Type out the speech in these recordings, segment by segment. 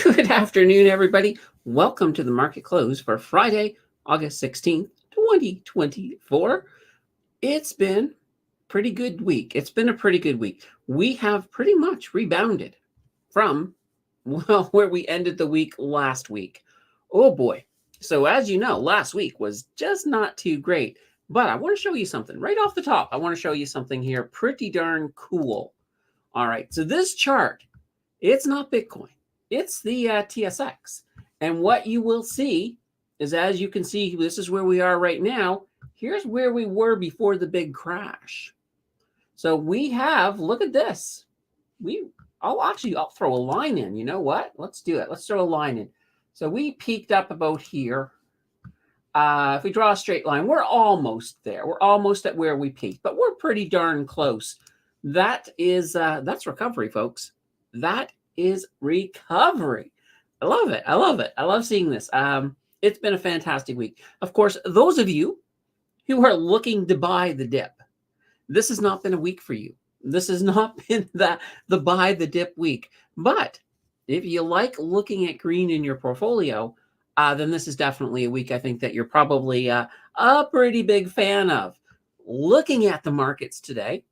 Good afternoon, everybody. Welcome to the market close for Friday, August 16th, 2024. It's been a pretty good week. We have pretty much rebounded from, well, where we ended the week last week. Oh boy. So as you know, last week was just not too great. But I want to show you something right off the top. I want to show you something here pretty darn cool. All right. So this chart, it's not Bitcoin. It's the TSX. And what you will see is, as you can see, this is where we are right now. Here's where we were before the big crash. So we have, look at this. I'll throw a line in. You know what? Let's do it. Let's throw a line in. So we peaked up about here. If we draw a straight line, we're almost there. We're almost at where we peaked, but we're pretty darn close. That's recovery, folks. That is recovery. I love it. I love seeing this. It's been a fantastic week. Of course, those of you who are looking to buy the dip, this has not been a week for you. This has not been the buy the dip week. But if you like looking at green in your portfolio, then this is definitely a week I think that you're probably a pretty big fan of. Looking at the markets today,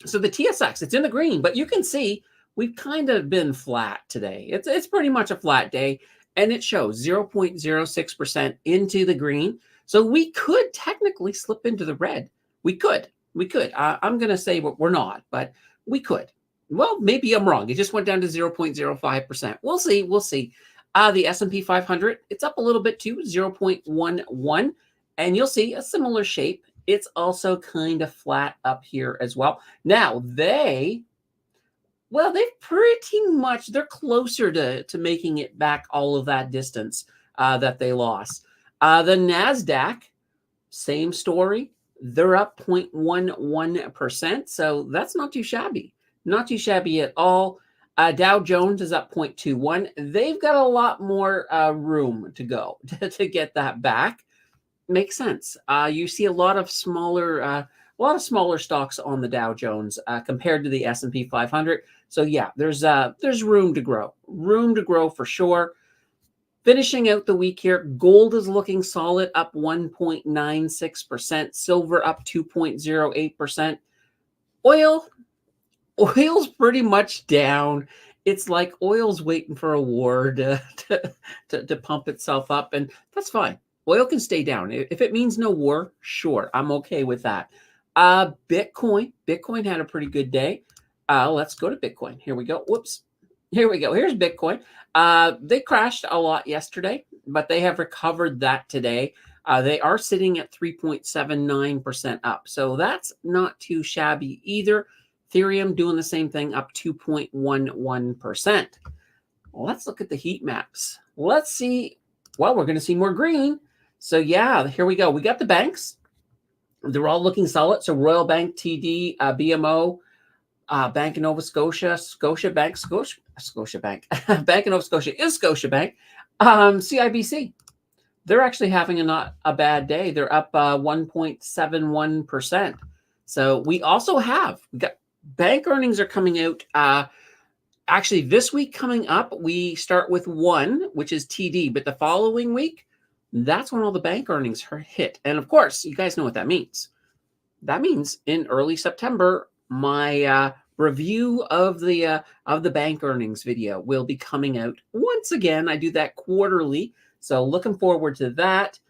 so the TSX, it's in the green, but you can see we've kind of been flat today. It's pretty much a flat day, and it shows 0.06% into the green. So we could technically slip into the red. We could. I'm going to say we're not, but we could. Well, maybe I'm wrong. It just went down to 0.05%. We'll see. The S&P 500, it's up a little bit too, 0.11, and you'll see a similar shape. It's also kind of flat up here as well. Now, they're closer to making it back all of that distance that they lost. The NASDAQ, same story. They're up 0.11%. So that's not too shabby. Not too shabby at all. Dow Jones is up 0.21. They've got a lot more room to go to get that back. Makes sense. You see a lot of smaller stocks on the Dow Jones compared to the S&P 500. So yeah, there's room to grow for sure. Finishing out the week here, gold is looking solid, up 1.96%. Silver up 2.08%. Oil's pretty much down. It's like oil's waiting for a war to pump itself up, and that's fine. Oil can stay down. If it means no war, sure, I'm okay with that. Bitcoin had a pretty good day. Let's go to Bitcoin. Here we go. Whoops. Here we go. Here's Bitcoin. They crashed a lot yesterday, but they have recovered that today. They are sitting at 3.79% up. So that's not too shabby either. Ethereum doing the same thing, up 2.11%. Let's look at the heat maps. Let's see. Well, we're going to see more green. So yeah, here we go. We got the banks. They're all looking solid. So Royal Bank, TD, BMO, Bank of Nova Scotia, Scotiabank, Bank of Nova Scotia is Scotiabank, CIBC. They're actually having not a bad day. They're up 1.71%. So we got bank earnings are coming out. Actually, this week coming up, we start with one, which is TD, but the following week, that's when all the bank earnings are hit. And of course, you guys know what that means. That means in early September, my review of the bank earnings video will be coming out. Once again, I do that quarterly, so looking forward to that.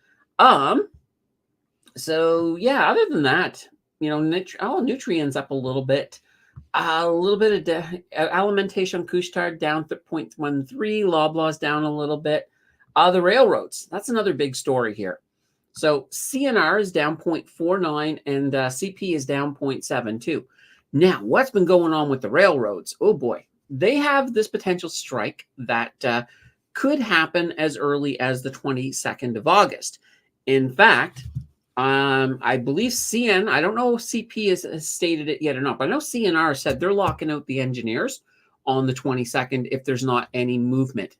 So yeah, other than that, Nutrien's up a little bit. A little bit of alimentation Couche-Tard down 0.13, Loblaw's down a little bit. The railroads, that's another big story here. So CNR is down 0.49 and CP is down 0.72. Now, what's been going on with the railroads? Oh boy, they have this potential strike that could happen as early as the 22nd of August. In fact, I believe I don't know if CP has stated it yet or not, but I know CNR said they're locking out the engineers on the 22nd if there's not any movement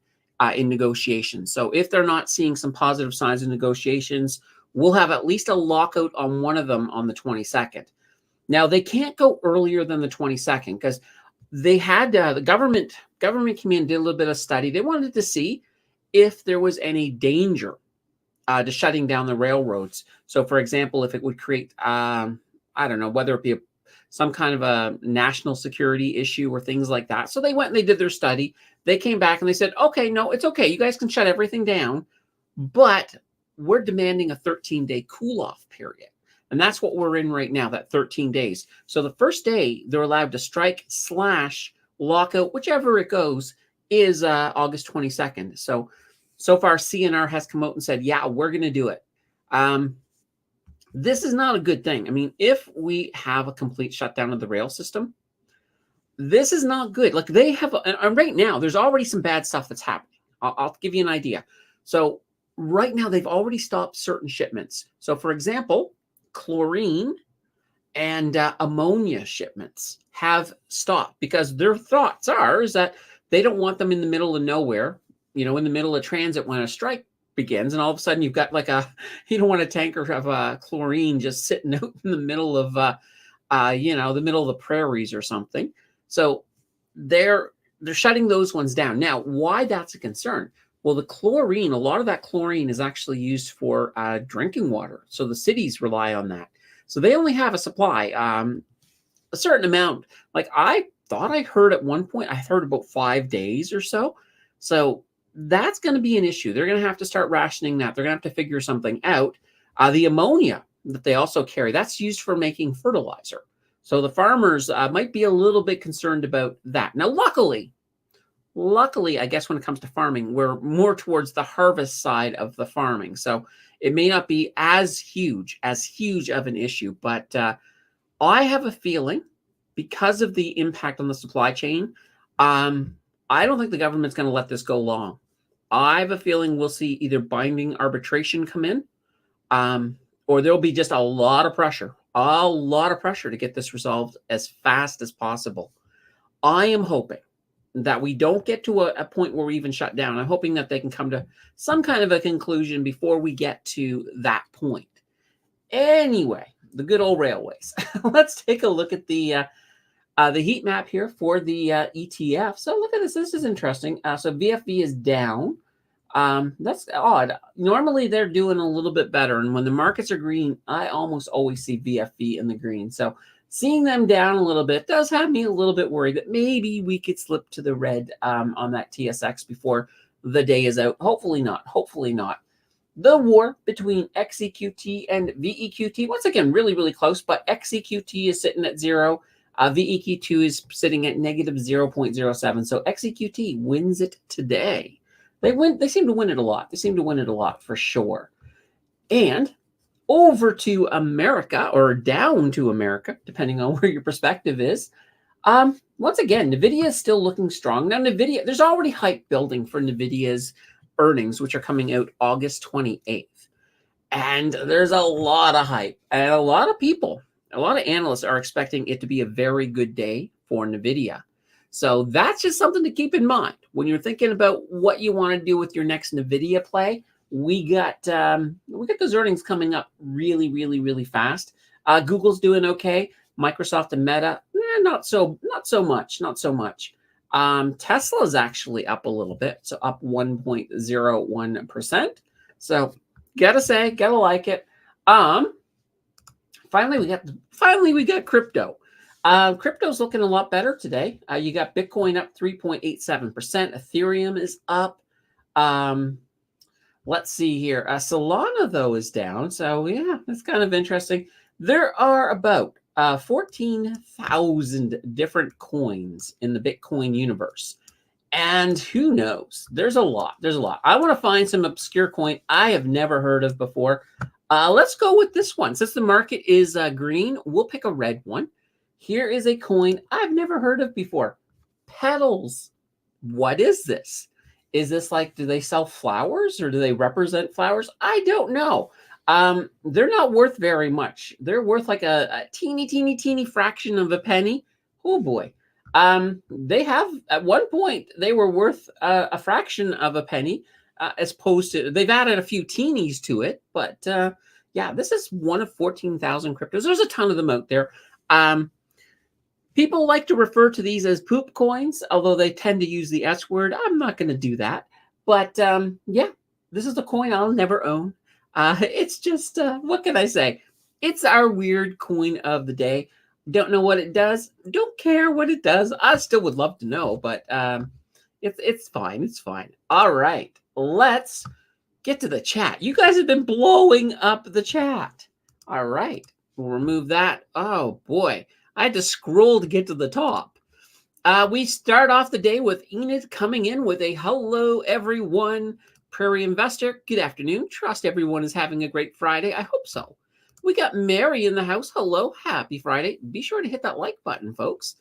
in negotiations. So if they're not seeing some positive signs in negotiations, we'll have at least a lockout on one of them on the 22nd. Now, they can't go earlier than the 22nd because they had the government came in, did a little bit of study. They wanted to see if there was any danger to shutting down the railroads. So, for example, if it would create, I don't know, whether it be some kind of a national security issue or things like that. So they went and they did their study. They came back and they said, okay, no, it's okay. You guys can shut everything down, but we're demanding a 13-day cool-off period. And that's what we're in right now, that 13 days. So the first day they're allowed to strike / lockout, whichever it goes, is August 22nd. So far, CNR has come out and said, yeah, we're going to do it. This is not a good thing. I mean, if we have a complete shutdown of the rail system, this is not good. Like they have, right now, there's already some bad stuff that's happening. I'll give you an idea. So right now, they've already stopped certain shipments. So for example, chlorine and ammonia shipments have stopped because their thoughts is that they don't want them in the middle of nowhere, in the middle of transit when a strike begins, and all of a sudden you've got you don't want a tanker of chlorine just sitting out in the middle of the middle of the prairies or something. So they're shutting those ones down. Now, why that's a concern? Well, the chlorine, a lot of that chlorine is actually used for drinking water. So the cities rely on that. So they only have a supply, a certain amount. Like I thought I heard at one point, I heard about 5 days or so. So that's going to be an issue. They're going to have to start rationing that. They're going to have to figure something out. The ammonia that they also carry, that's used for making fertilizer. So the farmers might be a little bit concerned about that. Now, luckily, I guess when it comes to farming, we're more towards the harvest side of the farming. So it may not be as huge of an issue, but I have a feeling because of the impact on the supply chain, I don't think the government's going to let this go long. I have a feeling we'll see either binding arbitration come in, or there'll be just a lot of pressure to get this resolved as fast as possible. I am hoping that we don't get to a point where we even shut down. I'm hoping that they can come to some kind of a conclusion before we get to that point. Anyway, the good old railways. Let's take a look at the heat map here for the ETF. So look at this. This is interesting. So VFV is down. That's odd. Normally they're doing a little bit better. And when the markets are green, I almost always see VFV in the green. So seeing them down a little bit does have me a little bit worried that maybe we could slip to the red on that TSX before the day is out. Hopefully not. Hopefully not. The war between XEQT and VEQT, once again, really, really close, but XEQT is sitting at 0. VEQ2 is sitting at negative 0.07. So XEQT wins it today. They seem to win it a lot. They seem to win it a lot for sure. And over to America, or down to America, depending on where your perspective is. Once again, Nvidia is still looking strong. Now, Nvidia, there's already hype building for Nvidia's earnings, which are coming out August 28th. And there's a lot of hype. And a lot of people, a lot of analysts are expecting it to be a very good day for Nvidia. So that's just something to keep in mind when you're thinking about what you want to do with your next Nvidia play. We got those earnings coming up really, really, really fast. Google's doing okay. Microsoft and Meta, not so much. Tesla's actually up a little bit, so up 1.01%. So gotta like it. Finally we got crypto. Crypto's looking a lot better today. You got Bitcoin up 3.87%. Ethereum is up. Let's see here. Solana, though, is down. So, yeah, that's kind of interesting. There are about 14,000 different coins in the Bitcoin universe. And who knows? There's a lot. There's a lot. I want to find some obscure coin I have never heard of before. Let's go with this one. Since the market is green, we'll pick a red one. Here is a coin I've never heard of before. Petals. What is this? Is this like, do they sell flowers or do they represent flowers? I don't know. They're not worth very much. They're worth like a teeny fraction of a penny. Oh boy. They have, at one point, they were worth a fraction of a penny, as opposed to, they've added a few teenies to it, but yeah, this is one of 14,000 cryptos. There's a ton of them out there. People like to refer to these as poop coins, although they tend to use the S word. I'm not going to do that. But yeah, this is a coin I'll never own. It's just, what can I say? It's our weird coin of the day. Don't know what it does. Don't care what it does. I still would love to know, but it's fine. It's fine. All right, let's get to the chat. You guys have been blowing up the chat. All right, we'll remove that. Oh boy, I had to scroll to get to the top. We start off the day with Enid coming in with a hello, everyone. Prairie Investor, good afternoon. Trust everyone is having a great Friday. I hope so. We got Mary in the house. Hello, happy Friday. Be sure to hit that like button, folks.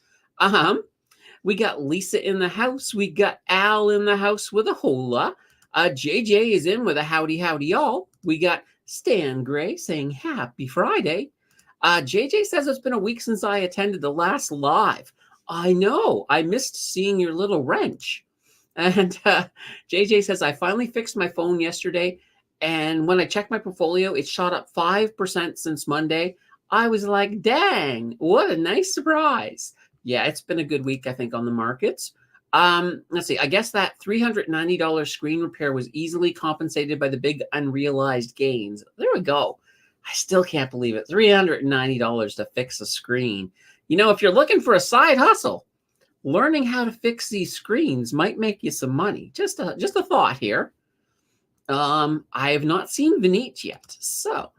We got Lisa in the house. We got Al in the house with a hola. JJ is in with a howdy, y'all. We got Stan Gray saying happy Friday. JJ says it's been a week since I attended the last live. I know. I missed seeing your little wrench. And JJ says, I finally fixed my phone yesterday. And when I checked my portfolio, it shot up 5% since Monday. I was like, dang, what a nice surprise. Yeah, it's been a good week, I think, on the markets. Let's see. I guess that $390 screen repair was easily compensated by the big unrealized gains. There we go. I still can't believe it. $390 to fix a screen. You know, if you're looking for a side hustle, learning how to fix these screens might make you some money. Just a thought here. I have not seen Vinit yet. So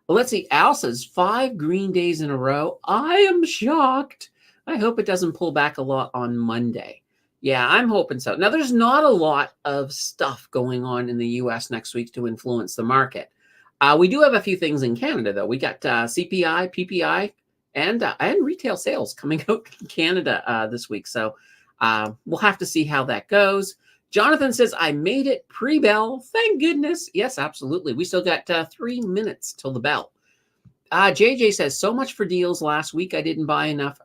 let's see. Al says 5 green days in a row. I am shocked. I hope it doesn't pull back a lot on Monday. Yeah, I'm hoping so. Now, there's not a lot of stuff going on in the U.S. next week to influence the market. We do have a few things in Canada, though. We got CPI, PPI, and retail sales coming out in Canada this week. So we'll have to see how that goes. Jonathan says, I made it pre-bell. Thank goodness. Yes, absolutely. We still got 3 minutes till the bell. JJ says, so much for deals last week. I didn't buy enough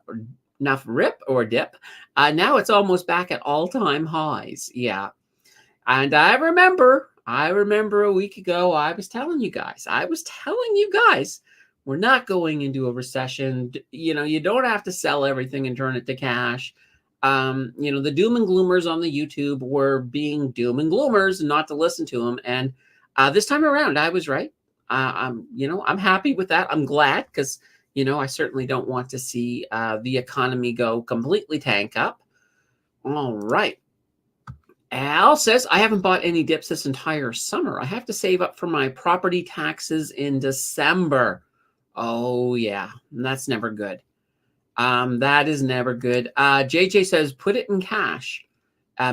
rip or dip. Now it's almost back at all-time highs. Yeah. And I remember a week ago, I was telling you guys, we're not going into a recession. You know, you don't have to sell everything and turn it to cash. You know, the doom and gloomers on the YouTube were being doom and gloomers and not to listen to them. And this time around, I was right. I'm happy with that. I'm glad because, you know, I certainly don't want to see the economy go completely tank up. All right. Al says, I haven't bought any dips this entire summer. I have to save up for my property taxes in December. Oh, yeah. That's never good. That is never good. JJ says, put it in cash.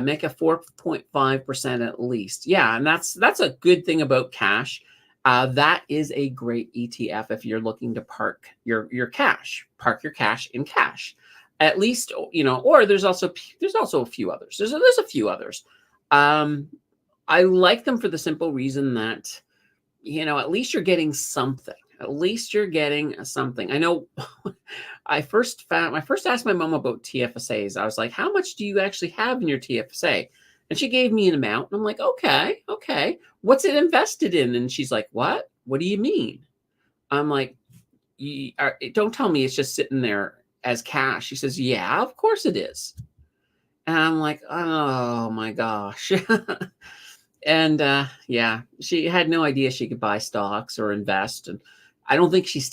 Make a 4.5% at least. Yeah, and that's a good thing about cash. That is a great ETF if you're looking to park your cash. Park your cash in cash. At least, you know, or there's also a few others. There's a few others. I like them for the simple reason that, you know, at least you're getting something. At least you're getting something. I know I first asked my mom about TFSAs. I was like, how much do you actually have in your TFSA? And she gave me an amount. And I'm like, okay. What's it invested in? And she's like, what? What do you mean? I'm like, don't tell me it's just sitting there as cash. She says, yeah, of course it is. And I'm like, oh my gosh. And yeah, she had no idea she could buy stocks or invest. And I don't think she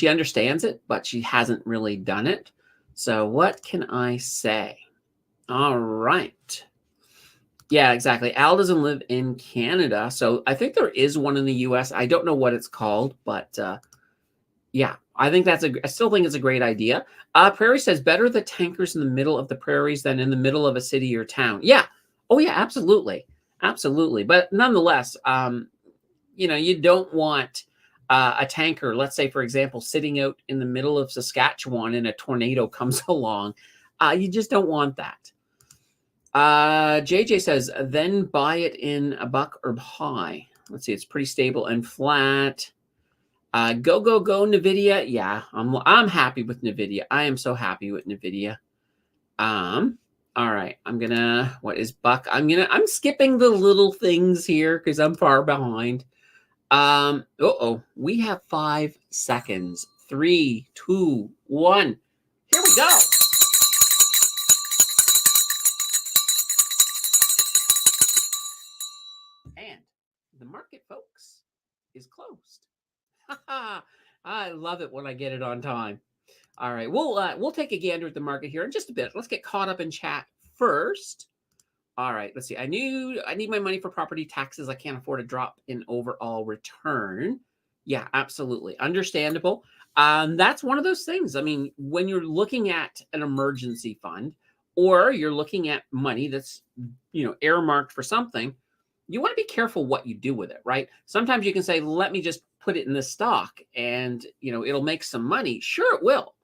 understands it, but she hasn't really done it. So what can I say? All right. Yeah, exactly. Al doesn't live in Canada. So I think there is one in the US. I don't know what it's called, but yeah, I still think it's a great idea. Prairie says better the tankers in the middle of the prairies than in the middle of a city or town. Yeah. Oh yeah, absolutely. Absolutely. But nonetheless, you don't want a tanker, let's say, for example, sitting out in the middle of Saskatchewan and a tornado comes along. You just don't want that. JJ says, then buy it in a buck or high. Let's see, it's pretty stable and flat. Go, Nvidia. Yeah, I'm happy with Nvidia. I am so happy with Nvidia. All right, what is buck? I'm skipping the little things here because I'm far behind. We have 5 seconds. 3, 2, 1. Here we go. And the market, folks, is closed. I love it when I get it on time. All right, we'll take a gander at the market here in just a bit. Let's get caught up in chat first. All right, let's see. I need my money for property taxes. I can't afford a drop in overall return. Yeah, absolutely. Understandable. That's one of those things. I mean, when you're looking at an emergency fund or you're looking at money that's, earmarked for something, you want to be careful what you do with it, right? Sometimes you can say, let me just put it in this stock and, it'll make some money. Sure, it will.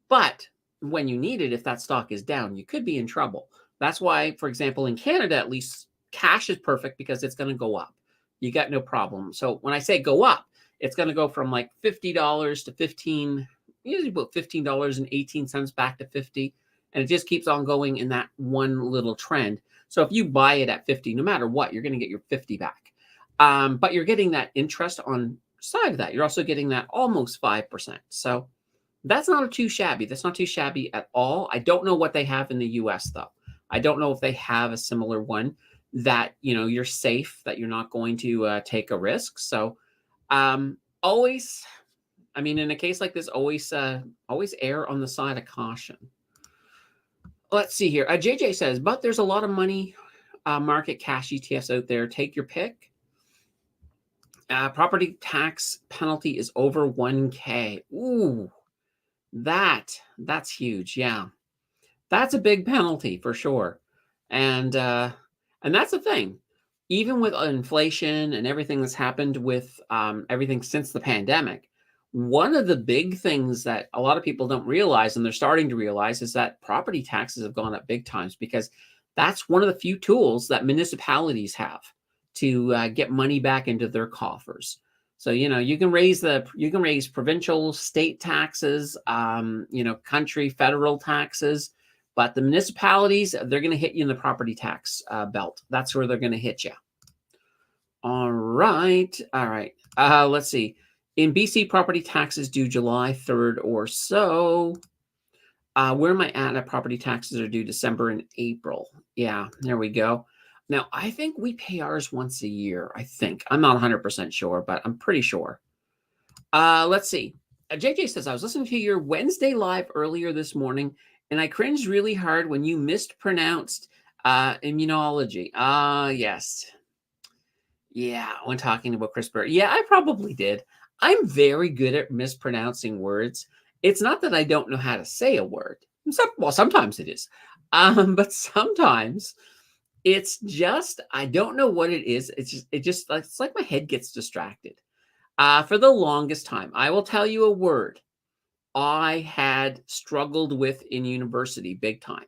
But when you need it, if that stock is down, you could be in trouble. That's why, for example, in Canada, at least cash is perfect because it's going to go up. You got no problem. So when I say go up, it's going to go from like $50 to 15, usually about $15.18 back to 50. And it just keeps on going in that one little trend. So if you buy it at 50, no matter what, you're going to get your 50 back. But you're getting that interest on side of that. You're also getting that almost 5%. So that's not too shabby. That's not too shabby at all. I don't know what they have in the US though. I don't know if they have a similar one that, you're safe, that you're not going to take a risk. So always, in a case like this, always err on the side of caution. Let's see here. JJ says, but there's a lot of money market cash ETFs out there. Take your pick. Property tax penalty is over 1K. Ooh, that's huge. Yeah. That's a big penalty for sure. And that's the thing. Even with inflation and everything that's happened with everything since the pandemic, one of the big things that a lot of people don't realize, and they're starting to realize, is that property taxes have gone up big times because that's one of the few tools that municipalities have to get money back into their coffers. So, you can raise provincial, state taxes, country, federal taxes. But the municipalities, they're going to hit you in the property tax belt. That's where they're going to hit you. All right. Let's see. In BC, property taxes due July 3rd or so. Where am I at? Property taxes are due December and April. Yeah, there we go. Now, I think we pay ours once a year, I think. I'm not 100% sure, but I'm pretty sure. Let's see. JJ says, I was listening to your Wednesday live earlier this morning, and I cringed really hard when you mispronounced immunology. Yes. Yeah, when talking about CRISPR. Yeah, I probably did. I'm very good at mispronouncing words. It's not that I don't know how to say a word. Sometimes it is. But sometimes it's just, I don't know what it is. It's like my head gets distracted. For the longest time, I will tell you a word I had struggled with in university big time.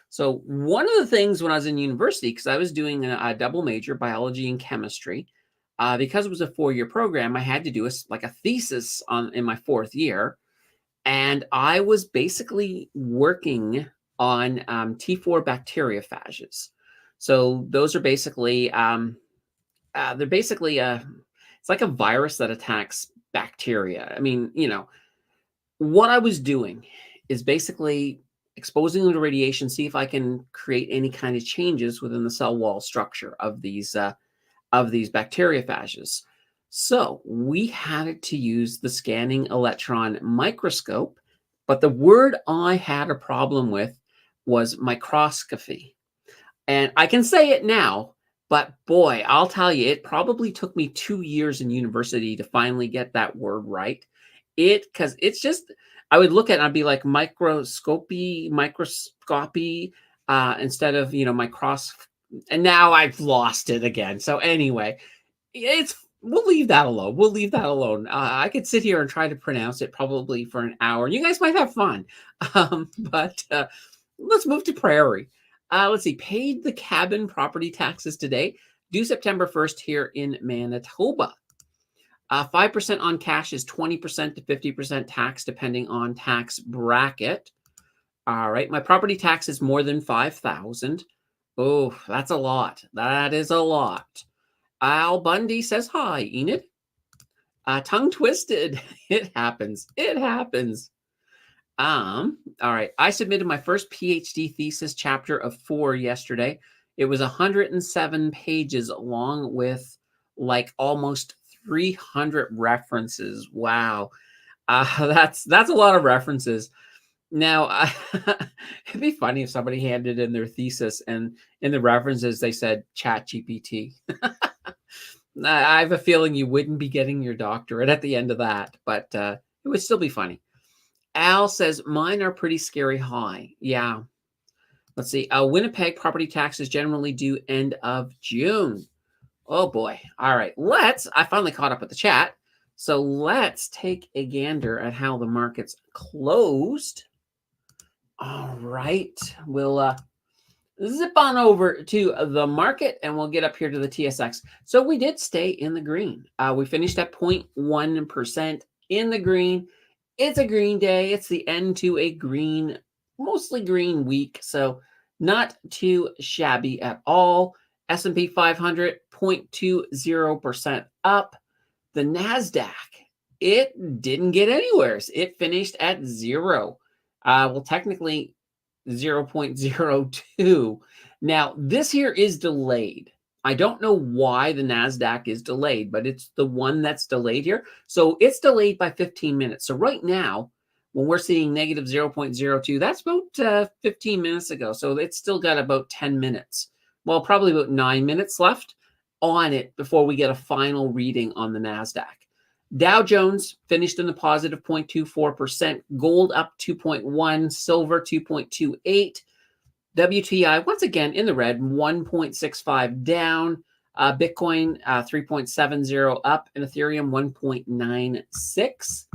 So one of the things when I was in university, because I was doing a double major, biology and chemistry, because it was a 4-year program, I had to do a thesis in my 4th year. And I was basically working on T4 bacteriophages. So those are basically, it's like a virus that attacks bacteria. What I was doing is basically exposing them to radiation, see if I can create any kind of changes within the cell wall structure of these bacteriophages. So we had to use the scanning electron microscope, but the word I had a problem with was microscopy. And I can say it now, but boy, I'll tell you, it probably took me 2 years in university to finally get that word right. Because it's just, I would look at it and I'd be like microscopy, instead of, micros. And now I've lost it again. So anyway, we'll leave that alone. We'll leave that alone. I could sit here and try to pronounce it probably for an hour. You guys might have fun. But let's move to Prairie. Let's see. Paid the cabin property taxes today, due September 1st here in Manitoba. 5% on cash is 20% to 50% tax, depending on tax bracket. All right. My property tax is more than $5,000. Oh, that's a lot. That is a lot. Al Bundy says hi, Enid. Tongue twisted. It happens. It happens. All right. I submitted my first PhD thesis chapter of 4 yesterday. It was 107 pages long with like almost 300 references. Wow. That's a lot of references. Now, it'd be funny if somebody handed in their thesis and in the references they said Chat GPT. I have a feeling you wouldn't be getting your doctorate at the end of that, but it would still be funny. Al says, mine are pretty scary high. Yeah. Let's see. Winnipeg property taxes generally due end of June. Oh, boy. All right. I finally caught up with the chat. So let's take a gander at how the markets closed. All right. We'll zip on over to the market and we'll get up here to the TSX. So we did stay in the green. We finished at 0.1% in the green. It's a green day. It's the end to a green, mostly green week. So not too shabby at all. S&P 500, 0.20% up. The NASDAQ, it didn't get anywhere. It finished at 0. Well, technically 0.02. Now, this here is delayed. I don't know why the NASDAQ is delayed, but it's the one that's delayed here. So it's delayed by 15 minutes. So right now, when we're seeing negative 0.02, that's about 15 minutes ago. So it's still got about 10 minutes. Well, probably about 9 minutes left on it before we get a final reading on the NASDAQ. Dow Jones finished in the positive 0.24%, gold up 2.1, silver 2.28, WTI once again in the red, 1.65 down, Bitcoin 3.70 up, and Ethereum 1.96.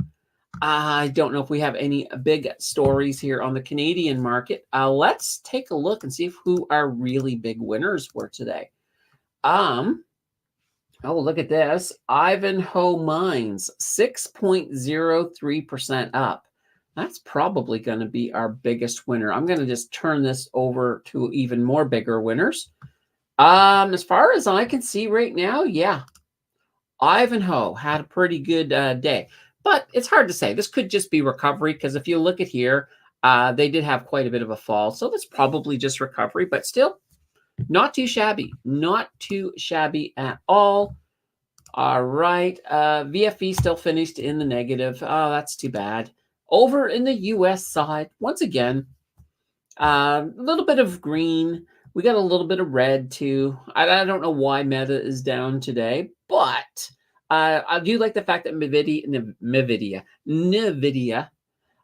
I don't know if we have any big stories here on the Canadian market. Let's take a look and see who our really big winners were today. Oh, look at this. Ivanhoe Mines, 6.03% up. That's probably going to be our biggest winner. I'm going to just turn this over to even more bigger winners. As far as I can see right now, yeah, Ivanhoe had a pretty good day. But it's hard to say. This could just be recovery because if you look at here, they did have quite a bit of a fall. So that's probably just recovery, but still not too shabby. Not too shabby at all. All right. VFE still finished in the negative. Oh, that's too bad. Over in the U.S. side, once again, a little bit of green. We got a little bit of red too. I don't know why Meta is down today, but I do like the fact that Nvidia,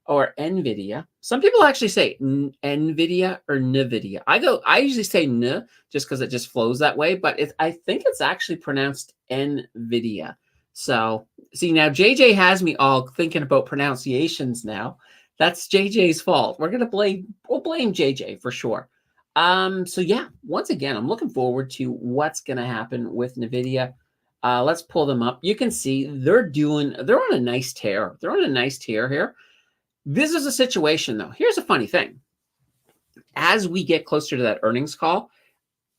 or Nvidia. Some people actually say Nvidia or Nvidia. I usually say N just because it just flows that way, but I think it's actually pronounced Nvidia. So see, now JJ has me all thinking about pronunciations now. That's JJ's fault. We'll blame JJ for sure. So yeah, once again, I'm looking forward to what's going to happen with Nvidia. Let's pull them up. You can see they're on a nice tear. They're on a nice tear here. This is a situation though. Here's a funny thing. As we get closer to that earnings call,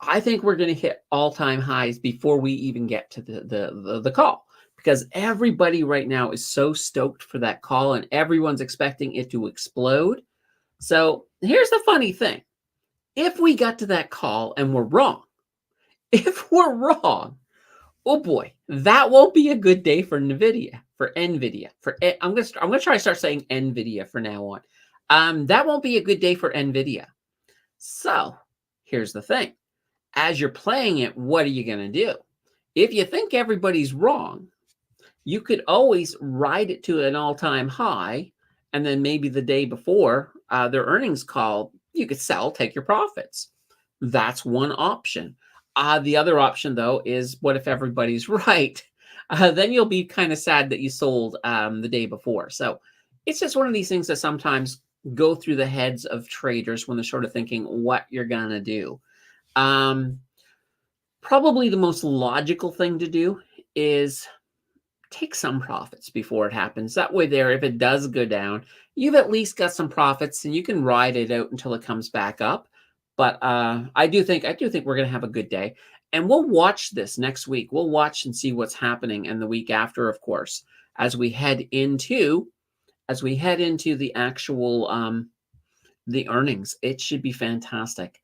I think we're going to hit all-time highs before we even get to the call, because everybody right now is so stoked for that call and everyone's expecting it to explode. So here's the funny thing. If we got to that call and we're wrong, oh boy, that won't be a good day for Nvidia. I'm gonna try to start saying Nvidia from now on. That won't be a good day for Nvidia. So here's the thing. As you're playing it, what are you gonna do? If you think everybody's wrong, you could always ride it to an all-time high, and then maybe the day before their earnings call, you could sell, take your profits. That's one option. The other option, though, is what if everybody's right? Then you'll be kind of sad that you sold the day before. So it's just one of these things that sometimes go through the heads of traders when they're sort of thinking what you're going to do. Probably the most logical thing to do is take some profits before it happens. That way there, if it does go down, you've at least got some profits and you can ride it out until it comes back up. But I do think we're going to have a good day. And we'll watch this next week. We'll watch and see what's happening, and the week after, of course, as we head into the actual the earnings. It should be fantastic.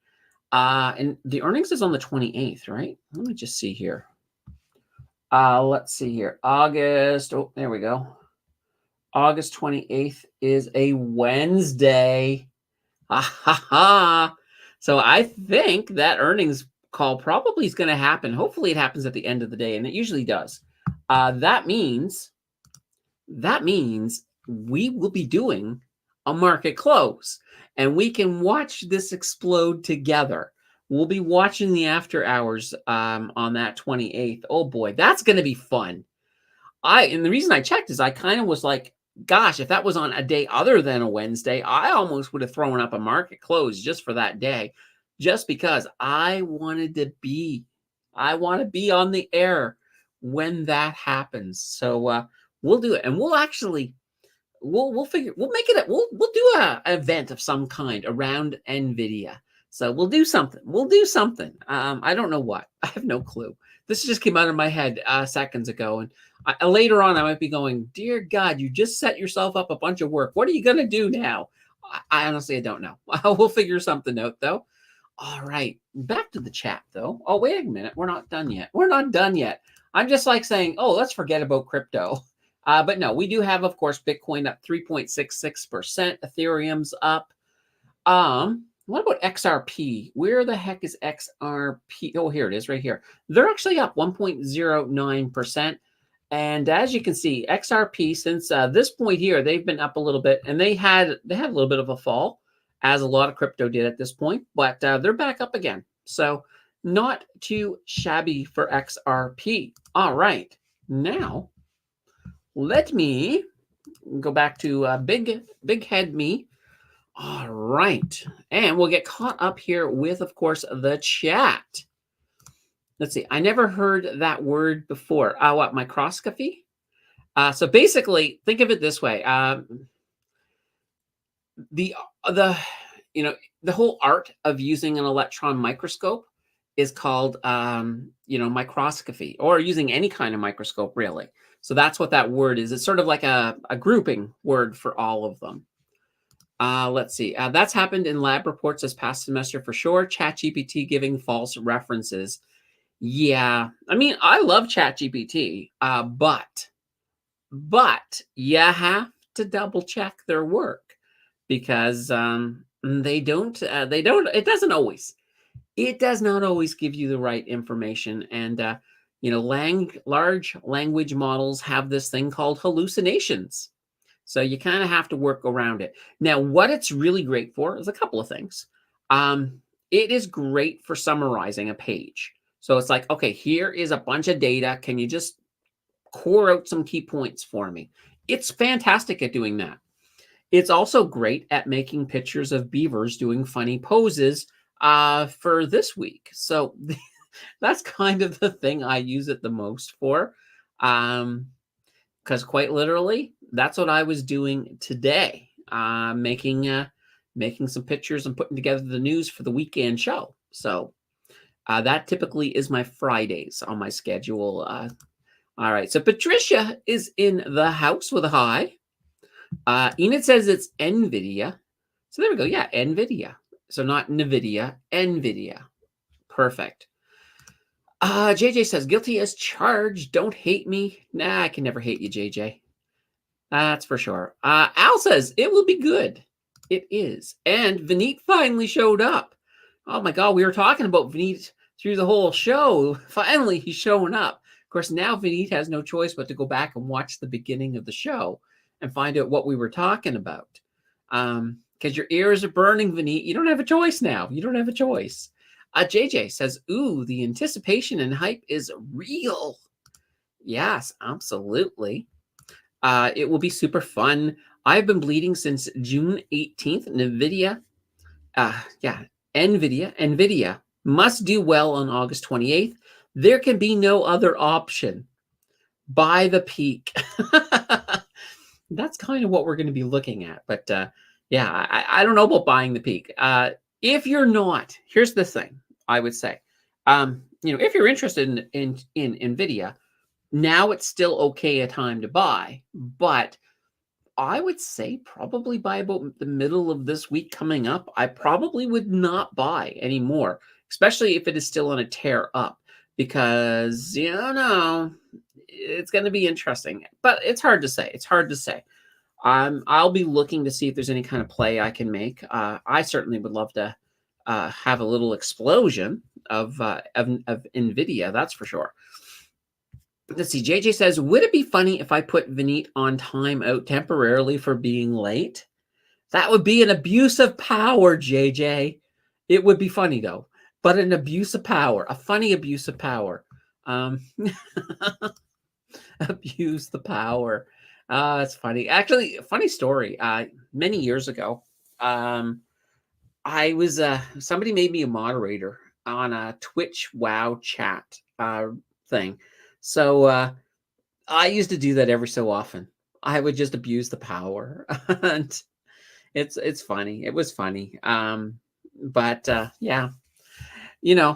And the earnings is on the 28th, right? Let me just see here. Let's see here. August. Oh, there we go. August 28th is a Wednesday. Ha ha ha. So I think that earnings call probably is going to happen. Hopefully it happens at the end of the day, and it usually does. That means we will be doing a market close, and we can watch this explode together. We'll be watching the after hours on that 28th. Oh boy, that's going to be fun. And the reason I checked is I kind of was like, gosh, if that was on a day other than a Wednesday, I almost would have thrown up a market close just for that day, just because I want to be on the air when that happens. So we'll do it, and we'll actually we'll make it we'll do an event of some kind around Nvidia. So we'll do something. I don't know what. I have no clue. This just came out of my head seconds ago, and later on I might be going, dear God, you just set yourself up a bunch of work. What are you going to do now? I honestly don't know. We'll figure something out, though. All right, back to the chat, though. Oh, wait a minute. We're not done yet. I'm just like saying, oh, let's forget about crypto. But no, we do have, of course, Bitcoin up 3.66%. Ethereum's up. What about XRP? Where the heck is XRP? Oh, here it is right here. They're actually up 1.09%. And as you can see, XRP, since this point here, they've been up a little bit, and they had a little bit of a fall, as a lot of crypto did at this point, but they're back up again. So not too shabby for XRP. All right, now let me go back to big head me. All right, and we'll get caught up here with, of course, the chat. Let's see. I never heard that word before. What, microscopy? So basically, think of it this way. The whole art of using an electron microscope is called microscopy, or using any kind of microscope, really. So that's what that word is. It's sort of like a grouping word for all of them. Let's see. That's happened in lab reports this past semester for sure. ChatGPT giving false references. Yeah, I mean, I love ChatGPT, but you have to double check their work, because it does not always give you the right information. And large language models have this thing called hallucinations. So you kind of have to work around it. Now, what it's really great for is a couple of things. It is great for summarizing a page. So it's like, okay, here is a bunch of data. Can you just core out some key points for me? It's fantastic at doing that. It's also great at making pictures of beavers doing funny poses for this week. So that's kind of the thing I use it the most for. Because quite literally, that's what I was doing today, making some pictures and putting together the news for the weekend show. So that typically is my Fridays on my schedule. All right, so Patricia is in the house with a hi. Enid says it's Nvidia. So there we go. Yeah, Nvidia. So not Nvidia, Nvidia. Perfect. JJ says, guilty as charged. Don't hate me. Nah, I can never hate you, JJ. That's for sure. Al says, it will be good. It is. And Vineet finally showed up. Oh my God, we were talking about Vineet through the whole show. Finally, he's showing up. Of course, now Vineet has no choice but to go back and watch the beginning of the show and find out what we were talking about. Because your ears are burning, Vineet. You don't have a choice now. You don't have a choice. JJ says, ooh, the anticipation and hype is real. Yes, absolutely. It will be super fun. I've been bleeding since June 18th. Nvidia must do well on August 28th. There can be no other option. Buy the peak. That's kind of what we're going to be looking at. But yeah, I don't know about buying the peak. If you're not, here's the thing I would say. If you're interested in Nvidia, now it's still okay a time to buy, but I would say probably by about the middle of this week coming up, I probably would not buy anymore, especially if it is still on a tear up, because it's going to be interesting. But it's hard to say. It's hard to say. I'll be looking to see if there's any kind of play I can make. I certainly would love to have a little explosion of Nvidia. That's for sure. Let's see. JJ says, would it be funny if I put Vineet on timeout temporarily for being late? That would be an abuse of power, JJ. It would be funny, though. But an abuse of power. A funny abuse of power. Abuse the power. That's funny. Actually, a funny story. Many years ago, I was somebody made me a moderator on a Twitch WoW chat thing. So I used to do that every so often. I would just abuse the power, and it's funny. It was funny. But yeah,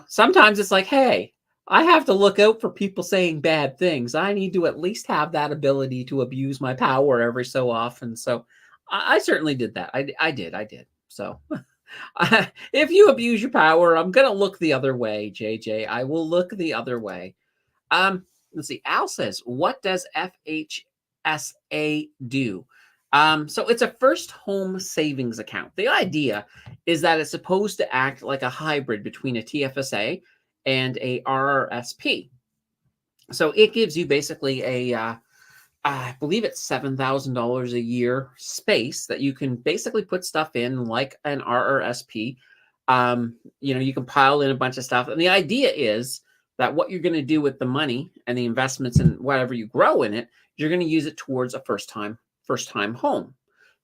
sometimes it's like, hey, I have to look out for people saying bad things. I need to at least have that ability to abuse my power every so often. So I certainly did that. I did. So if you abuse your power, I'm gonna look the other way, JJ. I will look the other way. Let's see. Al says, what does FHSA do? So it's a first home savings account. The idea is that it's supposed to act like a hybrid between a TFSA and a RRSP. So it gives you basically I believe it's $7,000 a year space that you can basically put stuff in like an RRSP. You can pile in a bunch of stuff. And the idea is that what you're going to do with the money and the investments and whatever you grow in it, you're going to use it towards a first time home.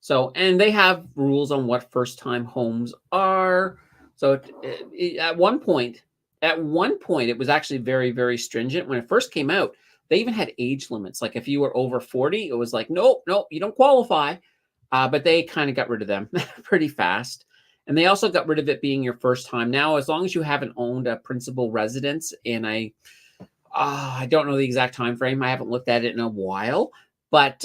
So, and they have rules on what first time homes are. So at one point, it was actually very, very stringent. When it first came out, they even had age limits. Like if you were over 40, it was like, nope, you don't qualify. But they kind of got rid of them pretty fast. And they also got rid of it being your first time. Now, as long as you haven't owned a principal residence in I don't know the exact time frame. I haven't looked at it in a while, but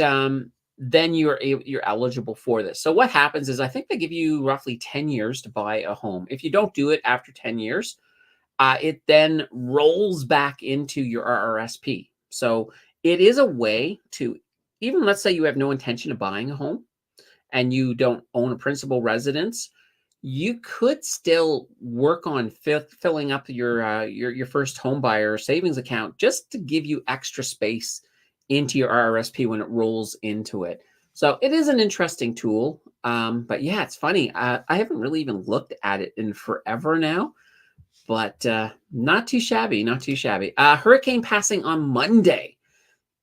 then you're eligible for this. So what happens is I think they give you roughly 10 years to buy a home. If you don't do it after 10 years, it then rolls back into your RRSP. So it is a way to, even let's say you have no intention of buying a home and you don't own a principal residence, you could still work on filling up your first home buyer savings account just to give you extra space into your RRSP when it rolls into it. So it is an interesting tool. But yeah, it's funny. I haven't really even looked at it in forever now, but not too shabby, not too shabby. Hurricane passing on Monday.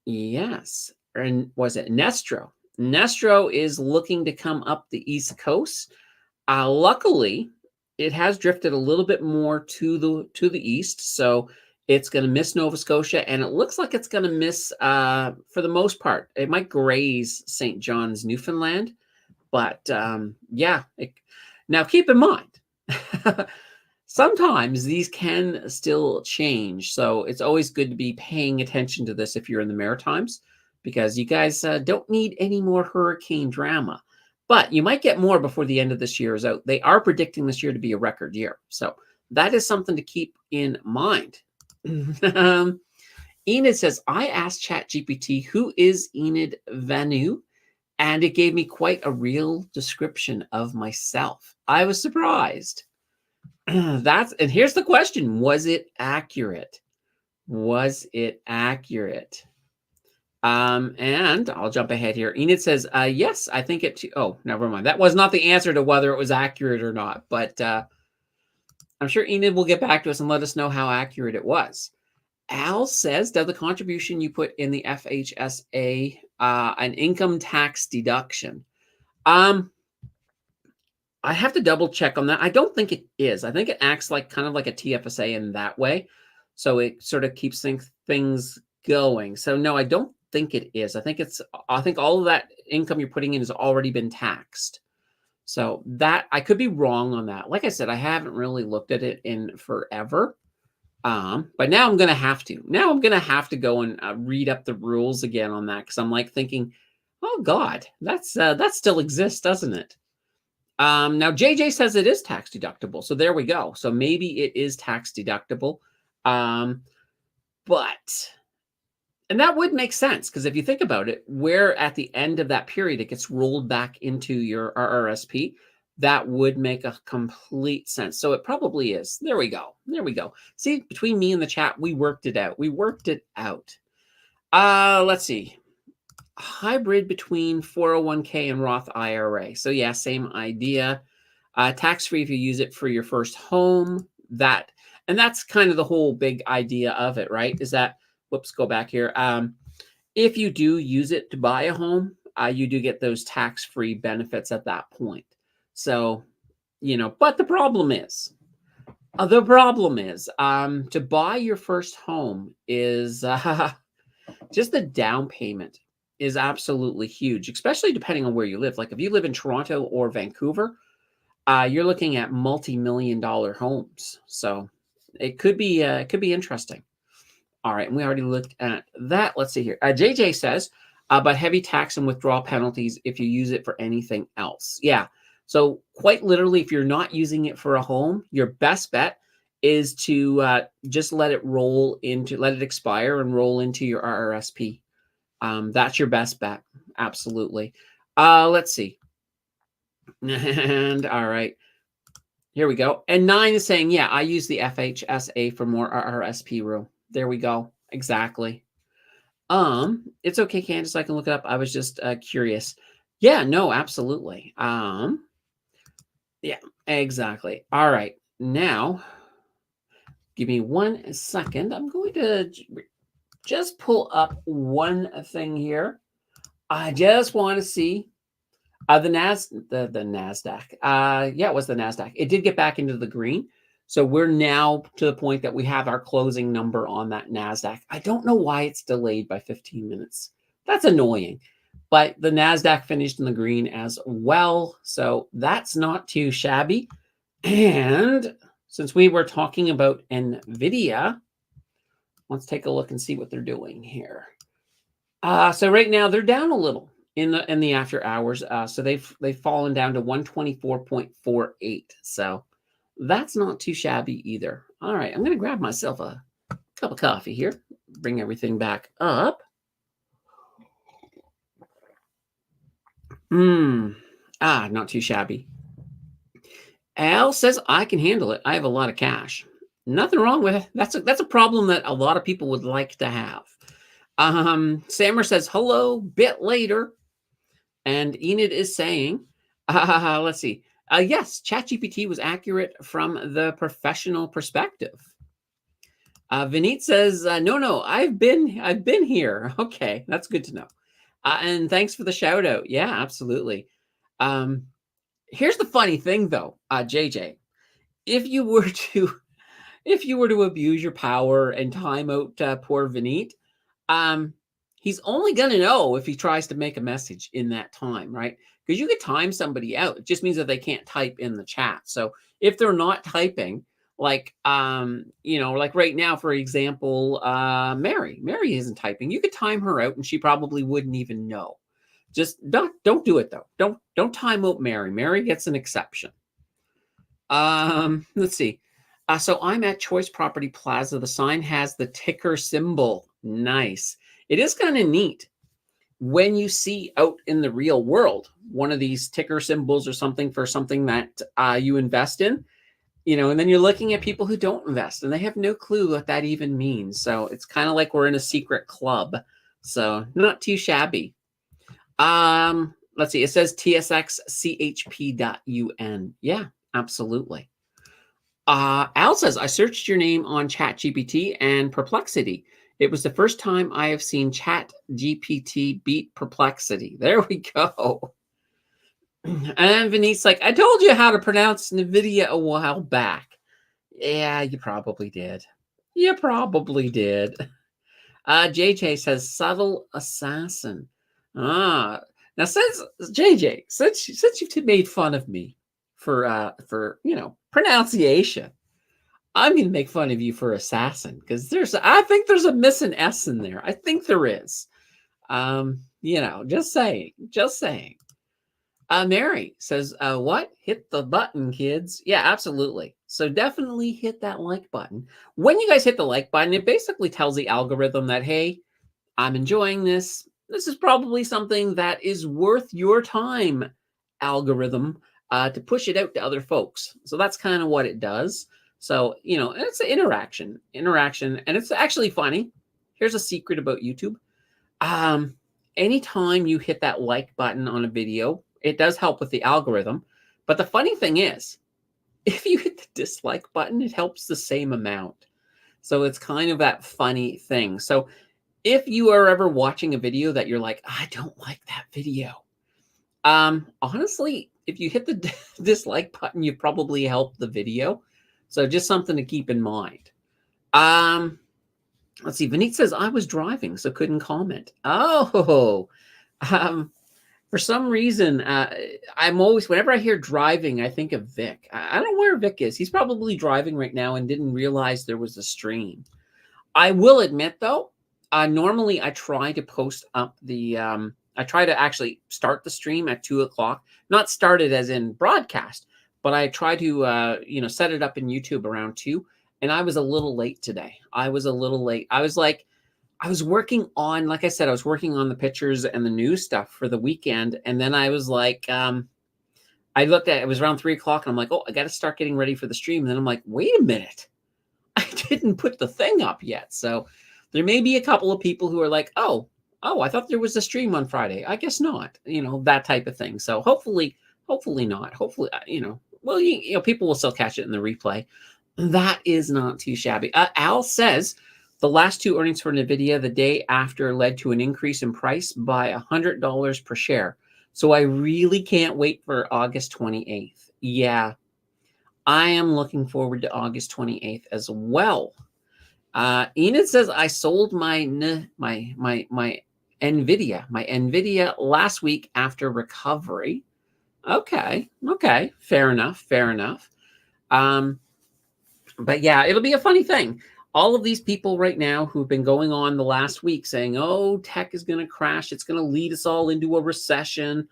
Yes. And was it Nestro? Nestro is looking to come up the East Coast. Luckily, it has drifted a little bit more to the east, so it's going to miss Nova Scotia, and it looks like it's going to miss, for the most part, it might graze St. John's, Newfoundland, but yeah. Now, keep in mind, sometimes these can still change, so it's always good to be paying attention to this if you're in the Maritimes, because you guys don't need any more hurricane drama. But you might get more before the end of this year is out. They are predicting this year to be a record year. So that is something to keep in mind. Enid says, I asked ChatGPT, who is Enid Vanu? And it gave me quite a real description of myself. I was surprised. And here's the question. Was it accurate? Was it accurate? And I'll jump ahead here. Enid says, yes, I think it. Oh, never mind. That was not the answer to whether it was accurate or not. But I'm sure Enid will get back to us and let us know how accurate it was. Al says, does the contribution you put in the FHSA an income tax deduction? I have to double check on that. I don't think it is. I think it acts like kind of like a TFSA in that way. So it sort of keeps things going. So no, I don't think it is. I think all of that income you're putting in has already been taxed. So that I could be wrong on that. Like I said, I haven't really looked at it in forever. But now I'm going to have to. Now I'm going to have to go and read up the rules again on that because I'm like thinking, oh God, that still exists, doesn't it? Now JJ says it is tax deductible. So there we go. So maybe it is tax deductible. And that would make sense because if you think about it, where at the end of that period, it gets rolled back into your RRSP, that would make a complete sense. So it probably is. There we go. There we go. See, between me and the chat, we worked it out. We worked it out. Let's see. Hybrid between 401k and Roth IRA. So yeah, same idea. Tax-free if you use it for your first home. And that's kind of the whole big idea of it, right? Is that, whoops, go back here. If you do use it to buy a home, you do get those tax-free benefits at that point. So, but the problem is to buy your first home is just the down payment is absolutely huge, especially depending on where you live. Like if you live in Toronto or Vancouver, you're looking at multi-million-dollar homes. So it could be interesting. All right, and we already looked at that. Let's see here. JJ says, but heavy tax and withdrawal penalties if you use it for anything else. Yeah. So quite literally, if you're not using it for a home, your best bet is to just let it expire and roll into your RRSP. That's your best bet. Absolutely. Let's see. And all right, here we go. And 9 is saying, yeah, I use the FHSA for more RRSP room. There we go. Exactly. It's okay, Candace. I can look it up. I was just curious. Yeah, no, absolutely. Yeah, exactly. All right. Now, give me 1 second. I'm going to just pull up one thing here. I just want to see the NASDAQ. Yeah, it was the NASDAQ. It did get back into the green. So we're now to the point that we have our closing number on that NASDAQ. I don't know why it's delayed by 15 minutes. That's annoying. But the NASDAQ finished in the green as well. So that's not too shabby. And since we were talking about Nvidia, let's take a look and see what they're doing here. So right now they're down a little in the after hours. So they've fallen down to 124.48. So that's not too shabby either. All right, I'm going to grab myself a cup of coffee here, bring everything back up. Not too shabby. Al says, I can handle it. I have a lot of cash. Nothing wrong with it. That's a problem that a lot of people would like to have. Sammer says, hello, bit later. And Enid is saying, let's see. Yes, ChatGPT was accurate from the professional perspective. Vineet says, no, I've been here. Okay, that's good to know. And thanks for the shout out. Yeah, absolutely. Here's the funny thing though, JJ, if you were to abuse your power and time out poor Vineet, he's only going to know if he tries to make a message in that time, right? Because you could time somebody out. It just means that they can't type in the chat. So if they're not typing, like, like right now, for example, Mary isn't typing. You could time her out and she probably wouldn't even know. Just don't do it though. Don't time out Mary. Mary gets an exception. Let's see. So I'm at Choice Property Plaza. The sign has the ticker symbol. Nice. It is kind of neat when you see out in the real world one of these ticker symbols or something for something that you invest in. and then you're looking at people who don't invest and they have no clue what that even means. So it's kind of like we're in a secret club. So not too shabby. Let's see. It says tsxchp.un. Yeah, absolutely. Al says, I searched your name on ChatGPT and Perplexity. It was the first time I have seen ChatGPT beat Perplexity. There we go. And then Venice's like, I told you how to pronounce Nvidia a while back. Yeah, you probably did. You probably did. JJ says, subtle assassin. Now since JJ, since you've made fun of me for pronunciation, I'm gonna make fun of you for assassin because I think there's a missing S in there. I think there is. Just saying. Mary says, what? Hit the button, kids. Yeah, absolutely. So definitely hit that like button. When you guys hit the like button, it basically tells the algorithm that, hey, I'm enjoying this. This is probably something that is worth your time, algorithm, to push it out to other folks. So that's kind of what it does. So, it's an interaction, and it's actually funny. Here's a secret about YouTube. Anytime you hit that like button on a video, it does help with the algorithm. But the funny thing is, if you hit the dislike button, it helps the same amount. So it's kind of that funny thing. So if you are ever watching a video that you're like, I don't like that video, honestly, if you hit the dislike button, you probably helped the video. So just something to keep in mind. Let's see. Vineet says, I was driving, so couldn't comment. Oh, for some reason, I'm always, whenever I hear driving, I think of Vic. I don't know where Vic is. He's probably driving right now and didn't realize there was a stream. I will admit, though, normally I try to post up I try to actually start the stream at 2 o'clock. Not start it as in broadcast, but I try to, set it up in YouTube around 2. And I was a little late today. I was working on, like I said, I was working on the pictures and the news stuff for the weekend. And then I was like, I looked at it, was around 3 o'clock and I'm like, oh, I got to start getting ready for the stream. And then I'm like, wait a minute. I didn't put the thing up yet. So there may be a couple of people who are like, oh, I thought there was a stream on Friday. I guess not, that type of thing. So hopefully not. Hopefully, people will still catch it in the replay. That is not too shabby. Al says, the last 2 earnings for Nvidia the day after led to an increase in price by $100 per share. So I really can't wait for August 28th. Yeah, I am looking forward to August 28th as well. Enid says, I sold my Nvidia last week after recovery. Okay. Fair enough. But yeah, it'll be a funny thing. All of these people right now who've been going on the last week saying, oh, tech is going to crash. It's going to lead us all into a recession.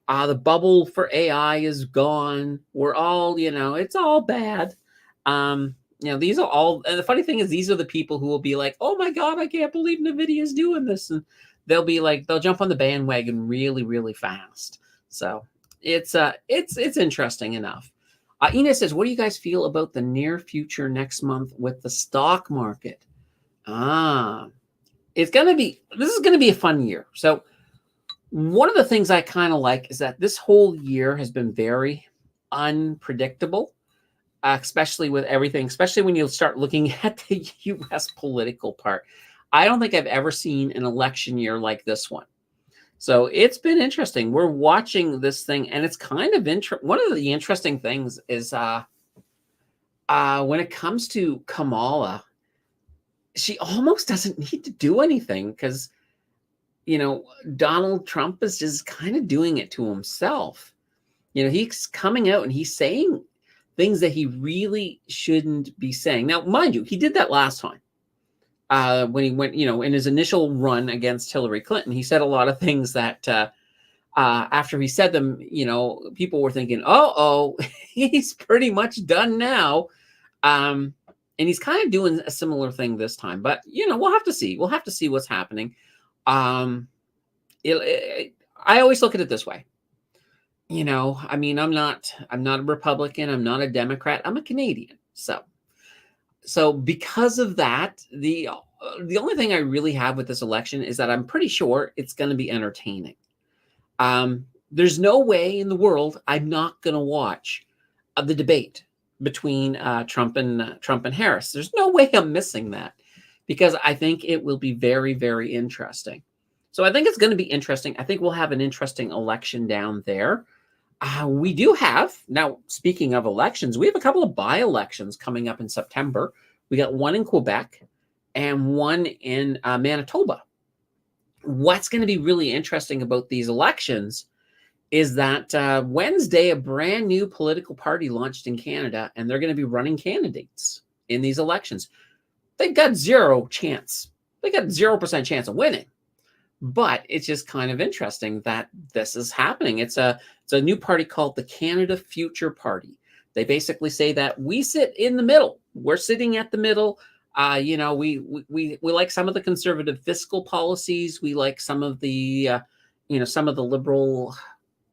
The bubble for AI is gone. We're all, it's all bad. These are all, and the funny thing is these are the people who will be like, oh my God, I can't believe Nvidia is doing this. And they'll be like, they'll jump on the bandwagon really, really fast. So it's interesting enough. Ina says, what do you guys feel about the near future next month with the stock market? This is going to be a fun year. So one of the things I kind of like is that this whole year has been very unpredictable, especially with everything, especially when you start looking at the U.S. political part. I don't think I've ever seen an election year like this one. So it's been interesting. We're watching this thing, and it's kind of one of the interesting things is when it comes to Kamala, she almost doesn't need to do anything because, Donald Trump is just kind of doing it to himself. He's coming out and he's saying things that he really shouldn't be saying. Now, mind you, he did that last time. When he went, in his initial run against Hillary Clinton, he said a lot of things that after he said them, people were thinking, he's pretty much done now. And he's kind of doing a similar thing this time. But, we'll have to see. We'll have to see what's happening. I always look at it this way. I mean, I'm not a Republican, I'm not a Democrat, I'm a Canadian. So because of that, the only thing I really have with this election is that I'm pretty sure it's going to be entertaining. There's no way in the world I'm not going to watch the debate between Trump and Harris. There's no way I'm missing that because I think it will be very, very interesting. So I think it's going to be interesting. I think we'll have an interesting election down there. We do have, now speaking of elections, we have a couple of by-elections coming up in September. We got one in Quebec and one in Manitoba. What's going to be really interesting about these elections is that Wednesday, a brand new political party launched in Canada, and they're going to be running candidates in these elections. They've got zero chance. They got 0% chance of winning. But it's just kind of interesting that this is happening. It's a new party called the Canada Future Party. They basically say that we sit in the middle. We're sitting at the middle. We like some of the conservative fiscal policies. We like some of the some of the liberal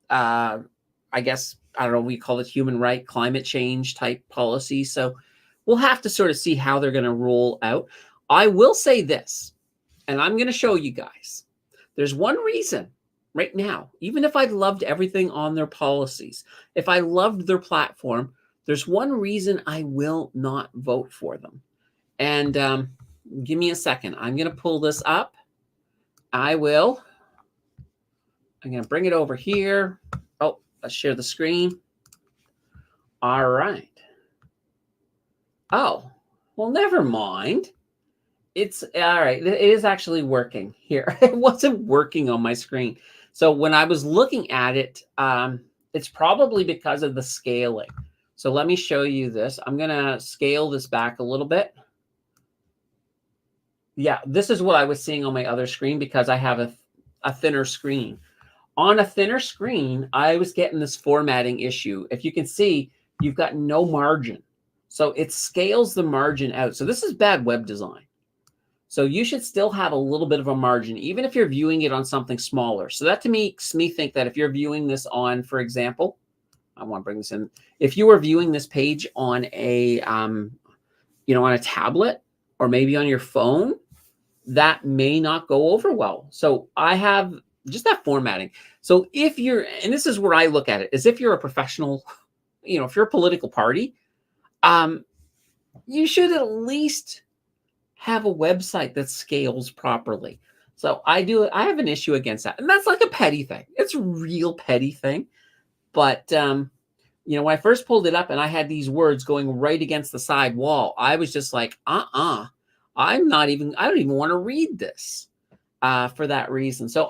I guess, I don't know, we call it human right, climate change type policy. So we'll have to sort of see how they're going to roll out. I will say this, and I'm going to show you guys. There's one reason right now, even if I loved everything on their policies, if I loved their platform, there's one reason I will not vote for them. And give me a second. I'm going to pull this up. I'm going to bring it over here. Oh, let's share the screen. All right. Oh, well, never mind. It's all right. It is actually working here. It wasn't working on my screen. So when I was looking at it, it's probably because of the scaling. So let me show you this. I'm going to scale this back a little bit. Yeah, this is what I was seeing on my other screen because I have a thinner screen. On a thinner screen, I was getting this formatting issue. If you can see, you've got no margin. So it scales the margin out. So this is bad web design. So you should still have a little bit of a margin, even if you're viewing it on something smaller. So that to me makes me think that if you're viewing this on, for example, I want to bring this in. If you were viewing this page on a, on a tablet or maybe on your phone, that may not go over well. So I have just that formatting. So if you're, and this is where I look at it, is if you're a professional, if you're a political party, you should at least have a website that scales properly. So I have an issue against that. And that's like a petty thing. It's a real petty thing. But, when I first pulled it up and I had these words going right against the side wall, I was just like, I don't even want to read this for that reason. So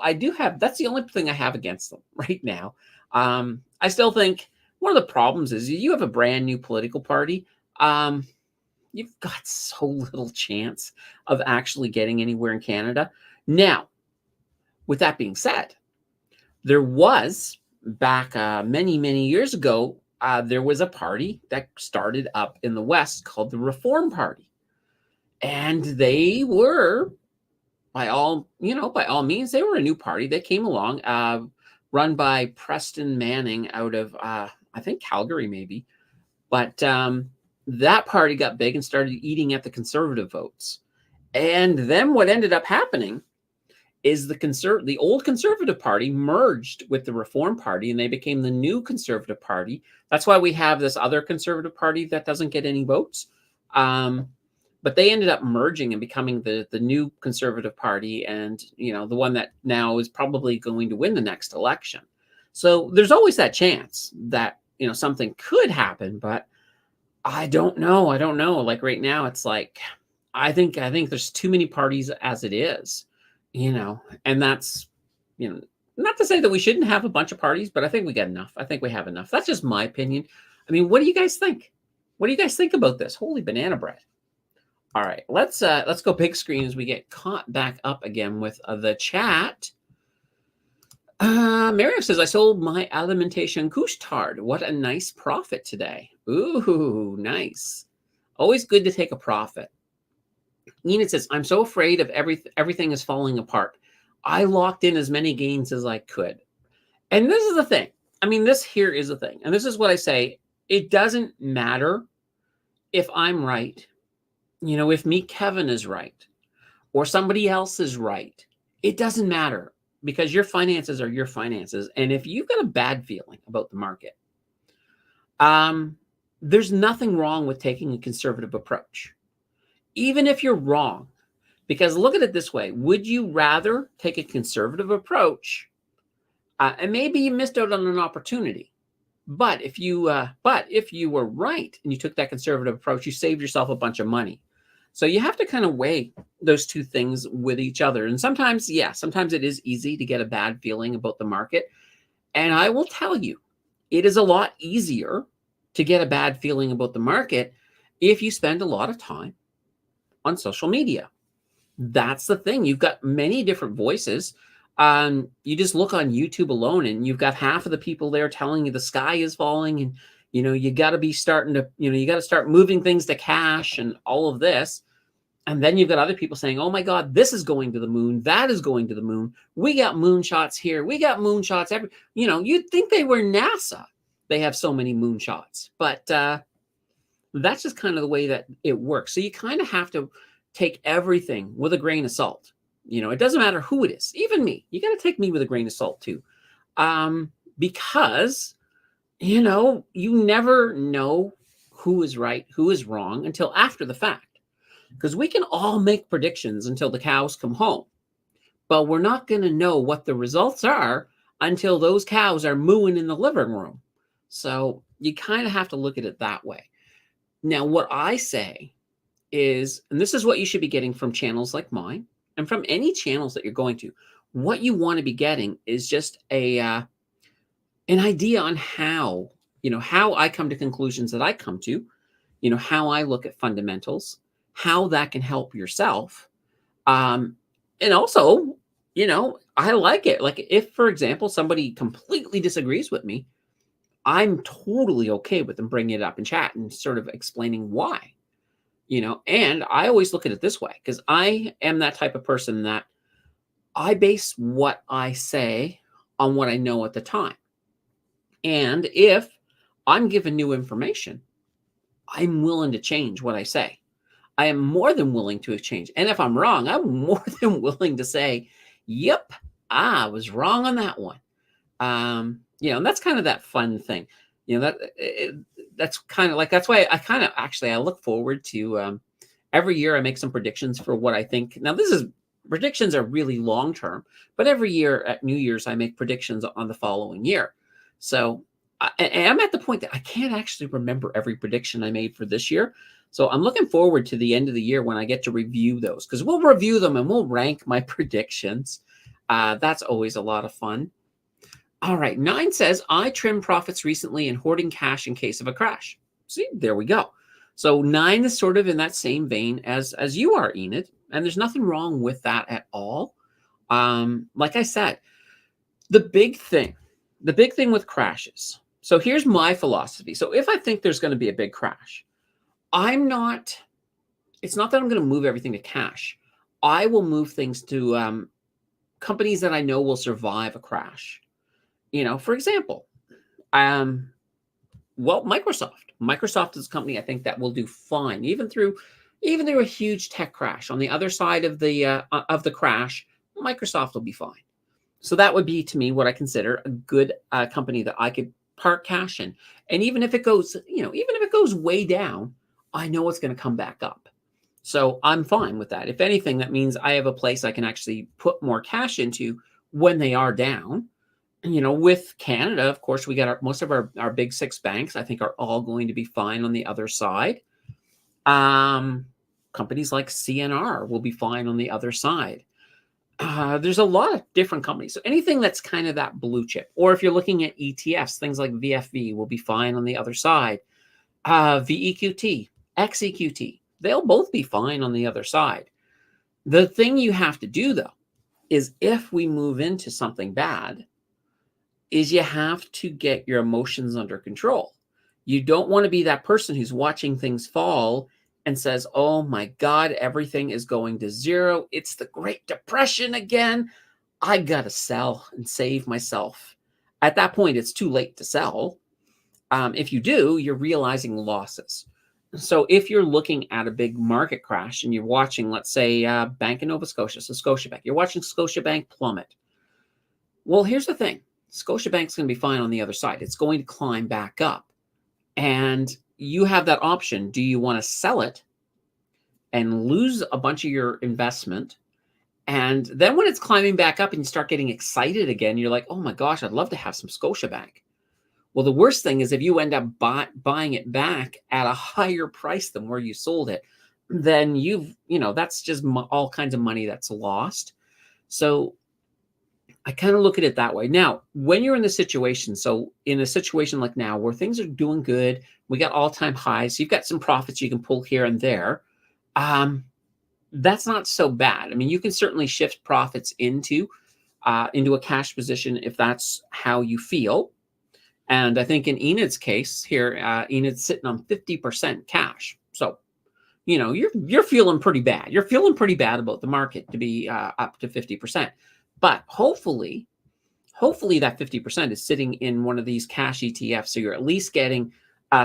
that's the only thing I have against them right now. I still think one of the problems is you have a brand new political party. You've got so little chance of actually getting anywhere in Canada. Now, with that being said, there was back many, many years ago, there was a party that started up in the West called the Reform Party. And they were, by all means, they were a new party that came along, run by Preston Manning out of, I think, Calgary, maybe. But that party got big and started eating at the conservative votes. And then what ended up happening is the old Conservative Party merged with the Reform Party, and they became the new Conservative Party. That's why we have this other Conservative Party that doesn't get any votes. But they ended up merging and becoming the new Conservative Party, and the one that now is probably going to win the next election. So there's always that chance that something could happen, but I don't know. Like right now, it's like I think there's too many parties as it is, and that's not to say that we shouldn't have a bunch of parties, but I think we got enough. I think we have enough. That's just my opinion. I mean, what do you guys think? What do you guys think about this? Holy banana bread! All right, let's go big screen as we get caught back up again with the chat. Mario says, I sold my alimentation couche-tard. What a nice profit today. Ooh, nice. Always good to take a profit. Enid says, I'm so afraid of everything is falling apart. I locked in as many gains as I could. And this is the thing. I mean, this here is the thing. And this is what I say. It doesn't matter if I'm right, if me, Kevin, is right, or somebody else is right. It doesn't matter because your finances are your finances. And if you've got a bad feeling about the market, there's nothing wrong with taking a conservative approach, even if you're wrong. Because look at it this way. Would you rather take a conservative approach and maybe you missed out on an opportunity? But if you were right and you took that conservative approach, you saved yourself a bunch of money. So you have to kind of weigh those two things with each other. And sometimes it is easy to get a bad feeling about the market. And I will tell you, it is a lot easier to get a bad feeling about the market if you spend a lot of time on social media. That's the thing. You've got many different voices. You just look on YouTube alone and you've got half of the people there telling you the sky is falling and, you got to be starting to, you got to start moving things to cash and all of this. And then you've got other people saying, oh my God, this is going to the moon. That is going to the moon. We got moonshots here. We got moonshots every, you'd think they were NASA. They have so many moonshots, but that's just kind of the way that it works. So you kind of have to take everything with a grain of salt. It doesn't matter who it is, even me. You got to take me with a grain of salt too. Because, you never know who is right, who is wrong until after the fact. Because we can all make predictions until the cows come home. But we're not going to know what the results are until those cows are mooing in the living room. So you kind of have to look at it that way. Now, what I say is, and this is what you should be getting from channels like mine and from any channels that you're going to, what you want to be getting is just an idea on how I come to conclusions that I come to, how I look at fundamentals, how that can help yourself. And also, I like it. Like if, for example, somebody completely disagrees with me, I'm totally okay with them bringing it up in chat and sort of explaining why. And I always look at it this way because I am that type of person that I base what I say on what I know at the time. And if I'm given new information, I'm willing to change what I say. I am more than willing to change. And if I'm wrong, I'm more than willing to say, yep, I was wrong on that one. And that's kind of that fun thing. That's kind of like, that's why I look forward to every year I make some predictions for what I think. Now predictions are really long term, but every year at New Year's, I make predictions on the following year. So I'm at the point that I can't actually remember every prediction I made for this year. So I'm looking forward to the end of the year when I get to review those because we'll review them and we'll rank my predictions. That's always a lot of fun. All right. 9 says, I trimmed profits recently and hoarding cash in case of a crash. See, there we go. So 9 is sort of in that same vein as you are, Enid. And there's nothing wrong with that at all. Like I said, the big thing with crashes. So here's my philosophy. So if I think there's going to be a big crash, it's not that I'm going to move everything to cash. I will move things to companies that I know will survive a crash. For example, Microsoft. Microsoft is a company I think that will do fine, even through a huge tech crash. On the other side of the crash, Microsoft will be fine. So that would be to me what I consider a good company that I could park cash in. And even if it goes, way down, I know it's going to come back up. So I'm fine with that. If anything, that means I have a place I can actually put more cash into when they are down. With Canada, of course, we got most of our big 6 banks, I think, are all going to be fine on the other side. Companies like CNR will be fine on the other side. There's a lot of different companies. So anything that's kind of that blue chip, or if you're looking at ETFs, things like VFV will be fine on the other side. VEQT, XEQT, they'll both be fine on the other side. The thing you have to do, though, is if we move into something bad, is you have to get your emotions under control. You don't want to be that person who's watching things fall and says, oh my God, everything is going to zero. It's the Great Depression again. I got to sell and save myself. At that point, it's too late to sell. If you do, you're realizing losses. So if you're looking at a big market crash and you're watching, let's say, Bank of Nova Scotia, so Scotiabank, you're watching Scotiabank plummet. Well, here's the thing. Scotiabank's going to be fine on the other side. It's going to climb back up. And you have that option. Do you want to sell it and lose a bunch of your investment? And then when it's climbing back up and you start getting excited again, you're like, oh my gosh, I'd love to have some Scotiabank. Well, the worst thing is if you end up buying it back at a higher price than where you sold it, then that's just all kinds of money that's lost. So I kind of look at it that way. Now, when you're in the situation, so in a situation like now where things are doing good, we got all-time highs, so you've got some profits you can pull here and there. That's not so bad. I mean, you can certainly shift profits into a cash position if that's how you feel. And I think in Enid's case here, Enid's sitting on 50% cash. So, you're feeling pretty bad. You're feeling pretty bad about the market to be up to 50%. But hopefully that 50% is sitting in one of these cash ETFs. So you're at least getting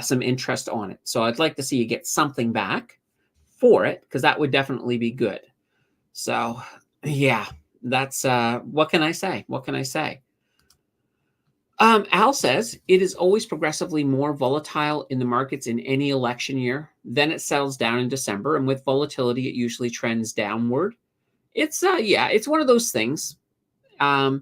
some interest on it. So I'd like to see you get something back for it, because that would definitely be good. So yeah, that's what can I say? What can I say? Al says it is always progressively more volatile in the markets in any election year. Then it settles down in December, and with volatility, it usually trends downward. It's it's one of those things. A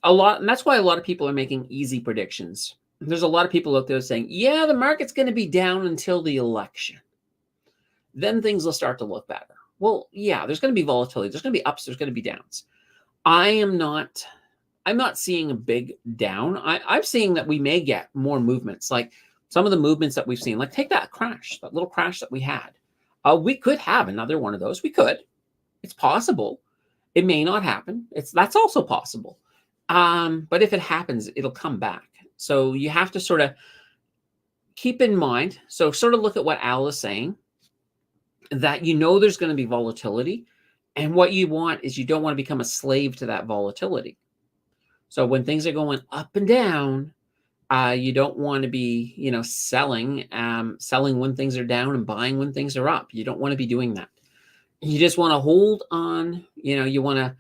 lot, and that's why a lot of people are making easy predictions. There's a lot of people out there saying, yeah, the market's going to be down until the election. Then things will start to look better. Well, yeah, there's going to be volatility. There's going to be ups. There's going to be downs. I'm not seeing a big down. I'm seeing that we may get more movements, like some of the movements that we've seen. Like take that crash, that little crash that we had. We could have another one of those. We could. It's possible. It may not happen. That's also possible. But if it happens, it'll come back. So you have to sort of keep in mind. So sort of look at what Al is saying, that there's going to be volatility. And what you want is you don't want to become a slave to that volatility. So when things are going up and down, you don't want to be, selling when things are down and buying when things are up. You don't want to be doing that. You just want to hold on. You want to,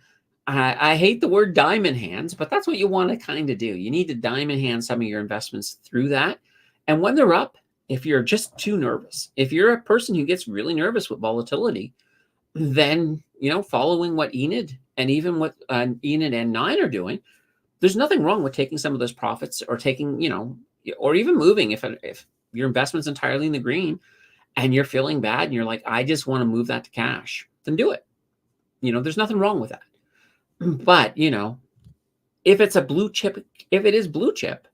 I hate the word diamond hands, but that's what you want to kind of do. You need to diamond hand some of your investments through that. And when they're up, if you're just too nervous, if you're a person who gets really nervous with volatility, then, following what Enid and even what Enid and Nine are doing, there's nothing wrong with taking some of those profits or taking, or even moving if your investment's entirely in the green and you're feeling bad and you're like, I just want to move that to cash, then do it. There's nothing wrong with that. But, if it's a blue chip, if it is blue chip,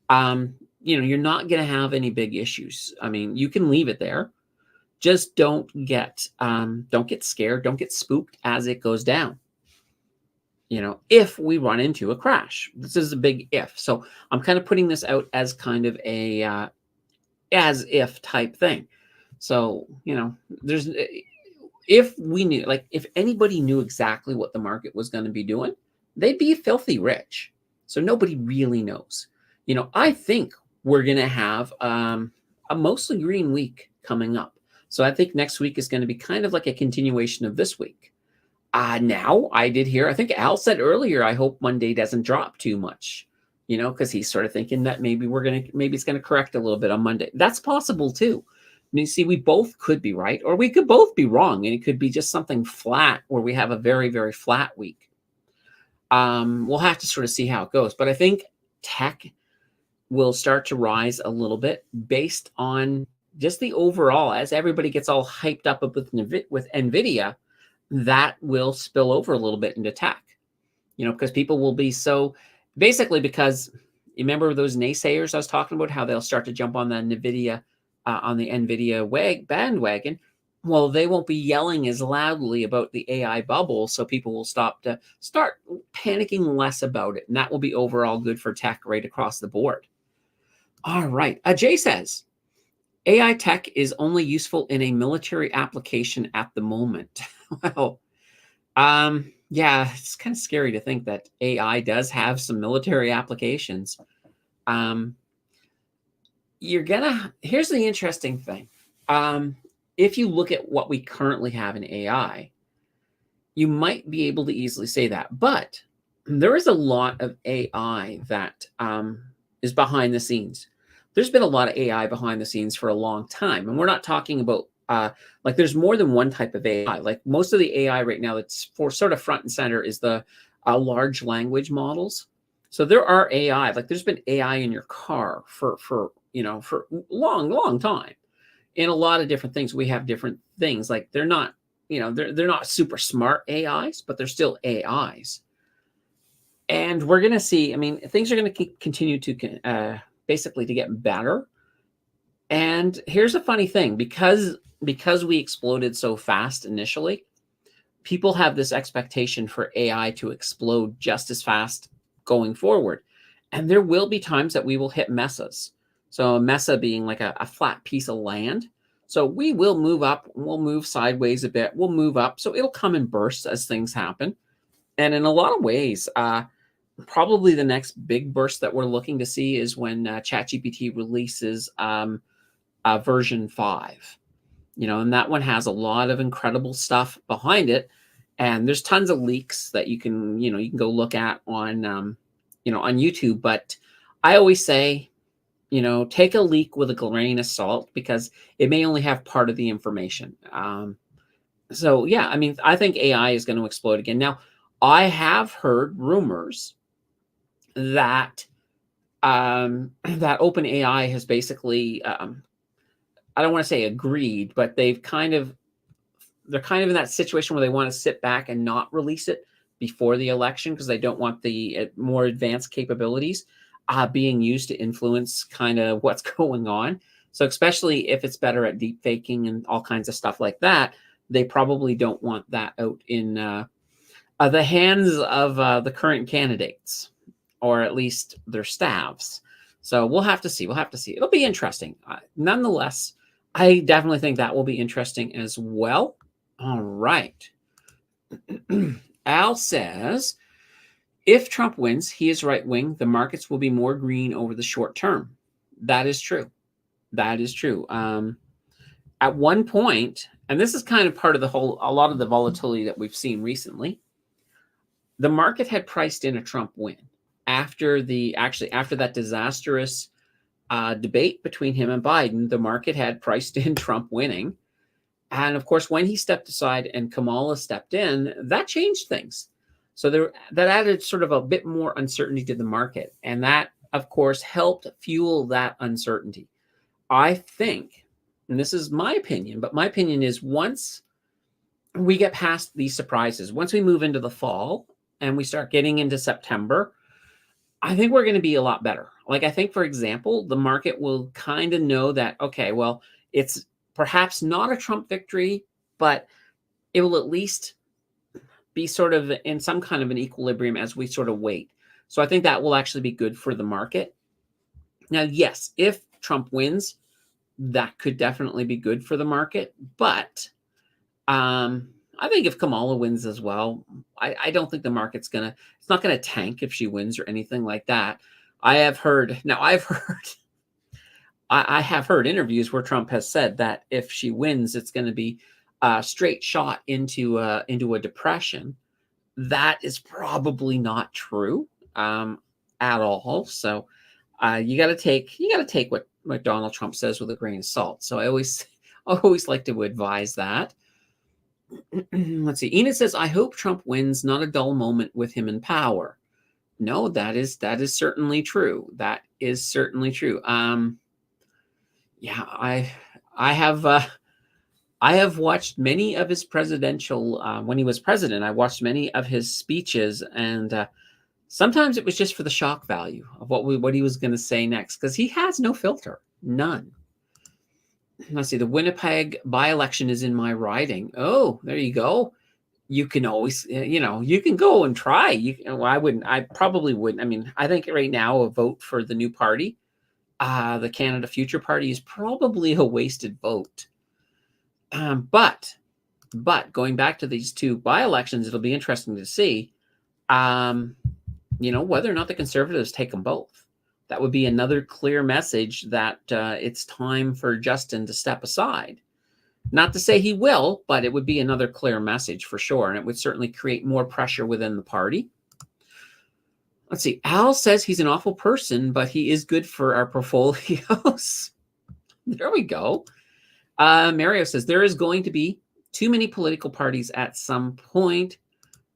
you're not going to have any big issues. I mean, you can leave it there. Just don't get scared. Don't get spooked as it goes down. If we run into a crash, this is a big if. So I'm kind of putting this out as kind of a as if type thing. So, if we knew, like if anybody knew exactly what the market was going to be doing, they'd be filthy rich. So nobody really knows. I think we're going to have a mostly green week coming up. So I think next week is going to be kind of like a continuation of this week. Now I did hear, I think Al said earlier, I hope Monday doesn't drop too much, because he's sort of thinking that maybe it's going to correct a little bit on Monday. That's possible too. I mean, see, we both could be right, or we could both be wrong, and it could be just something flat where we have a very, very flat week. We'll have to sort of see how it goes, but I think tech will start to rise a little bit based on just the overall, as everybody gets all hyped up with Nvidia, that will spill over a little bit into tech, because people will be so basically, because you remember those naysayers I was talking about, how they'll start to jump on the Nvidia bandwagon. Well, they won't be yelling as loudly about the AI bubble, so people will start panicking less about it, and that will be overall good for tech right across the board. All right, Jay says AI tech is only useful in a military application at the moment. Well, Yeah, it's kind of scary to think that AI does have some military applications. Um, here's the interesting thing. Um, if you look at what we currently have in AI, you might be able to easily say that. But there is a lot of AI that is behind the scenes. There's been a lot of AI behind the scenes for a long time. And we're not talking about like there's more than one type of AI. Like most of the AI right now that's for sort of front and center is the large language models. So there are AI, like there's been AI in your car for long time. In a lot of different things, we have different things. Like they're not super smart AIs, but they're still AIs. And we're going to see, I mean, things are going to continue to basically to get better. And here's a funny thing, because we exploded so fast initially, people have this expectation for AI to explode just as fast going forward. And there will be times that we will hit mesas. So a mesa being like a flat piece of land. So we will move up, we'll move sideways a bit, we'll move up. So it'll come in bursts as things happen. And in a lot of ways, probably the next big burst that we're looking to see is when ChatGPT releases version 5. And that one has a lot of incredible stuff behind it. And there's tons of leaks that you can go look at on, on YouTube. But I always say, take a leak with a grain of salt because it may only have part of the information. So yeah, I mean, I think AI is going to explode again. Now, I have heard rumors that that OpenAI has basically, I don't want to say agreed, but they're kind of in that situation where they want to sit back and not release it before the election because they don't want the more advanced capabilities being used to influence kind of what's going on. So especially if it's better at deep faking and all kinds of stuff like that, they probably don't want that out in the hands of the current candidates, or at least their staffs. So we'll have to see. We'll have to see. It'll be interesting. Nonetheless, I definitely think that will be interesting as well. All right. Al says, if Trump wins, he is right wing. The markets will be more green over the short term. That is true. That is true. At one point, and this is kind of part of a lot of the volatility that we've seen recently, the market had priced in a Trump win after that disastrous debate between him and Biden. The market had priced in Trump winning. And of course, when he stepped aside and Kamala stepped in, that changed things. So that added sort of a bit more uncertainty to the market. And that, of course, helped fuel that uncertainty. I think, and this is my opinion, but my opinion is once we get past these surprises, once we move into the fall and we start getting into September, I think we're going to be a lot better. Like, I think, for example, the market will kind of know that, okay, well, it's perhaps not a Trump victory, but it will at least be sort of in some kind of an equilibrium as we sort of wait. So I think that will actually be good for the market. Now, yes, if Trump wins, that could definitely be good for the market. But I think if Kamala wins as well, I don't think the market's it's not gonna tank if she wins or anything like that. I have heard I have heard interviews where Trump has said that if she wins, it's going to be a straight shot into a depression. That is probably not true at all. So you got to take what Donald Trump says with a grain of salt. So I always like to advise that. Let's see. Enid says, "I hope Trump wins. Not a dull moment with him in power." No, that is certainly true. That is certainly true. Yeah, I have watched many of his presidential when he was president. I watched many of his speeches, and sometimes it was just for the shock value of what he was going to say next, because he has no filter, none. Let's see. The Winnipeg by-election is in my riding. Oh, there you go. You can always, you can go and try. Well, I probably wouldn't. I mean, I think right now a vote for the new party, the Canada Future Party, is probably a wasted vote. But But going back to these two by-elections, it'll be interesting to see, whether or not the Conservatives take them both. That would be another clear message that it's time for Justin to step aside. Not to say he will, but it would be another clear message for sure. And it would certainly create more pressure within the party. Let's see. Al says he's an awful person, but he is good for our portfolios. There we go. Mario says there is going to be too many political parties at some point.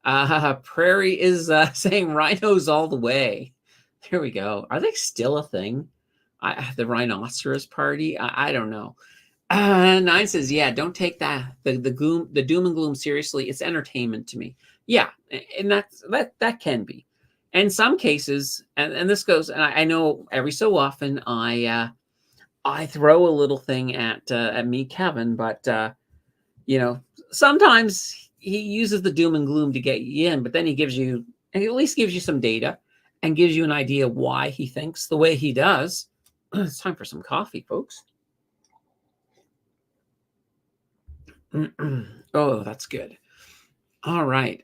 Prairie is saying rhinos all the way. There we go. Are they still a thing? The rhinoceros party? I don't know. Nine says, yeah, don't take the doom and gloom seriously. It's entertainment to me. Yeah, and that can be. In some cases, and this goes, and I know every so often I throw a little thing at me, Kevin, but sometimes he uses the doom and gloom to get you in, but then he at least gives you some data and gives you an idea why he thinks the way he does. It's time for some coffee, folks. Oh, that's good. All right.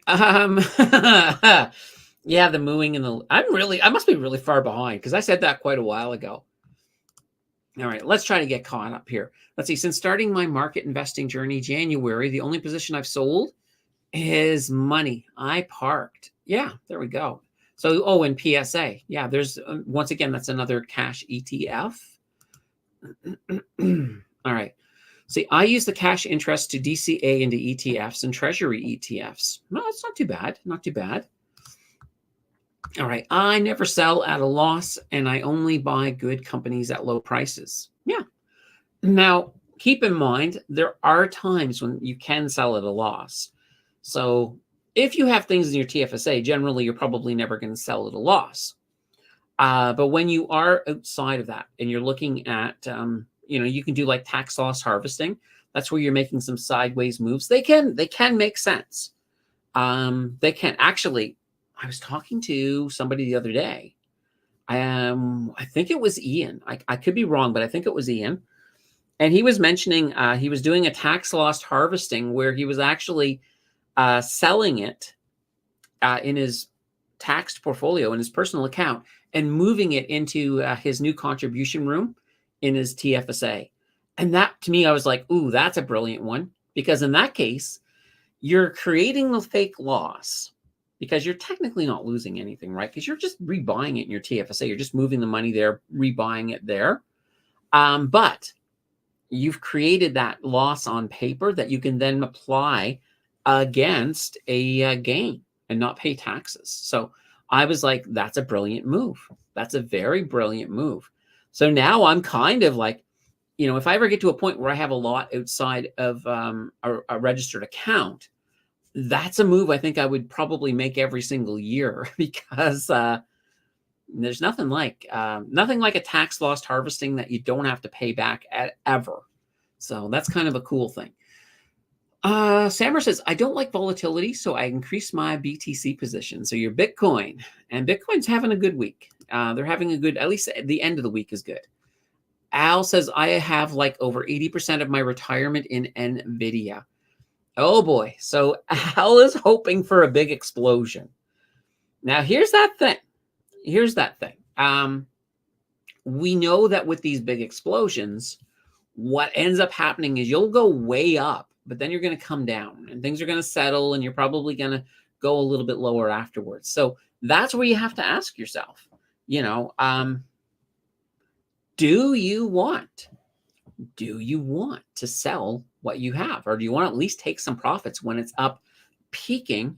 Yeah, the mooing and I must be really far behind because I said that quite a while ago. All right, let's try to get caught up here. Let's see. Since starting my market investing journey January, the only position I've sold is money I parked. Yeah, there we go. So, and PSA. Yeah, there's, once again, that's another cash ETF. All right. See, I use the cash interest to DCA into ETFs and treasury ETFs. No, it's not too bad. Not too bad. All right. I never sell at a loss, and I only buy good companies at low prices. Yeah. Now, keep in mind, there are times when you can sell at a loss. So if you have things in your TFSA, generally, you're probably never going to sell at a loss. But when you are outside of that and you're looking at, you can do like tax loss harvesting. That's where you're making some sideways moves. They can make sense. They can actually. I was talking to somebody the other day. I think it was Ian. I could be wrong, but I think it was Ian. And he was mentioning he was doing a tax loss harvesting where he was actually selling it in his taxed portfolio in his personal account and moving it into his new contribution room in his TFSA. And that, to me, I was like, ooh, that's a brilliant one. Because in that case, you're creating the fake loss because you're technically not losing anything, right? Because you're just rebuying it in your TFSA. You're just moving the money there, rebuying it there. But you've created that loss on paper that you can then apply against a gain and not pay taxes. So I was like, that's a brilliant move. That's a very brilliant move. So now I'm kind of like, if I ever get to a point where I have a lot outside of a registered account, that's a move I think I would probably make every single year because there's nothing like a tax loss harvesting that you don't have to pay back ever. So that's kind of a cool thing. Sammer says, I don't like volatility, so I increase my BTC position. So your Bitcoin, and Bitcoin's having a good week. They're having a good, at least the end of the week is good. Al says, I have like over 80% of my retirement in Nvidia. Oh boy. So Al is hoping for a big explosion. Now here's that thing. We know that with these big explosions, what ends up happening is you'll go way up, but then you're going to come down and things are going to settle and you're probably going to go a little bit lower afterwards. So that's where you have to ask yourself, do you want to sell what you have, or do you want to at least take some profits when it's up peaking,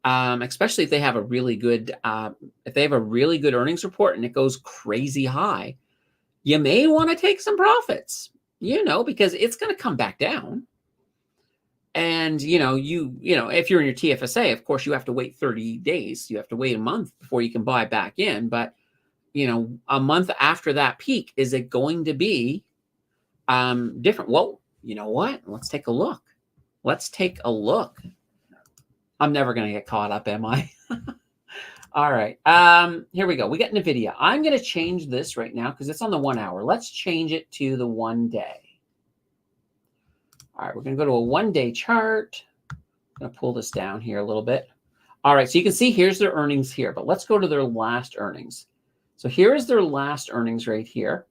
especially if they have a really good earnings report and it goes crazy high? You may want to take some profits, because it's going to come back down. And, if you're in your TFSA, of course, you have to wait 30 days. You have to wait a month before you can buy back in. But, a month after that peak, is it going to be different? Well, you know what? Let's take a look. I'm never going to get caught up, am I? All right. Here we go. We got Nvidia. I'm going to change this right now because it's on the 1 hour. Let's change it to the 1 day. All right, we're going to go to a 1-day chart. I'm going to pull this down here a little bit. All right, so you can see here's their earnings here, but let's go to their last earnings. So here is their last earnings right here.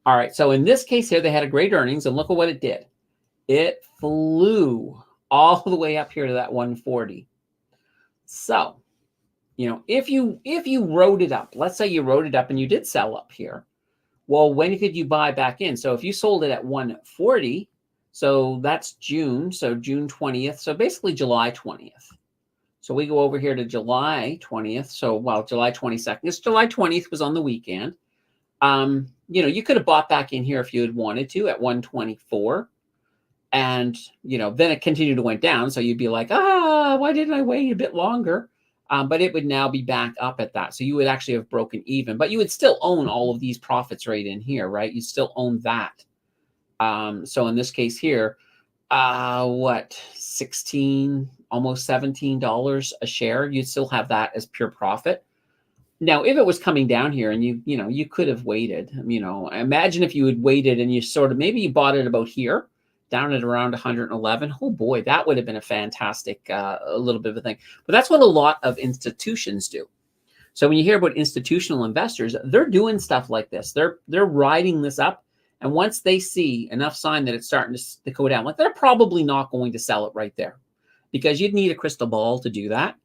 All right, so in this case here, they had a great earnings, and look at what it did. It flew all the way up here to that 140. So, if you wrote it up, let's say you wrote it up and you did sell up here. Well, when could you buy back in? So if you sold it at 140, so that's June, so June 20th, so basically July 20th. So we go over here to July 20th. So, well, July 22nd. This July 20th was on the weekend. You could have bought back in here if you had wanted to at 124. And, then it continued to went down. So you'd be like, why didn't I wait a bit longer? But it would now be back up at that. So you would actually have broken even, but you would still own all of these profits right in here, right? You still own that. So in this case here, 16, almost $17 a share, you'd still have that as pure profit. Now, if it was coming down here and you could have waited, imagine if you had waited and you maybe you bought it about here, down at around 111. Oh boy, that would have been a fantastic, a little bit of a thing. But that's what a lot of institutions do. So when you hear about institutional investors, they're doing stuff like this. They're riding this up. And once they see enough sign that it's starting to go down, like they're probably not going to sell it right there because you'd need a crystal ball to do that.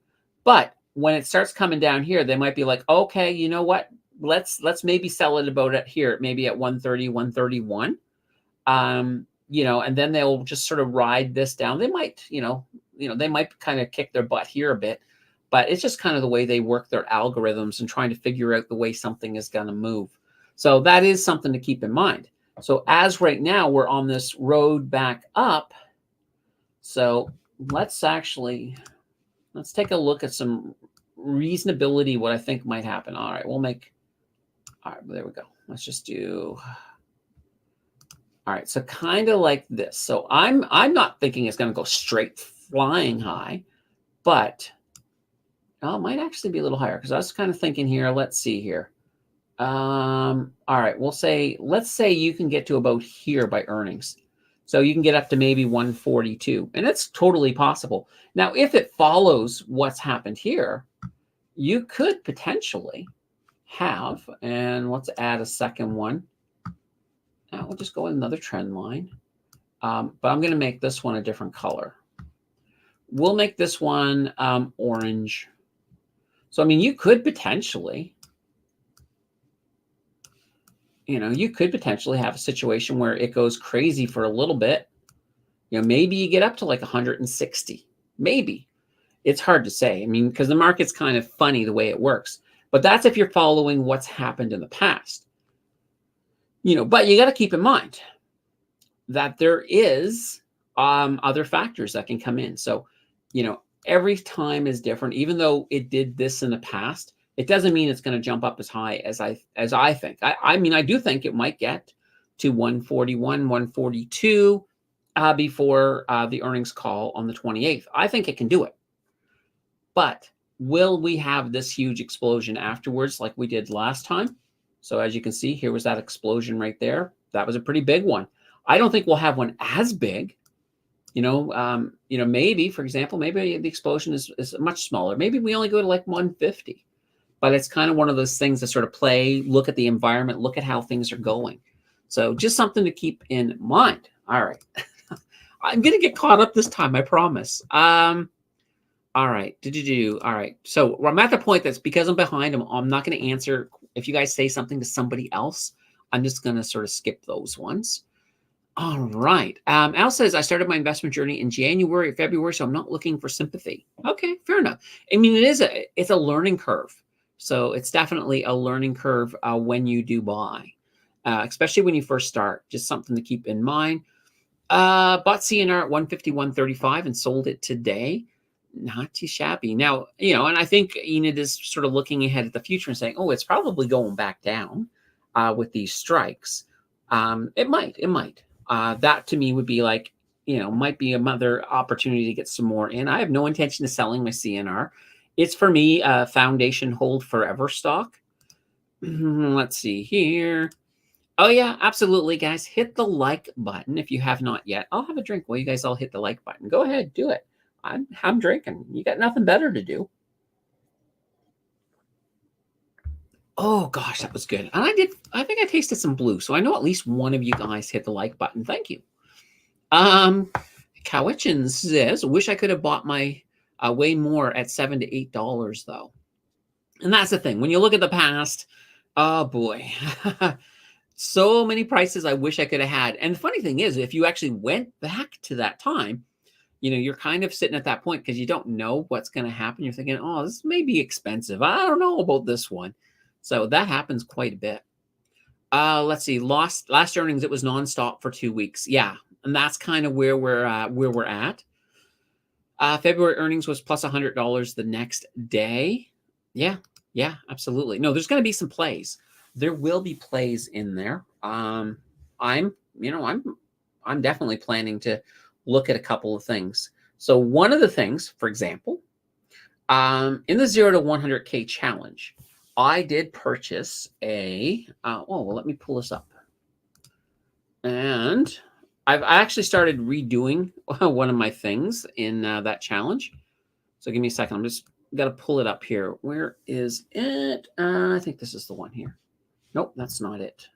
But when it starts coming down here, they might be like, okay, you know what? Let's maybe sell it about at here, maybe at 130, 131. And then they'll just sort of ride this down. They might, they might kind of kick their butt here a bit, but it's just kind of the way they work their algorithms and trying to figure out the way something is going to move. So that is something to keep in mind. So as right now, we're on this road back up. So let's take a look at some reasonability, what I think might happen. All right, all right, there we go. Let's just do, all right, so kind of like this. So I'm not thinking it's going to go straight flying high, but it might actually be a little higher because I was kind of thinking here, let's see here. All right, let's say you can get to about here by earnings. So you can get up to maybe 142, and it's totally possible. Now, if it follows what's happened here, you could potentially have, and let's add a second one. Now we'll just go another trend line, but I'm going to make this one a different color. We'll make this one orange. So, you could potentially, have a situation where it goes crazy for a little bit. Maybe you get up to like 160. Maybe. It's hard to say. Because the market's kind of funny the way it works. But that's if you're following what's happened in the past. But you got to keep in mind that there is other factors that can come in. So, every time is different. Even though it did this in the past, it doesn't mean it's going to jump up as high as I think. I do think it might get to 141, 142 before the earnings call on the 28th. I think it can do it. But will we have this huge explosion afterwards like we did last time? So as you can see, here was that explosion right there. That was a pretty big one. I don't think we'll have one as big. Maybe, for example, maybe the explosion is much smaller. Maybe we only go to like 150. But it's kind of one of those things to sort of play, look at the environment, look at how things are going. So just something to keep in mind. All right. I'm going to get caught up this time, I promise. All right. All right. So I'm at the point that's because I'm behind, I'm not going to answer. If you guys say something to somebody else, I'm just going to sort of skip those ones. All right. Al says, I started my investment journey in January or February, so I'm not looking for sympathy. Okay, fair enough. It's a learning curve. So it's definitely a learning curve when you do buy, especially when you first start. Just something to keep in mind. Bought CNR at 151.35 and sold it today. Not too shabby. Now, and I think Enid is sort of looking ahead at the future and saying, oh, it's probably going back down with these strikes. It might. That to me would be like, might be another opportunity to get some more in. I have no intention of selling my CNR. It's for me a foundation hold forever stock. Let's see here. Oh, yeah, absolutely, guys. Hit the like button if you have not yet. I'll have a drink while you guys all hit the like button. Go ahead, do it. I'm drinking. You got nothing better to do. Oh gosh, that was good. And I think I tasted some blue. So I know at least one of you guys hit the like button. Thank you. Um Cowichin says, wish I could have bought my way more at $7 to $8 though. And that's the thing. When you look at the past, oh boy. So many prices I wish I could have had. And the funny thing is, if you actually went back to that time, you're kind of sitting at that point because you don't know what's going to happen. You're thinking, oh, this may be expensive. I don't know about this one. So that happens quite a bit. Let's see. Last earnings, it was nonstop for 2 weeks. Yeah, and that's kind of where we're at. February earnings was plus $100 the next day. Yeah, yeah, absolutely. No, there's going to be some plays. There will be plays in there. I'm, you know, I'm definitely planning to look at a couple of things. So one of the things, for example, in the 0 to 100K challenge, I did purchase let me pull this up. And I actually started redoing one of my things in that challenge. So give me a second. I'm just got to pull it up here. Where is it? I think this is the one here. Nope, that's not it.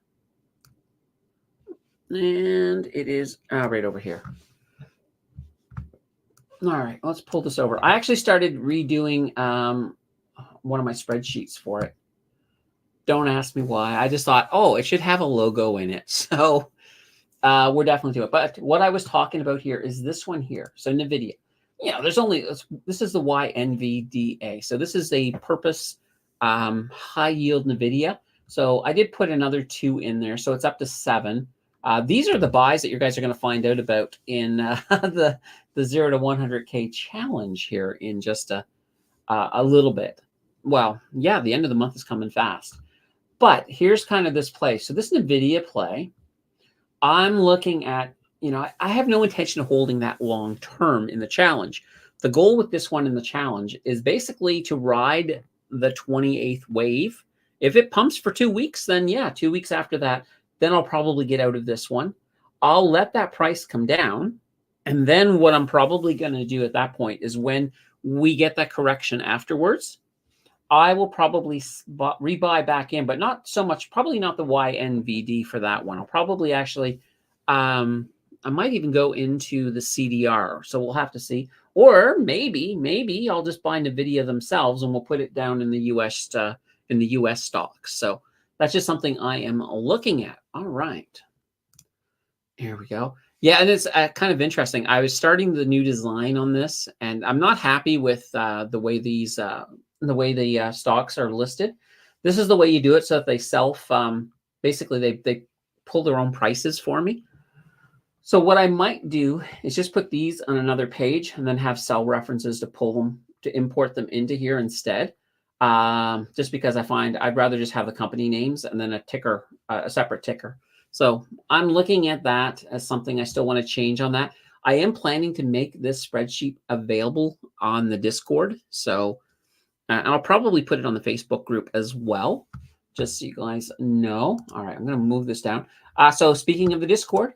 And it is right over here. All right, let's pull this over. I actually started redoing one of my spreadsheets for it. Don't ask me why. I just thought, oh, it should have a logo in it. So we're definitely doing it. But what I was talking about here is this one here. So Nvidia. This is the YNVDA. So this is a purpose high yield Nvidia. So I did put another 2 in there. So it's up to 7. These are the buys that you guys are going to find out about in the 0 to 100K challenge here in just a little bit. Well, yeah, the end of the month is coming fast. But here's kind of this play. So this Nvidia play, I'm looking at, I have no intention of holding that long term in the challenge. The goal with this one in the challenge is basically to ride the 28th wave. If it pumps for 2 weeks, then yeah, 2 weeks after that, then I'll probably get out of this one. I'll let that price come down. And then what I'm probably going to do at that point is when we get that correction afterwards, I will probably rebuy back in, but not so much, probably not the YNVD for that one. I'll probably actually, I might even go into the CDR. So we'll have to see. Or maybe I'll just buy Nvidia themselves and we'll put it down in the US stocks. So that's just something I am looking at. All right. Here we go. Yeah, and it's kind of interesting. I was starting the new design on this, and I'm not happy with the way the stocks are listed. This is the way you do it, so that they basically they pull their own prices for me. So what I might do is just put these on another page, and then have cell references to import them into here instead. Just because I find I'd rather just have the company names and then a separate ticker. So I'm looking at that as something I still want to change on that. I am planning to make this spreadsheet available on the Discord. So I'll probably put it on the Facebook group as well, just so you guys know. All right, I'm going to move this down. So speaking of the Discord,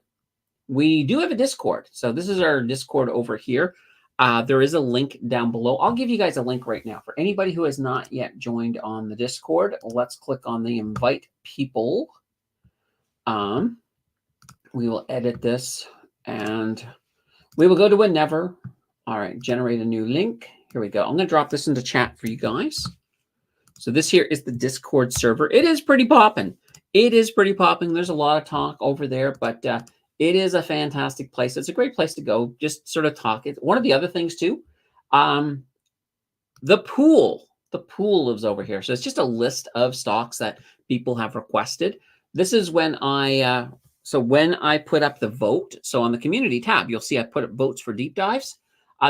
we do have a Discord. So this is our Discord over here. There is a link down below. I'll give you guys a link right now. For anybody who has not yet joined on the Discord, let's click on the invite people. We will edit this and we will go to whenever. All right, generate a new link. Here we go. I'm going to drop this into chat for you guys. So this here is the Discord server. It is pretty popping. There's a lot of talk over there, but it is a fantastic place. It's a great place to go. Just sort of talk. One of the other things too, the pool lives over here. So it's just a list of stocks that people have requested. This is when when I put up the vote. So on the community tab, you'll see I put up votes for deep dives.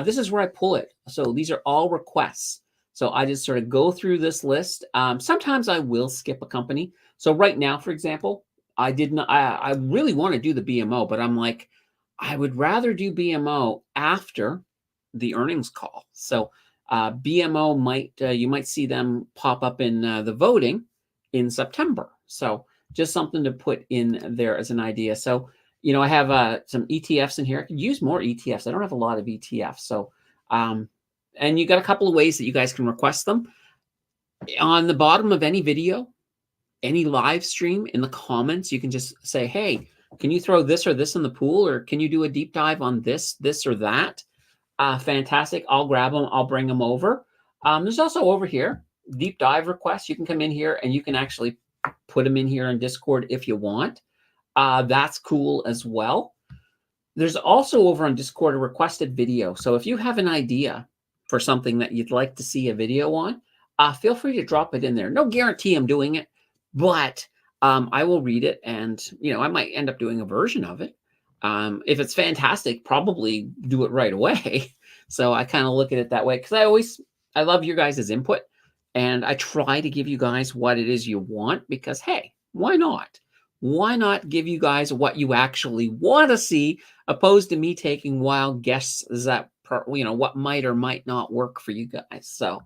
This is where I pull it. So these are all requests. So I just sort of go through this list. Sometimes I will skip a company. So right now, for example, I really want to do the BMO, but I'm like, I would rather do BMO after the earnings call. So BMO you might see them pop up in the voting in September. So just something to put in there as an idea. So, I have some ETFs in here. I could use more ETFs. I don't have a lot of ETFs. So, and you got a couple of ways that you guys can request them. On the bottom of any video, any live stream, in the comments, you can just say, hey, can you throw this or this in the pool? Or can you do a deep dive on this or that? Fantastic. I'll grab them. I'll bring them over. There's also over here, deep dive requests. You can come in here and you can actually put them in here in Discord if you want. That's cool as well. There's also over on Discord a requested video. So if you have an idea for something that you'd like to see a video on, feel free to drop it in there. No guarantee I'm doing it, but I will read it, and I might end up doing a version of it. If it's fantastic, probably do it right away. So I kind of look at it that way, because I love your guys' input, and I try to give you guys what it is you want, because hey, why not? Why not give you guys what you actually want to see, opposed to me taking wild guesses at what might or might not work for you guys. So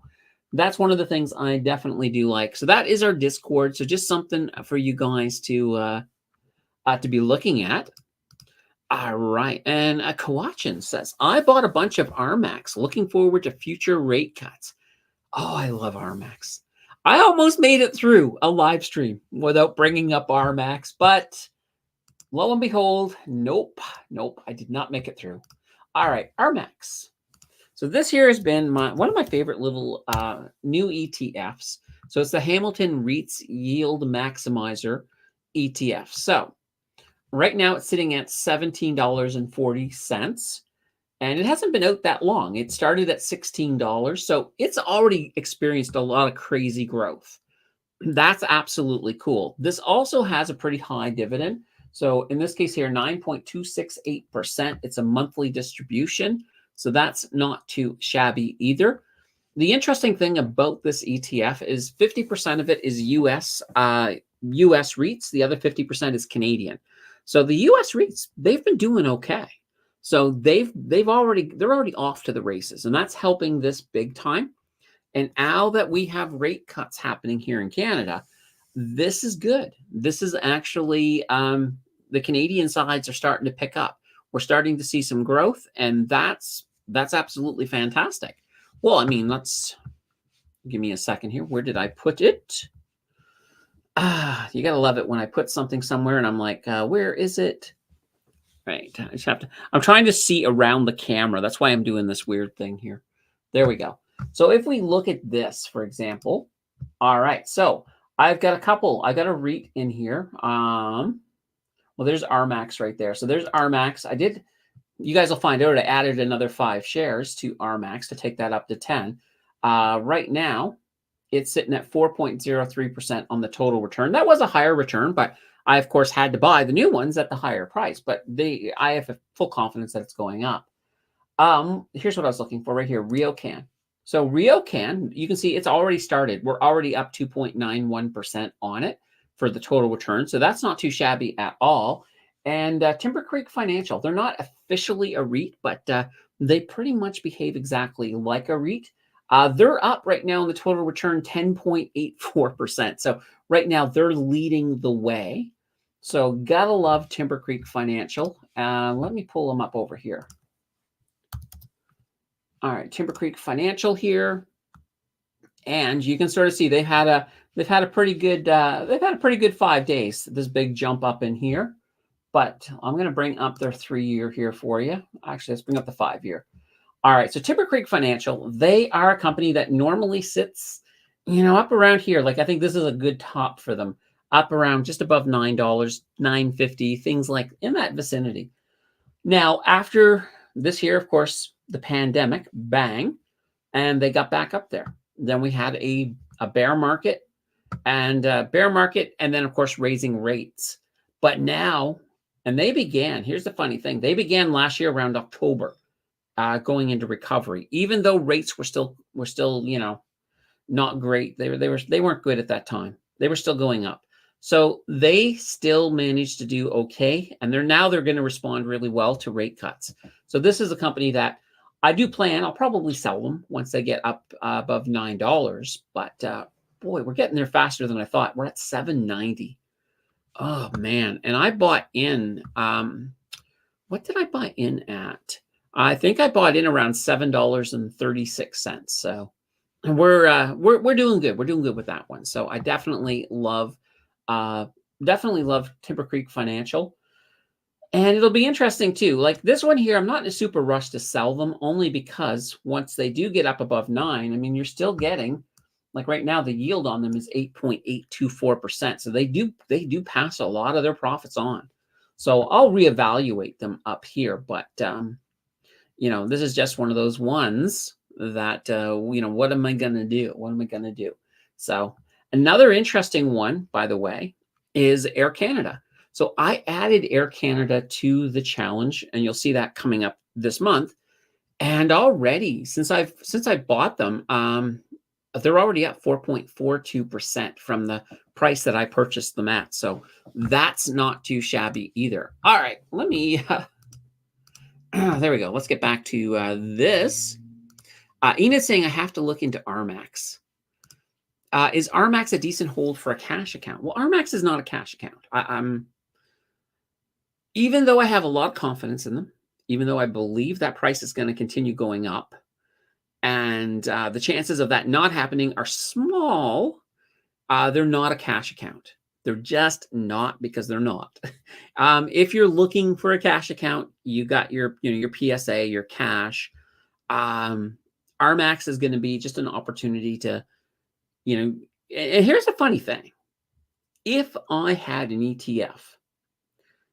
that's one of the things I definitely do like. So that is our Discord. So just something for you guys to be looking at. All right. And Kawachin says, I bought a bunch of RMAX, looking forward to future rate cuts. Oh, I love RMAX. I almost made it through a live stream without bringing up RMAX, but lo and behold, nope, I did not make it through. All right, RMAX. So this here has been one of my favorite little new ETFs. So it's the Hamilton REITs Yield Maximizer ETF. So right now it's sitting at $17.40. And it hasn't been out that long. It started at $16. So it's already experienced a lot of crazy growth. That's absolutely cool. This also has a pretty high dividend. So in this case here, 9.268%. It's a monthly distribution. So that's not too shabby either. The interesting thing about this ETF is 50% of it is US REITs. The other 50% is Canadian. So the US REITs, they've been doing okay. So they're already off to the races, and that's helping this big time. And now that we have rate cuts happening here in Canada, this is good. This is actually the Canadian sides are starting to pick up. We're starting to see some growth, and that's absolutely fantastic. Well, I mean, give me a second here. Where did I put it? You gotta love it when I put something somewhere and I'm like, where is it? Right. I'm trying to see around the camera. That's why I'm doing this weird thing here. There we go. So if we look at this, for example, all right. So I've got a REIT in here. Well, there's RMAX right there. So there's RMAX. You guys will find out I added another 5 shares to RMAX to take that up to 10. Right now, it's sitting at 4.03% on the total return. That was a higher return, but I, of course, had to buy the new ones at the higher price, but I have full confidence that it's going up. Here's what I was looking for right here, RioCan. So RioCan, you can see it's already started. We're already up 2.91% on it for the total return. So that's not too shabby at all. And Timber Creek Financial, they're not officially a REIT, but they pretty much behave exactly like a REIT. They're up right now in the total return 10.84%. So right now they're leading the way. So gotta love Timber Creek Financial. Let me pull them up over here. All right, Timber Creek Financial here, and you can sort of see they've had a pretty good 5 days. This big jump up in here, but I'm going to bring up their 3-year here for you. Actually, let's bring up the 5-year. All right, so Timber Creek Financial, they are a company that normally sits, up around here. Like I think this is a good top for them, up around just above $9, $9.50, things like in that vicinity. Now, after this year, of course, the pandemic, bang, and they got back up there. Then we had a bear market, and then, of course, raising rates. But now, and here's the funny thing, they began last year around October, going into recovery, even though rates were still not great. They weren't good at that time. They were still going up. So they still managed to do okay, and they're going to respond really well to rate cuts. So this is a company that I do plan. I'll probably sell them once they get up above $9. But boy, we're getting there faster than I thought. We're at $7.90. Oh man. And I bought in, what did I buy in at? I think I bought in around $7.36. So we're doing good. We're doing good with that one. So I uh definitely love Timber Creek Financial. And it'll be interesting too. Like this one here, I'm not in a super rush to sell them only because once they do get up above 9, I mean, you're still getting, like right now, the yield on them is 8.824%. So they do pass a lot of their profits on. So I'll reevaluate them up here, but this is just one of those ones that what am I gonna do? What am I gonna do? So another interesting one, by the way, is Air Canada. So I added Air Canada to the challenge, and you'll see that coming up this month. And already, since I bought them, they're already up 4.42% from the price that I purchased them at. So that's not too shabby either. All right, let me. There we go. Let's get back to this. Enid's saying I have to look into RMAX. Is RMAX a decent hold for a cash account? Well, RMAX is not a cash account. Even though I have a lot of confidence in them, even though I believe that price is going to continue going up, and the chances of that not happening are small, they're not a cash account. They're just not, because they're not. If you're looking for a cash account, you got your PSA, your cash. RMAX is going to be just an opportunity to, and here's a funny thing. If I had an ETF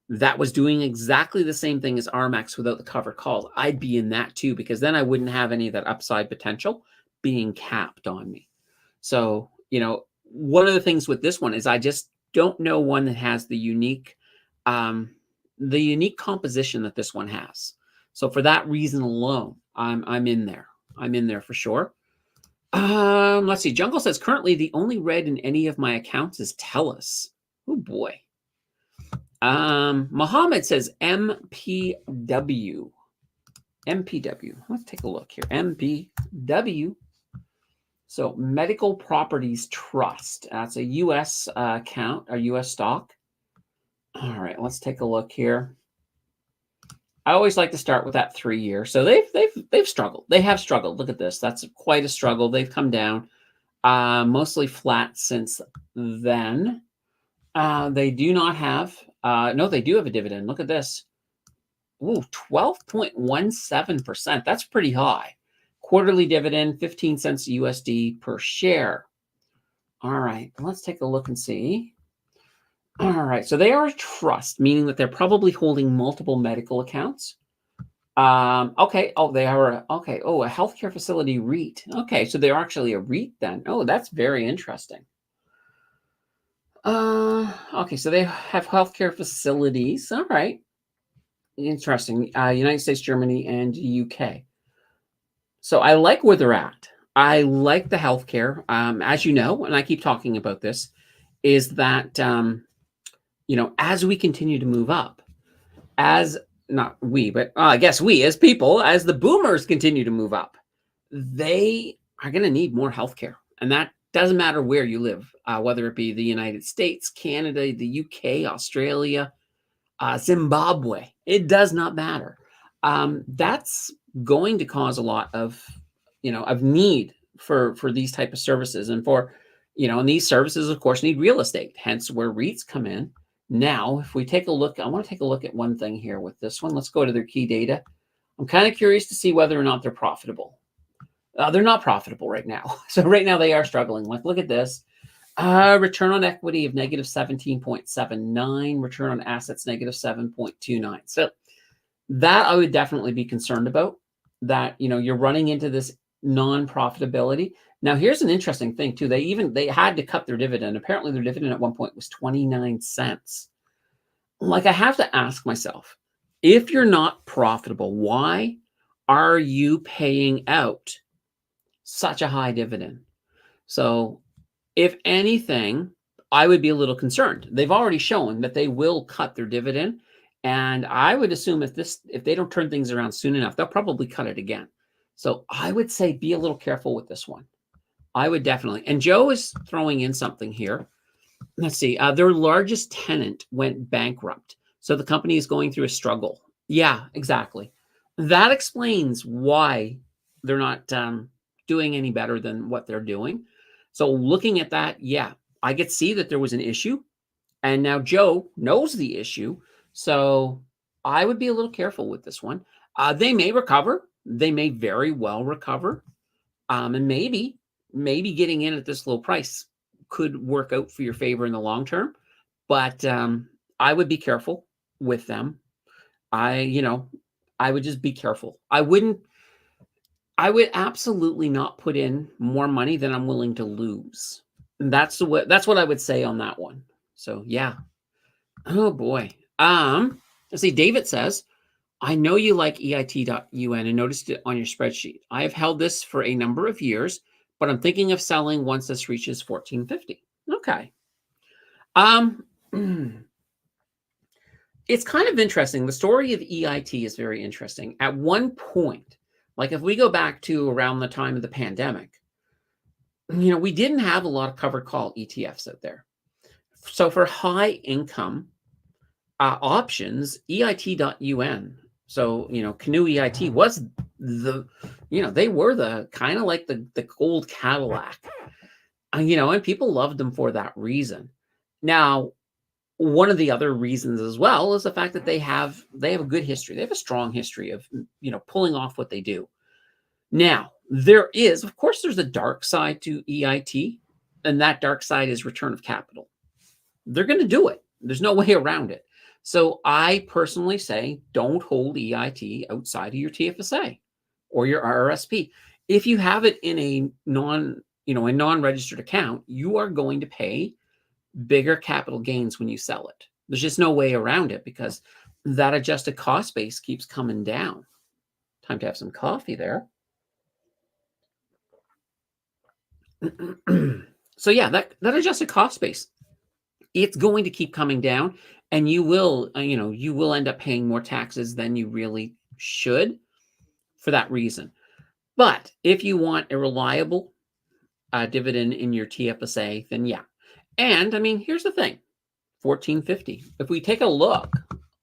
that was doing exactly the same thing as RMAX without the covered calls, I'd be in that too, because then I wouldn't have any of that upside potential being capped on me. So, one of the things with this one is I just don't know one that has the unique composition that this one has. So for that reason alone, I'm in there. I'm in there for sure. Let's see. Jungle says currently the only red in any of my accounts is TELUS. Oh boy. Mohammed says MPW. MPW. Let's take a look here. MPW. So Medical Properties Trust. That's a U.S. account, a U.S. stock. All right, let's take a look here. I always like to start with that 3 year. So they've struggled. They have struggled. Look at this. That's quite a struggle. They've come down, mostly flat since then. They do not have. No, they do have a dividend. Look at this. Ooh, 12.17%. That's pretty high. Quarterly dividend, 15 cents USD per share. All right, let's take a look and see. All right, so they are a trust, meaning that they're probably holding multiple medical accounts. Okay. Oh, they are. Okay. Oh, a healthcare facility REIT. Okay, so they're actually a REIT then. Oh, that's very interesting. Okay, so they have healthcare facilities. All right. Interesting. United States, Germany, and UK. So I like where they're at. I like the healthcare. As you know, and I keep talking about this, is that as we continue to move up, as not we, but I guess we as people, as the boomers continue to move up, they are going to need more healthcare, and that doesn't matter where you live, whether it be the United States, Canada, the UK, Australia, Zimbabwe. It does not matter. That's going to cause a lot of need for these type of services, and and these services, of course, need real estate. Hence, where REITs come in. Now, if we take a look, I want to take a look at one thing here with this one. Let's go to their key data. I'm kind of curious to see whether or not they're profitable. They're not profitable right now. So right now they are struggling. Like, look at this. Return on equity of negative 17.79, return on assets negative 7.29. So that I would definitely be concerned about, that you're running into this non-profitability. Now here's an interesting thing too. They had to cut their dividend. Apparently their dividend at one point was 29 cents. Like, I have to ask myself, if you're not profitable, why are you paying out such a high dividend? So if anything, I would be a little concerned. They've already shown that they will cut their dividend. And I would assume if they don't turn things around soon enough, they'll probably cut it again. So I would say be a little careful with this one. I would definitely. And Joe is throwing in something here. Let's see. Their largest tenant went bankrupt. So the company is going through a struggle. Yeah, exactly. That explains why they're not doing any better than what they're doing. So looking at that, yeah, I could see that there was an issue. And now Joe knows the issue. So I would be a little careful with this one. They may recover. They may very well recover. And maybe getting in at this low price could work out for your favor in the long term. But I would be careful with them. I would just be careful. I would absolutely not put in more money than I'm willing to lose. That's what I would say on that one. So yeah. Oh boy. Let's see. David says, I know you like EIT.UN and noticed it on your spreadsheet. I have held this for a number of years, but I'm thinking of selling once this reaches 1450. Okay. Um, it's kind of interesting. The story of EIT is very interesting. At one point, like if we go back to around the time of the pandemic, we didn't have a lot of covered call ETFs out there. So for high income options, EIT.UN. So, Canoe EIT was they were the kind of like the gold Cadillac, and people loved them for that reason. Now, one of the other reasons as well is the fact that they have a good history. They have a strong history of, pulling off what they do. Now, of course, there's a dark side to EIT, and that dark side is return of capital. They're going to do it. There's no way around it. So I personally say don't hold EIT outside of your TFSA or your RRSP. If you have it in a non-registered account, you are going to pay bigger capital gains when you sell it. There's just no way around it because that adjusted cost base keeps coming down. Time to have some coffee there. So yeah, that adjusted cost base, it's going to keep coming down, and you will end up paying more taxes than you really should for that reason. But if you want a reliable dividend in your TFSA, then yeah. And I mean, here's the thing, 1450. If we take a look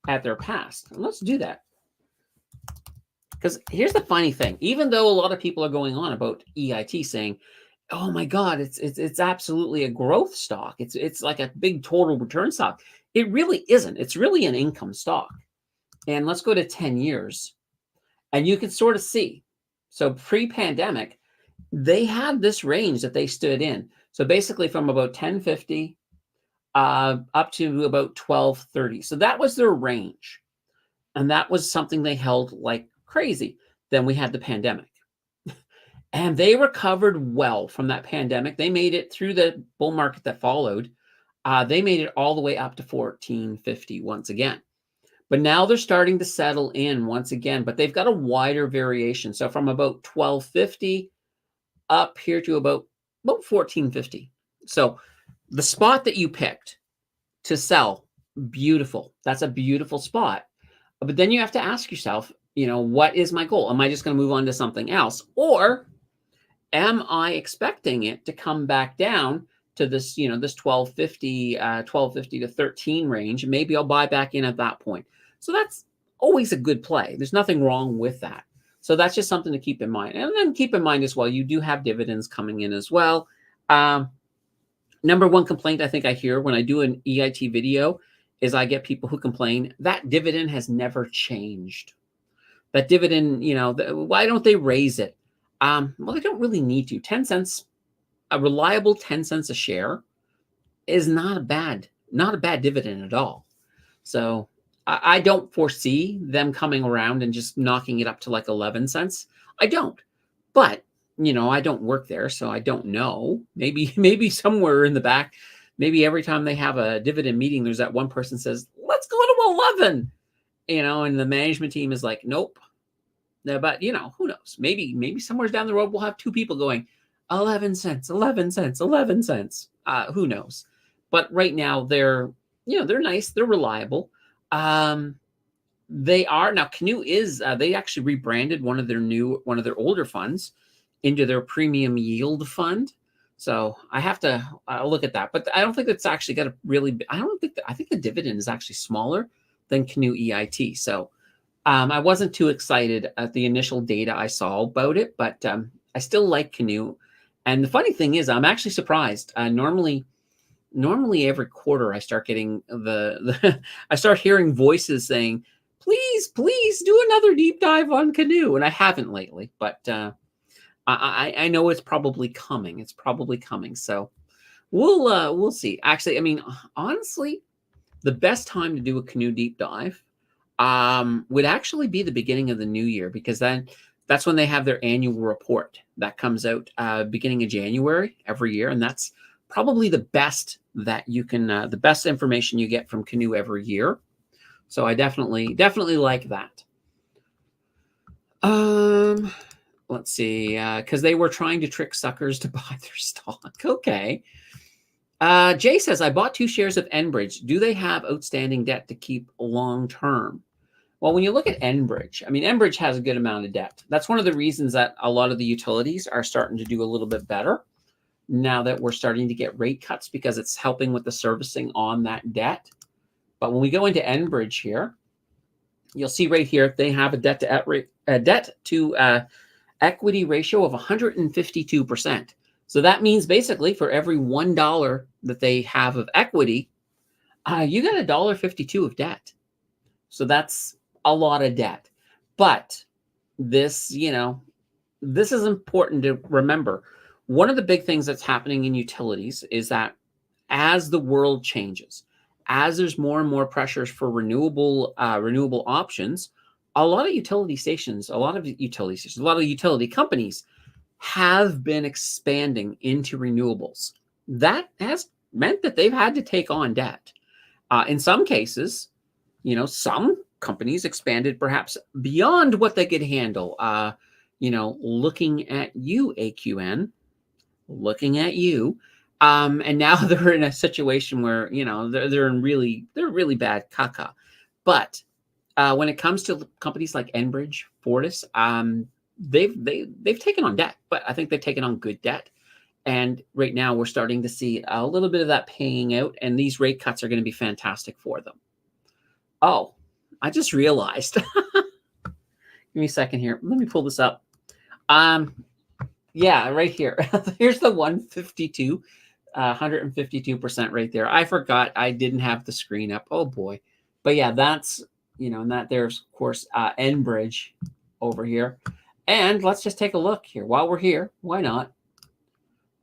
at their past, and let's do that. Because here's the funny thing, even though a lot of people are going on about EIT saying, oh my God, it's absolutely a growth stock. It's like a big total return stock. It really isn't. It's really an income stock. And let's go to 10 years. And you can sort of see. So pre-pandemic, they had this range that they stood in. So basically from about 1050 up to about 1230. So that was their range. And that was something they held like crazy. Then we had the pandemic. And they recovered well from that pandemic. They made it through the bull market that followed. They made it all the way up to 1450 once again. But now they're starting to settle in once again, but they've got a wider variation. So from about 1250 up here to about 1450. So the spot that you picked to sell, beautiful. That's a beautiful spot. But then you have to ask yourself, what is my goal? Am I just going to move on to something else? Or am I expecting it to come back down to this, this 1250 to 13 range? Maybe I'll buy back in at that point. So that's always a good play. There's nothing wrong with that. So that's just something to keep in mind. And then keep in mind as well, you do have dividends coming in as well. Number one complaint I think I hear when I do an EIT video is I get people who complain that dividend has never changed. That dividend, why don't they raise it? Well, they don't really need to. 10 cents, a reliable 10 cents a share is not a bad dividend at all. So I don't foresee them coming around and just knocking it up to like 11 cents. I don't. But, I don't work there, so I don't know. Maybe somewhere in the back, maybe every time they have a dividend meeting, there's that one person says, let's go to 11, and the management team is like, nope. But, who knows? Maybe somewhere down the road, we'll have two people going, 11 cents, 11 cents, 11 cents. Who knows? But right now they're nice. They're reliable. They are now. Canoe is. They actually rebranded one of their older funds into their premium yield fund. So I have to look at that. But I don't think it's actually got a really, I think the dividend is actually smaller than Canoe EIT. So I wasn't too excited at the initial data I saw about it, but I still like Canoe. And the funny thing is, I'm actually surprised. Normally every quarter I start getting I start hearing voices saying, please do another deep dive on Canoe. And I haven't lately, but I know it's probably coming. It's probably coming. So we'll see. Actually, I mean, honestly, the best time to do a Canoe deep dive would actually be the beginning of the new year, because then that's when they have their annual report that comes out beginning of January every year, and that's probably the best that you can, the best information you get from Canoe every year. So I definitely like that. Let's see, because they were trying to trick suckers to buy their stock. Okay. Jay says, I bought 2 shares of Enbridge. Do they have outstanding debt to keep long term? Well, when you look at Enbridge, I mean, Enbridge has a good amount of debt. That's one of the reasons that a lot of the utilities are starting to do a little bit better now that we're starting to get rate cuts, because it's helping with the servicing on that debt. But when we go into Enbridge here, you'll see right here they have a debt to equity ratio of 152%. So that means basically for every $1 that they have of equity, you got $1.52 of debt. So that's a lot of debt. But this, this is important to remember. One of the big things that's happening in utilities is that as the world changes, as there's more and more pressures for renewable options, a lot of utility companies have been expanding into renewables. That has meant that they've had to take on debt. In some cases, some companies expanded perhaps beyond what they could handle. Looking at you, AQN, looking at you. And now they're in a situation where, they're really bad caca. But when it comes to companies like Enbridge, Fortis, they've taken on debt, but I think they've taken on good debt. And right now we're starting to see a little bit of that paying out, and these rate cuts are going to be fantastic for them. Oh, I just realized. Give me a second here. Let me pull this up. Yeah, right here. Here's the 152, 152% right there. I forgot I didn't have the screen up. Oh boy. But yeah, that's, and that there's of course Enbridge over here. And let's just take a look here while we're here. Why not?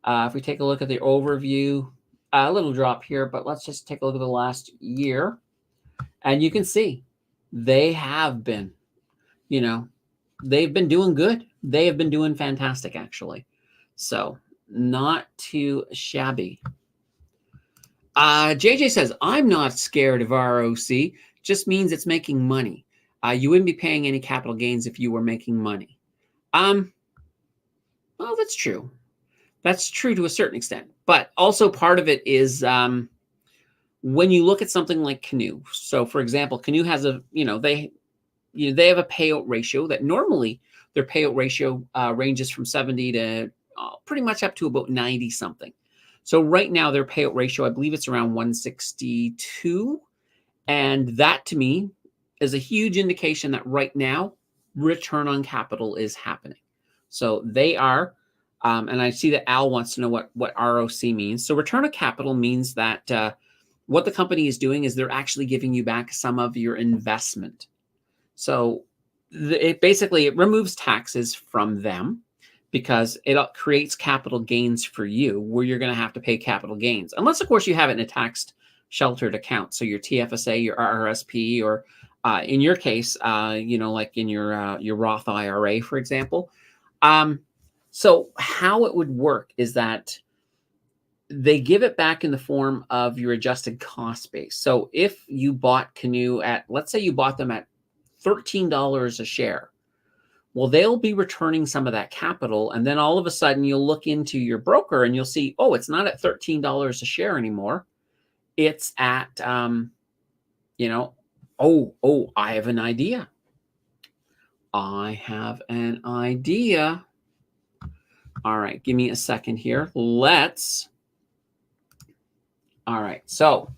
If we take a look at the overview, a little drop here, but let's just take a look at the last year. And you can see they have been, they've been doing good. They have been doing fantastic, actually. So not too shabby. JJ says, I'm not scared of ROC. Just means it's making money. You wouldn't be paying any capital gains if you were making money. Well, that's true. That's true to a certain extent. But also part of it is when you look at something like Canoe. So for example, Canoe has they have a payout ratio that normally their payout ratio ranges from 70 to pretty much up to about 90 something. So right now their payout ratio, I believe it's around 162. And that to me is a huge indication that right now return on capital is happening. So they are, and I see that Al wants to know what ROC means. So return on capital means that what the company is doing is they're actually giving you back some of your investment. So it basically removes taxes from them because it creates capital gains for you where you're going to have to pay capital gains. Unless, of course, you have it in a tax sheltered account. So your TFSA, your RRSP, or in your case, like in your Roth IRA, for example. So how it would work is that they give it back in the form of your adjusted cost base. So if you bought Canoe at, let's say you bought them at $13 a share, well, they'll be returning some of that capital. And then all of a sudden you'll look into your broker and you'll see, oh, it's not at $13 a share anymore. It's at, I have an idea. All right, give me a second here. All right, so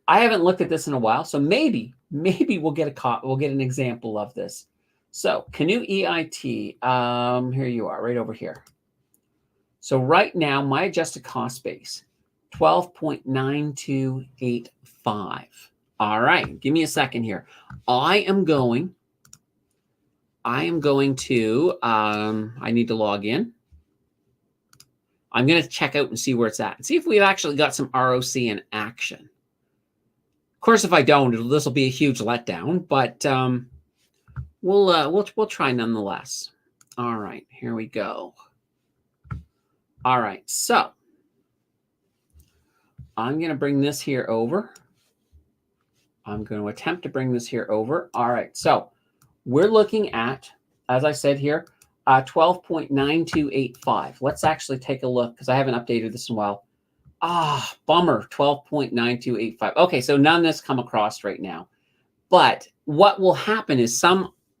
I haven't looked at this in a while, so maybe we'll get an example of this. So Canoe EIT, here you are, right over here. So right now, my adjusted cost base, 12.9285. All right, give me a second here. I am going to, I need to log in. I'm going to check out and see where it's at and see if we've actually got some ROC in action. Of course, if I don't, this will be a huge letdown, but we'll try nonetheless. All right, here we go. All right, so I'm going to bring this here over. I'm going to attempt to bring this here over. All right, so we're looking at, as I said here, 12.9285. Let's actually take a look because I haven't updated this in a while. Bummer, 12.9285. Okay, so none of this come across right now. But what will happen is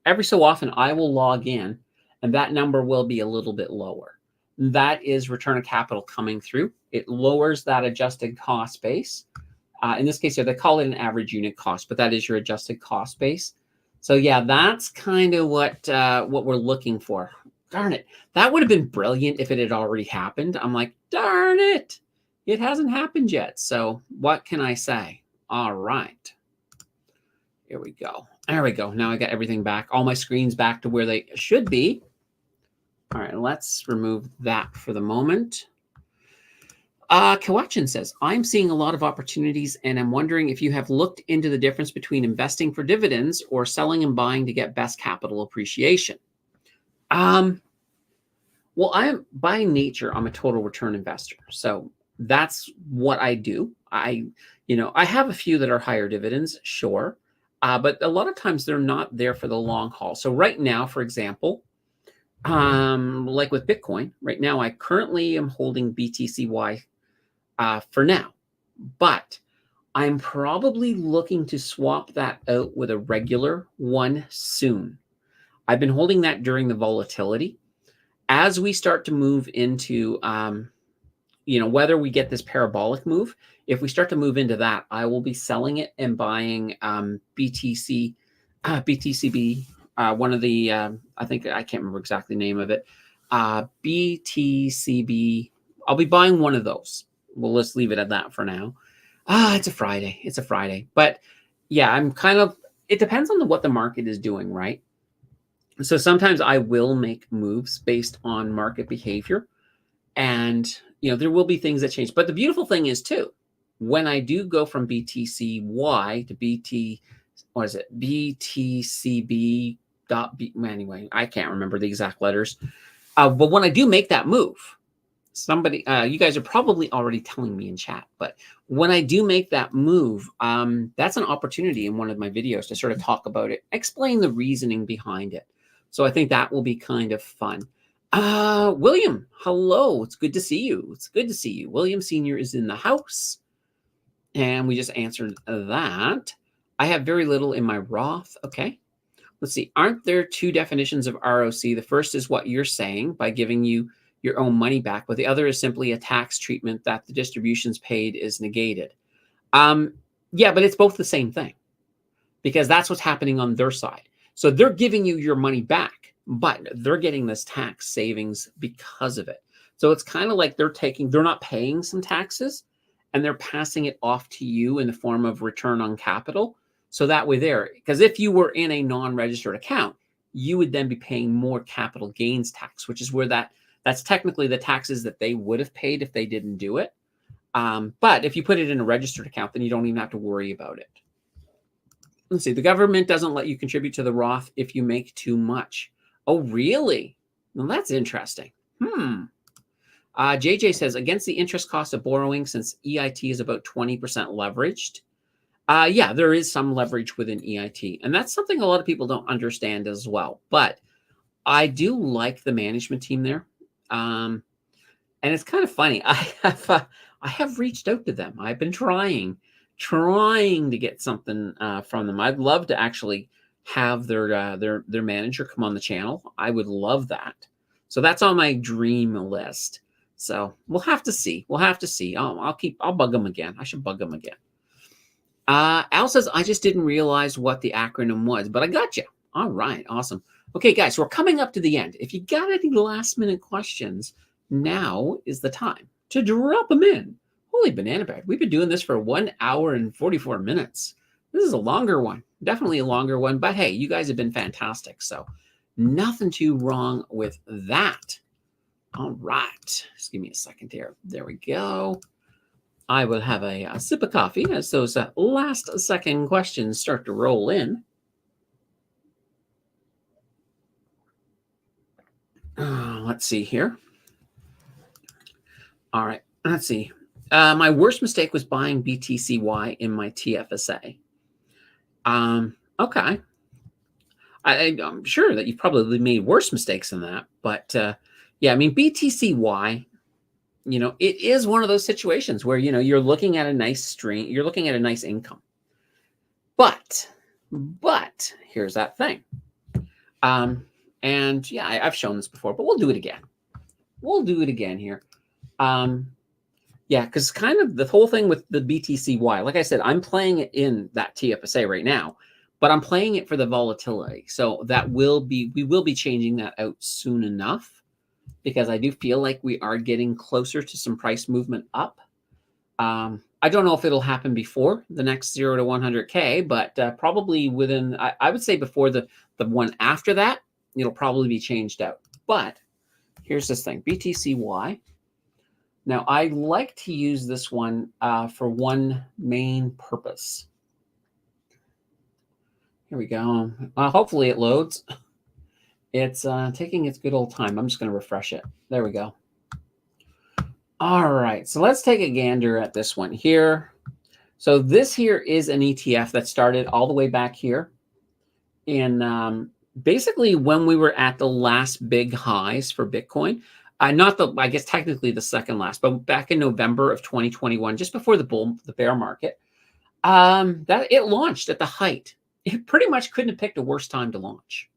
every so often I will log in and that number will be a little bit lower. That is return of capital coming through. It lowers that adjusted cost base. In this case, they call it an average unit cost, but that is your adjusted cost base. So yeah, that's kind of what we're looking for. Darn it. That would have been brilliant if it had already happened. I'm like, darn it. It hasn't happened yet. So what can I say? All right. Here we go. There we go. Now I got everything back. All my screens back to where they should be. All right, let's remove that for the moment. Kawachin says, I'm seeing a lot of opportunities and I'm wondering if you have looked into the difference between investing for dividends or selling and buying to get best capital appreciation. Well, I'm by nature, I'm a total return investor. So that's what I do. I have a few that are higher dividends, sure. But a lot of times they're not there for the long haul. So right now, for example, like with Bitcoin, right now, I currently am holding BTCY for now, but I'm probably looking to swap that out with a regular one soon. I've been holding that during the volatility. As we start to move into, whether we get this parabolic move, if we start to move into that, I will be selling it and buying BTCB, one of the, I think, I can't remember exactly the name of it, BTCB. I'll be buying one of those. Well, let's leave it at that for now. It's a Friday. But yeah, it depends on what the market is doing, right? So sometimes I will make moves based on market behavior. And, there will be things that change. But the beautiful thing is, too, when I do go from BTCY to BTCB dot anyway, I can't remember the exact letters. But when I do make that move, somebody, you guys are probably already telling me in chat, but when I do make that move, that's an opportunity in one of my videos to sort of talk about it, explain the reasoning behind it. So I think that will be kind of fun. William, hello. It's good to see you. William Sr. is in the house. And we just answered that. I have very little in my Roth. Okay. Let's see. Aren't there two definitions of ROC? The first is what you're saying by giving you your own money back, but the other is simply a tax treatment that the distributions paid is negated. Yeah, but it's both the same thing because that's what's happening on their side. So they're giving you your money back, but they're getting this tax savings because of it. So it's kind of like they're not paying some taxes and they're passing it off to you in the form of return on capital. So that way because if you were in a non-registered account, you would then be paying more capital gains tax, which is where that's technically the taxes that they would have paid if they didn't do it. But if you put it in a registered account, then you don't even have to worry about it. Let's see. The government doesn't let you contribute to the Roth if you make too much. Oh, really? Well, that's interesting. JJ says, against the interest cost of borrowing, since EIT is about 20% leveraged. Yeah, there is some leverage within EIT. And that's something a lot of people don't understand as well. But I do like the management team there. And it's kind of funny. I have reached out to them. I've been trying to get something from them. I'd love to actually have their manager come on the channel. I would love that. So that's on my dream list. So we'll have to see. We'll have to see. I'll bug them again. I should bug them again. Al says, I just didn't realize what the acronym was, but I got you. All right, awesome. Okay, guys, we're coming up to the end. If you got any last minute questions, now is the time to drop them in. Holy banana bread. We've been doing this for 1 hour and 44 minutes. This is a longer one, definitely a longer one, but hey, you guys have been fantastic. So nothing too wrong with that. All right, just give me a second here. There we go. I will have a sip of coffee as those last second questions start to roll in. Let's see here. All right, let's see. My worst mistake was buying BTCY in my TFSA. Okay. I'm sure that you've probably made worse mistakes than that, but yeah, I mean, BTCY, it is one of those situations where, you're looking at a nice stream, you're looking at a nice income. But here's that thing. And yeah, I've shown this before, but we'll do it again. We'll do it again here. Yeah, because kind of the whole thing with the BTCY, like I said, I'm playing it in that TFSA right now, but I'm playing it for the volatility. So we will be changing that out soon enough, because I do feel like we are getting closer to some price movement up. I don't know if it'll happen before the next 0 to 100K, but probably within, I would say before the one after that, it'll probably be changed out. But here's this thing, BTCY. Now, I like to use this one for one main purpose. Here we go. Hopefully it loads. It's taking its good old time. I'm just going to refresh it. There we go. All right, so let's take a gander at this one here. So this here is an ETF that started all the way back here in basically when we were at the last big highs for Bitcoin. I guess technically the second last, but back in November of 2021, just before the bear market, that it launched at the height. It pretty much couldn't have picked a worse time to launch.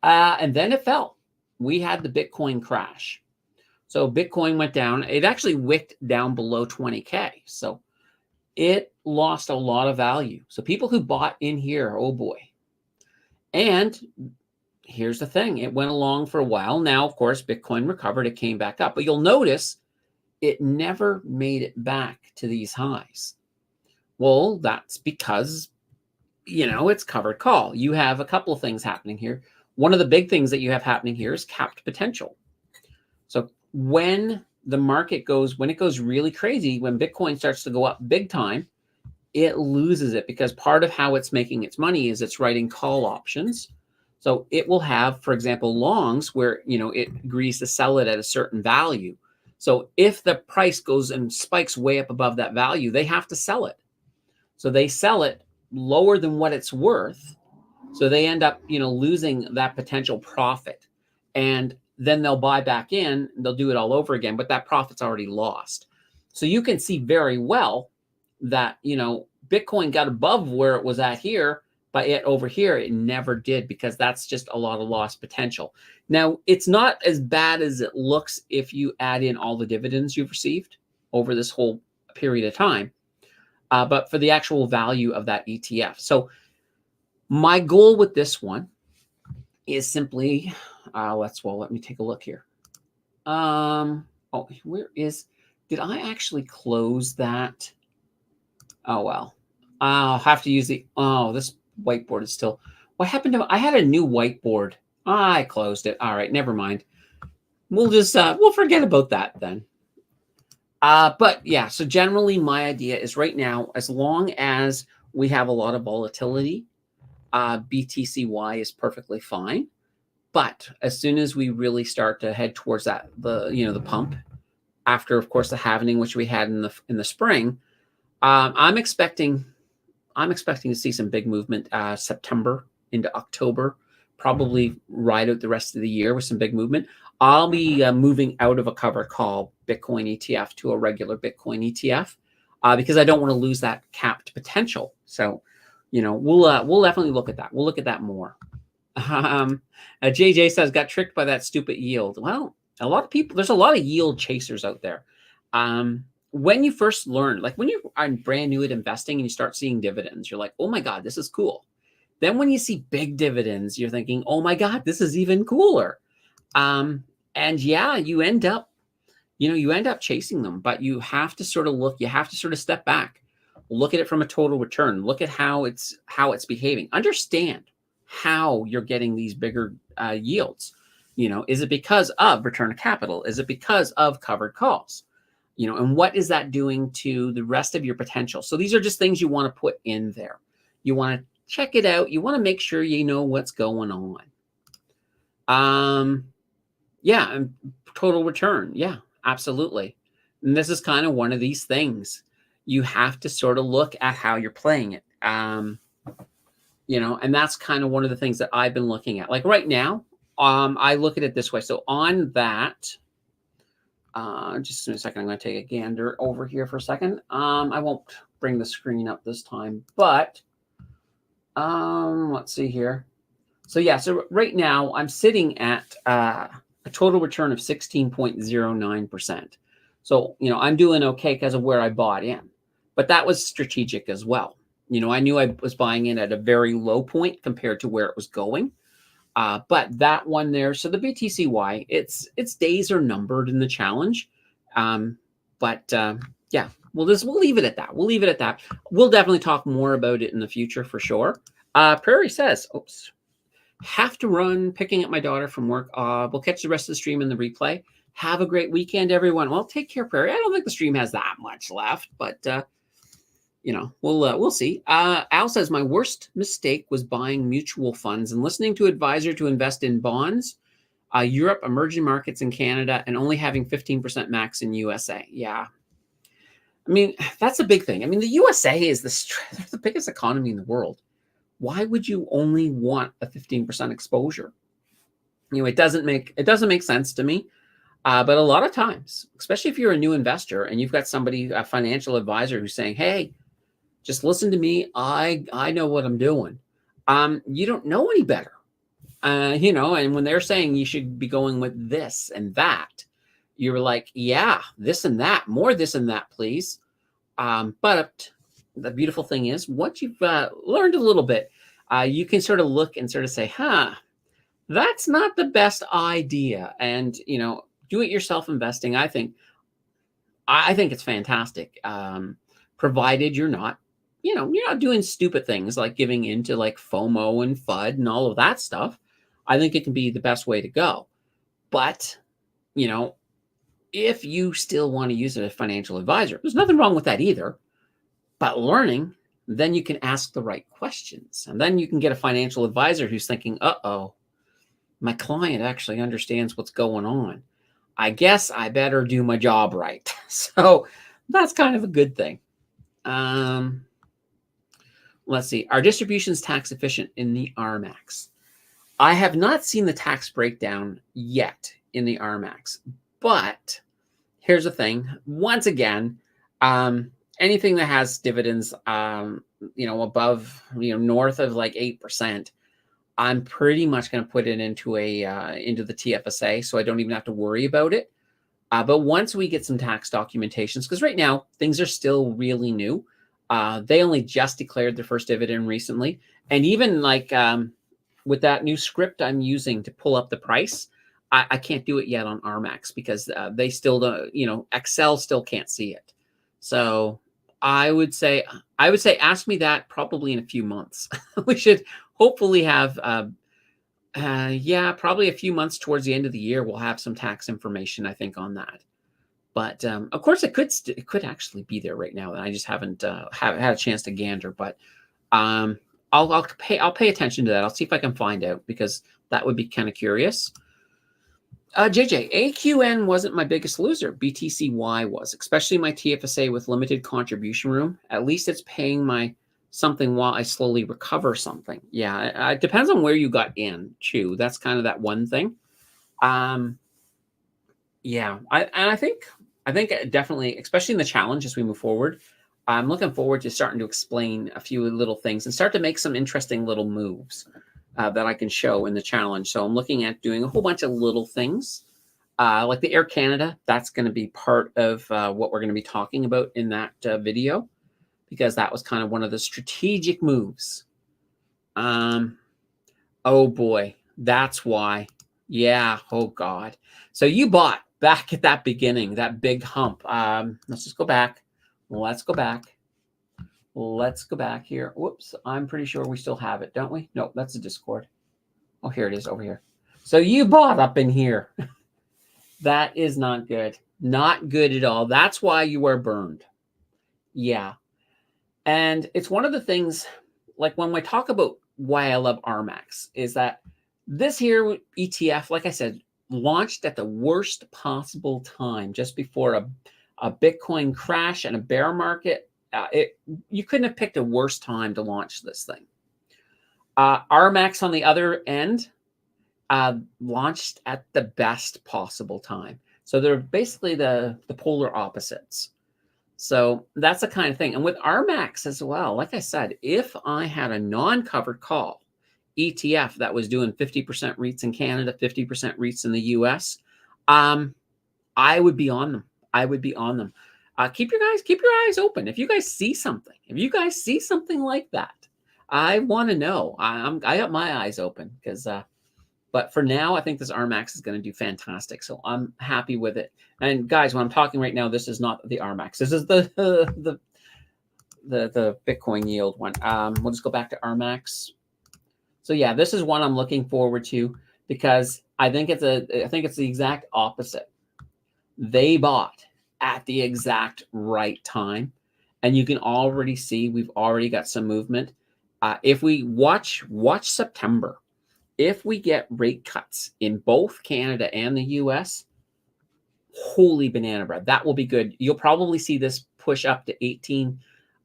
And then it fell. We had the Bitcoin crash. So Bitcoin went down. It actually wicked down below 20K. So it lost a lot of value. So people who bought in here, oh boy. And here's the thing. It went along for a while. Now, of course, Bitcoin recovered. It came back up. But you'll notice it never made it back to these highs. Well, that's because, it's covered call. You have a couple of things happening here. One of the big things that you have happening here is capped potential. So when the market goes really crazy, when Bitcoin starts to go up big time, it loses it, because part of how it's making its money is it's writing call options. So it will have, for example, longs where, it agrees to sell it at a certain value. So if the price goes and spikes way up above that value, they have to sell it. So they sell it lower than what it's worth. So they end up, losing that potential profit. And then they'll buy back in, they'll do it all over again, but that profit's already lost. So you can see very well that, Bitcoin got above where it was at here, but yet over here, it never did, because that's just a lot of lost potential. Now, it's not as bad as it looks if you add in all the dividends you've received over this whole period of time, but for the actual value of that ETF. So my goal with this one is simply, let me take a look here. Did I actually close that? Oh, well, I'll have to use this whiteboard is still, what happened to, I had a new whiteboard. I closed it. All right, never mind. We'll just, we'll forget about that then. But yeah, so generally my idea is right now, as long as we have a lot of volatility, BTCY is perfectly fine. But as soon as we really start to head towards that, the pump, after, of course, the halvening, which we had in the spring, I'm expecting to see some big movement September into October, probably ride out the rest of the year with some big movement. I'll be moving out of a covered call Bitcoin ETF to a regular Bitcoin ETF because I don't want to lose that capped potential. So, we'll definitely look at that. We'll look at that more. JJ says, got tricked by that stupid yield. Well, a lot of people, there's a lot of yield chasers out there. When you first learn, like when you are brand new at investing and you start seeing dividends, you're like, oh my God, this is cool. Then when you see big dividends, you're thinking, oh my God, this is even cooler. And yeah, you end up chasing them, but you have to sort of look, you have to sort of step back, look at it from a total return, look at how it's behaving, understand how you're getting these bigger yields. Is it because of return of capital? Is it because of covered calls? And what is that doing to the rest of your potential? So these are just things you want to put in there. You want to check it out. You want to make sure you know what's going on. Yeah, and total return. Yeah, absolutely. And this is kind of one of these things. You have to sort of look at how you're playing it. And that's kind of one of the things that I've been looking at. Like right now, I look at it this way. So on that, just in a second, I'm going to take a gander over here for a second. I won't bring the screen up this time, but let's see here. So yeah, so right now I'm sitting at a total return of 16.09%. So, I'm doing okay because of where I bought in, but that was strategic as well. I knew I was buying in at a very low point compared to where it was going. But that one there, so the BTCY, its days are numbered in the challenge. Yeah, we'll leave it at that. We'll leave it at that. We'll definitely talk more about it in the future for sure. Prairie says, oops, have to run, picking up my daughter from work. We'll catch the rest of the stream in the replay. Have a great weekend, everyone. Well, take care, Prairie. I don't think the stream has that much left, but we'll see. Al says, my worst mistake was buying mutual funds and listening to advisor to invest in bonds, Europe, emerging markets in Canada, and only having 15% max in USA. Yeah. I mean, that's a big thing. I mean, the USA is the biggest economy in the world. Why would you only want a 15% exposure? It doesn't make sense to me. But a lot of times, especially if you're a new investor and you've got somebody, a financial advisor who's saying, hey, just listen to me. I know what I'm doing. You don't know any better. And when they're saying you should be going with this and that, you're like, yeah, this and that, more this and that, please. But the beautiful thing is, once you've learned a little bit, you can sort of look and sort of say, that's not the best idea. And, do-it-yourself investing, I think it's fantastic, provided you're not doing stupid things like giving into like FOMO and FUD and all of that stuff. I think it can be the best way to go. But, if you still want to use a financial advisor, there's nothing wrong with that either. But learning, then you can ask the right questions. And then you can get a financial advisor who's thinking, uh-oh, my client actually understands what's going on. I guess I better do my job right. So that's kind of a good thing. Let's see. Are distributions tax efficient in the RMAX? I have not seen the tax breakdown yet in the RMAX, but here's the thing. Once again, anything that has dividends, above, north of like 8%, I'm pretty much going to put it into the TFSA, so I don't even have to worry about it. But once we get some tax documentations, because right now things are still really new. They only just declared their first dividend recently, and even like with that new script I'm using to pull up the price, I can't do it yet on RMAX because they still don't. Excel still can't see it. So I would say ask me that probably in a few months. We should hopefully have, probably a few months towards the end of the year, we'll have some tax information, I think, on that. But of course, it could actually be there right now, and I just haven't had a chance to gander. But I'll pay attention to that. I'll see if I can find out, because that would be kind of curious. JJ, AQN wasn't my biggest loser. BTCY was, especially my TFSA with limited contribution room. At least it's paying my something while I slowly recover something. Yeah, it depends on where you got in, too. That's kind of that one thing. Yeah, I think definitely, especially in the challenge as we move forward, I'm looking forward to starting to explain a few little things and start to make some interesting little moves. that I can show in the challenge. So I'm looking at doing a whole bunch of little things. Like the Air Canada, that's going to be part of what we're going to be talking about in that video, because that was kind of one of the strategic moves. Oh boy, that's why. Yeah, oh God. So you bought back at that beginning, that big hump. Let's just go back. Let's go back. Let's go back here. Whoops, I'm pretty sure we still have it, don't we? No, that's a Discord. Oh, here it is over here. So you bought up in here. That is not good. Not good at all. That's why you are burned. Yeah. And it's one of the things, like when we talk about why I love RMAX, is that this here ETF, like I said, launched at the worst possible time, just before a Bitcoin crash and a bear market. You couldn't have picked a worse time to launch this thing. RMAX on the other end launched at the best possible time. So they're basically the polar opposites. So that's the kind of thing. And with RMAX as well, like I said, if I had a non-covered call ETF that was doing 50% REITs in Canada, 50% REITs in the US, I would be on them. I would be on them. Keep your eyes open. If you guys see something, like that, I want to know. I got my eyes open, because but for now, I think this RMAX is going to do fantastic. So I'm happy with it. And guys, when I'm talking right now, this is not the RMAX. This is the Bitcoin yield one. We'll just go back to RMAX. So yeah, this is one I'm looking forward to, because I think it's the exact opposite. They bought at the exact right time, and you can already see we've already got some movement. If we watch September, if we get rate cuts in both Canada and the US, holy banana bread, that will be good. You'll probably see this push up to 18.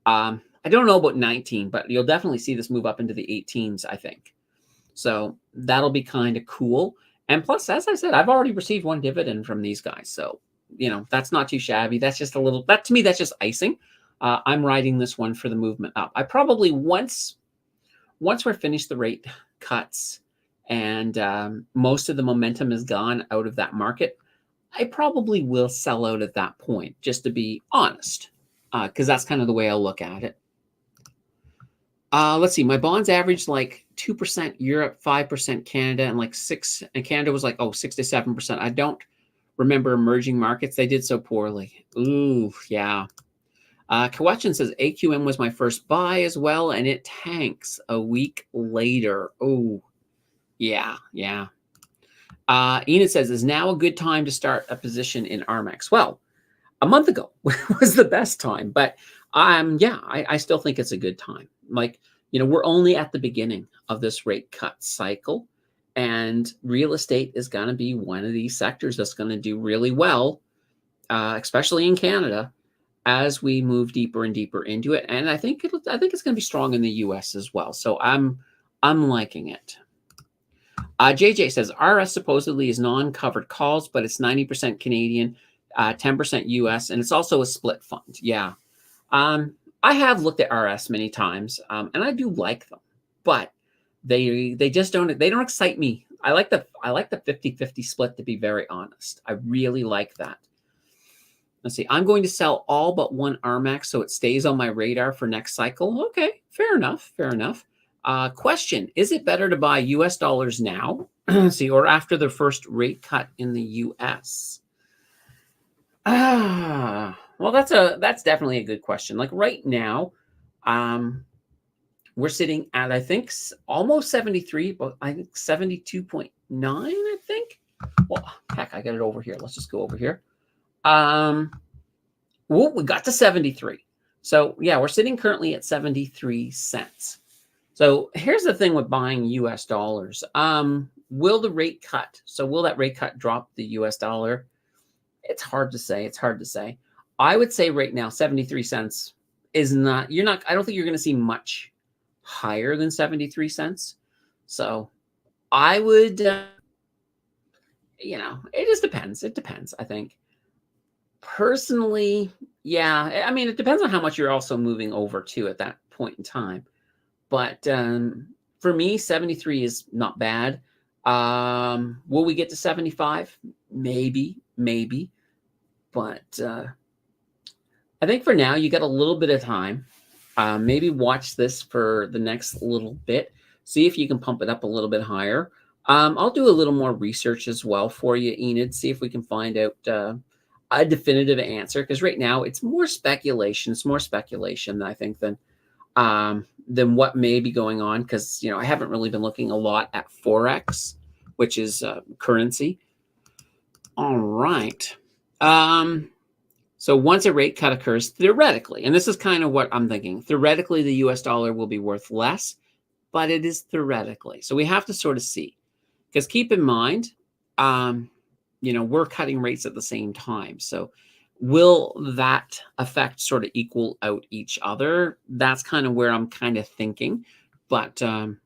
I don't know about 19, but you'll definitely see this move up into the 18s, I think. So that'll be kind of cool. And plus, as I said, I've already received one dividend from these guys. So, that's not too shabby. That's just a little, to me, that's just icing. I'm riding this one for the movement up. I probably, once we're finished the rate cuts, and most of the momentum is gone out of that market, I probably will sell out at that point, just to be honest, because that's kind of the way I'll look at it. Let's see. My bonds averaged like 2% Europe, 5% Canada, and like 6%. And Canada was like 6 to 7%. I don't remember emerging markets. They did so poorly. Ooh, yeah. Kawachin says AQM was my first buy as well, and it tanks a week later. Oh. Yeah. Enid says, is now a good time to start a position in RMAX? Well, a month ago was the best time, but I still think it's a good time. Like, we're only at the beginning of this rate cut cycle, and real estate is going to be one of these sectors that's going to do really well, especially in Canada, as we move deeper and deeper into it. And I think it's going to be strong in the US as well. So I'm liking it. JJ says RS supposedly is non-covered calls, but it's 90% Canadian, 10% US, and it's also a split fund. Yeah. I have looked at RS many times, and I do like them, but they just don't excite me. I like the 50-50 split, to be very honest. I really like that. Let's see. I'm going to sell all but one RMAX so it stays on my radar for next cycle. Okay, fair enough. Question: is it better to buy US dollars now, or after the first rate cut in the US? Well, that's definitely a good question. Like right now, we're sitting at, I think, almost 73, but I think 72.9, I think. Well, heck, I got it over here. Let's just go over here. We got to 73. So yeah, we're sitting currently at 73 cents. So here's the thing with buying US dollars. Will the rate cut? So will that rate cut drop the US dollar? It's hard to say. I would say right now, 73 cents is not, I don't think you're going to see much higher than 73 cents. So I would, it just depends. It depends, I think. Personally, yeah, I mean, it depends on how much you're also moving over to at that point in time. But for me, 73 is not bad. Will we get to 75? Maybe. But I think for now, you got a little bit of time. Maybe watch this for the next little bit. See if you can pump it up a little bit higher. I'll do a little more research as well for you, Enid. See if we can find out a definitive answer. Because right now, it's more speculation. It's more speculation, I think, than what may be going on. Because I haven't really been looking a lot at Forex, which is currency. All right. So once a rate cut occurs, theoretically, and this is kind of what I'm thinking, theoretically, the US dollar will be worth less, but it is theoretically. So we have to sort of see, because keep in mind, we're cutting rates at the same time. So will that effect sort of equal out each other? That's kind of where I'm kind of thinking, but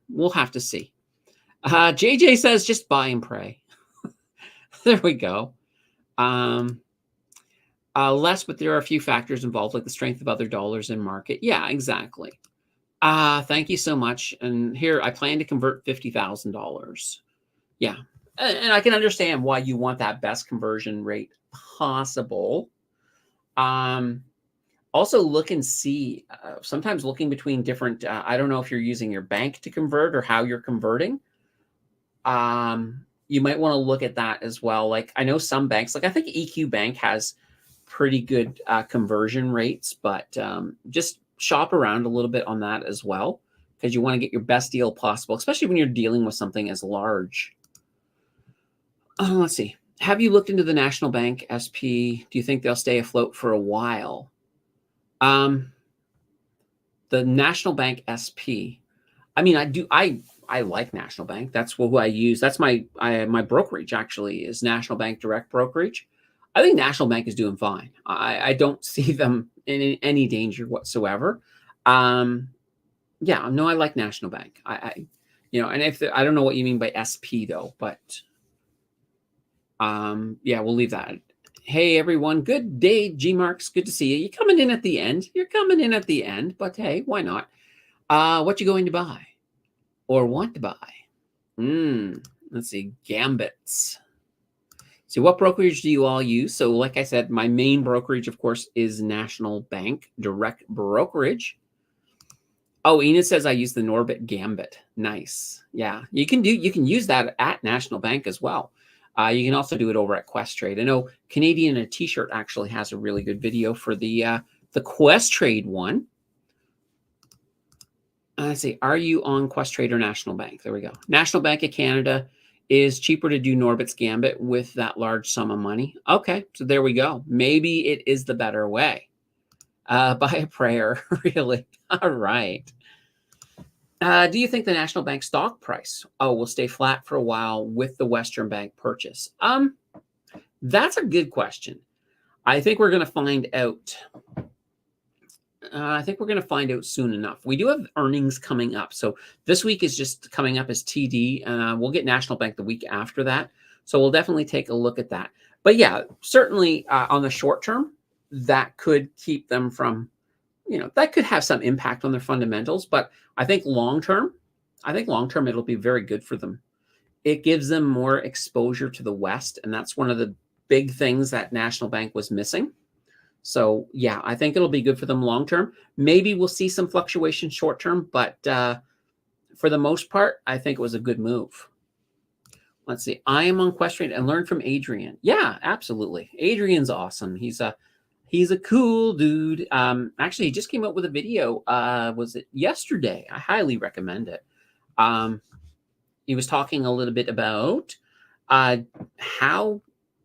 we'll have to see. JJ says, just buy and pray. There we go. Less, but there are a few factors involved, like the strength of other dollars in market. Yeah, exactly. Thank you so much. And here, I plan to convert $50,000. Yeah. And I can understand why you want that best conversion rate possible. Also, look and see, sometimes looking between different, I don't know if you're using your bank to convert or how you're converting. You might want to look at that as well. Like, I know some banks, like I think EQ Bank has pretty good conversion rates, but just shop around a little bit on that as well, because you want to get your best deal possible, especially when you're dealing with something as large. Let's see. Have you looked into the National Bank SP? Do you think they'll stay afloat for a while? The National Bank SP. I mean, I like National Bank. That's who I use. That's my brokerage, actually, is National Bank Direct Brokerage. I think National Bank is doing fine. I don't see them in any danger whatsoever. Yeah, no, I like National Bank. And if I don't know what you mean by SP though, but yeah, we'll leave that. Hey everyone, good day, G Marks. Good to see you. You're coming in at the end. But hey, why not? What you going to buy or want to buy? Let's see, Gambits. So what brokerage do you all use? So like I said, my main brokerage, of course, is National Bank Direct Brokerage. Oh, Enid says I use the Norbit Gambit. Nice. Yeah, you can use that at National Bank as well. You can also do it over at Questrade. I know Canadian a T-shirt actually has a really good video for the Questrade one. Let's see, are you on Questrade or National Bank? There we go. National Bank of Canada is cheaper to do Norbit's Gambit with that large sum of money. Okay, so there we go. Maybe it is the better way. By a prayer, really. All right. Do you think the National Bank stock price will stay flat for a while with the Western Bank purchase? That's a good question. I think we're going to find out. I think we're going to find out soon enough. We do have earnings coming up. So this week is just coming up as TD. We'll get National Bank the week after that. So we'll definitely take a look at that. But yeah, certainly on the short term, that could keep them from, that could have some impact on their fundamentals. But I think long term, it'll be very good for them. It gives them more exposure to the West. And that's one of the big things that National Bank was missing. So yeah, I think it'll be good for them long term. Maybe we'll see some fluctuation short term, but for the most part, I think it was a good move. Let's see. I am on Questrade and learn from Adrian. Yeah, absolutely. Adrian's awesome. He's a cool dude. Actually, he just came up with a video. Was it yesterday? I highly recommend it. He was talking a little bit about how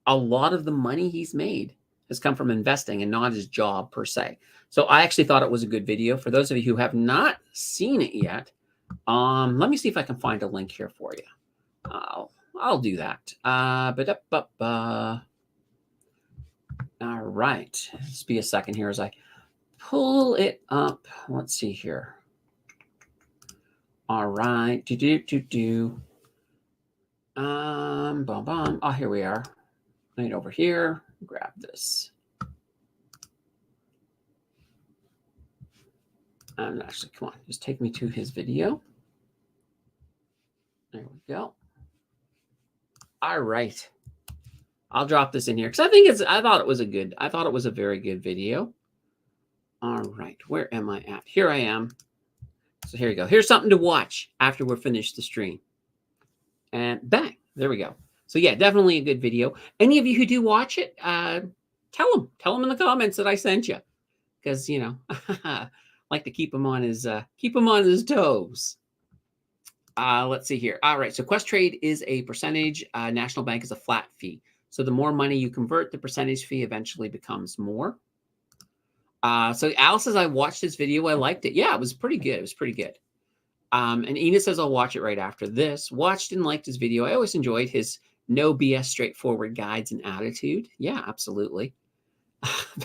a lot of the money he's made has come from investing and not his job per se. So I actually thought it was a good video. For those of you who have not seen it yet, let me see if I can find a link here for you. I'll do that. All right. Just be a second here as I pull it up. Let's see here. All right. Oh, here we are. Right over here. Grab this. Actually, come on. Just take me to his video. There we go. All right. I'll drop this in here because I thought it was a very good video. All right. Where am I at? Here I am. So here you go. Here's something to watch after we're finished the stream. And bang, there we go. So yeah, definitely a good video. Any of you who do watch it, tell them in the comments that I sent you, because like to keep him on his toes. Let's see here. All right, so Quest Trade is a percentage. National Bank is a flat fee. So the more money you convert, the percentage fee eventually becomes more. So Alice says, I watched this video. I liked it. Yeah, it was pretty good. It was pretty good. And Ina says, I'll watch it right after this. Watched and liked his video. I always enjoyed his no BS straightforward guides and attitude. Yeah, absolutely.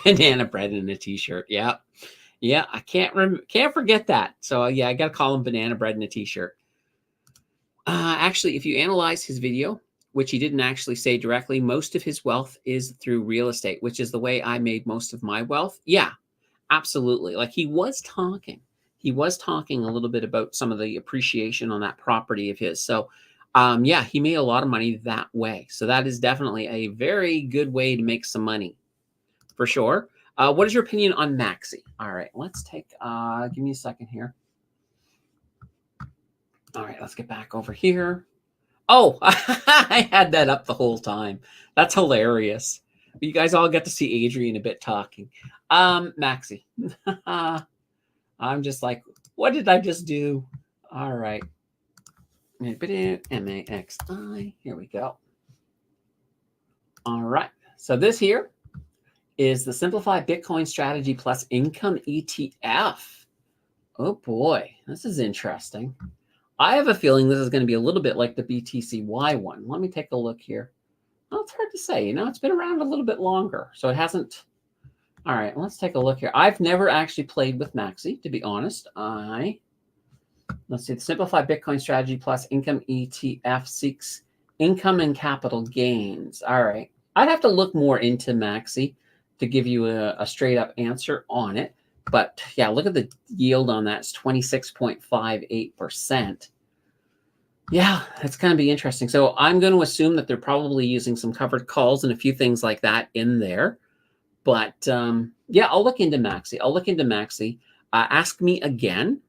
Banana bread in a t-shirt. Yeah. Yeah, I can't forget that. So yeah, I got to call him banana bread in a t-shirt. Actually, if you analyze his video, which he didn't actually say directly, most of his wealth is through real estate, which is the way I made most of my wealth. Yeah, absolutely. Like he was talking a little bit about some of the appreciation on that property of his. So yeah, he made a lot of money that way. So that is definitely a very good way to make some money for sure. What is your opinion on Maxi? All right, let's take, give me a second here. All right, let's get back over here. Oh, I had that up the whole time. That's hilarious. You guys all get to see Adrian a bit talking. Maxi. I'm just like, what did I just do? All right. MAXI. Here we go. All right. So this here is the Simplified Bitcoin Strategy Plus Income ETF. Oh boy, this is interesting. I have a feeling this is going to be a little bit like the BTCY one. Let me take a look here. Well, it's hard to say. It's been around a little bit longer, so it hasn't. All right, let's take a look here. I've never actually played with Maxi, to be honest. Let's see, the Simplified Bitcoin Strategy Plus Income ETF seeks income and capital gains. All right, I'd have to look more into Maxi to give you a straight up answer on it. But yeah, look at the yield on that. It's 26.58%. Yeah, it's going to be interesting. So I'm going to assume that they're probably using some covered calls and a few things like that in there. But yeah, I'll look into Maxi. Ask me again.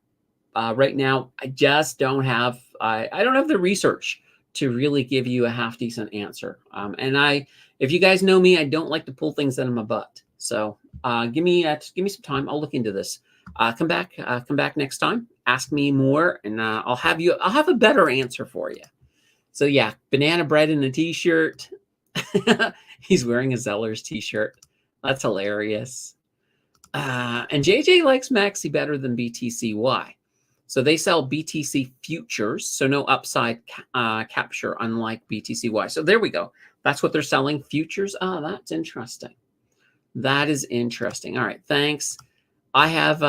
Right now, I just don't have. I don't have the research to really give you a half decent answer. If you guys know me, I don't like to pull things out of my butt. So give me some time. I'll look into this. Come back next time. Ask me more, and I'll have a better answer for you. So yeah, banana bread in a t-shirt. He's wearing a Zeller's t-shirt. That's hilarious. And JJ likes Maxi better than BTCY. So they sell BTC futures, so no upside capture, unlike BTCY. So there we go. That's what they're selling, futures. Oh, that's interesting. That is interesting. All right, thanks. I have,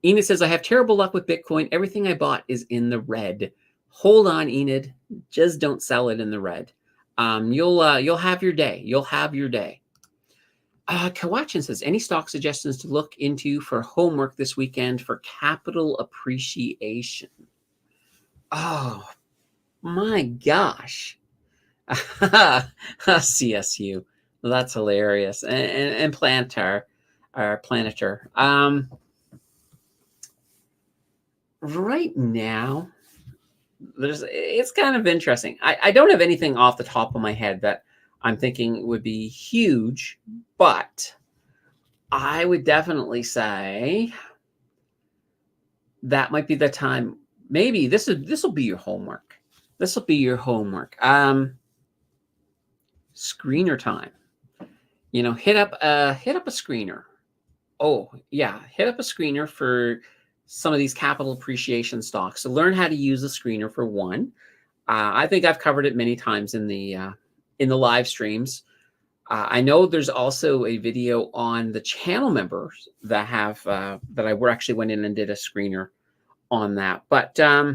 Enid says, I have terrible luck with Bitcoin. Everything I bought is in the red. Hold on, Enid. Just don't sell it in the red. You'll have your day. You'll have your day. Kawachin says, any stock suggestions to look into for homework this weekend for capital appreciation? Oh, my gosh. CSU. That's hilarious. And Planter. Right now, it's kind of interesting. I don't have anything off the top of my head that I'm thinking would be huge, but I would definitely say that might be the time. Maybe this will be your homework. This will be your homework. Screener time. Hit up a screener. Oh yeah, hit up a screener for some of these capital appreciation stocks. So learn how to use a screener for one. I think I've covered it many times in the live streams. I know there's also a video on the channel members that have that I actually went in and did a screener on that. But I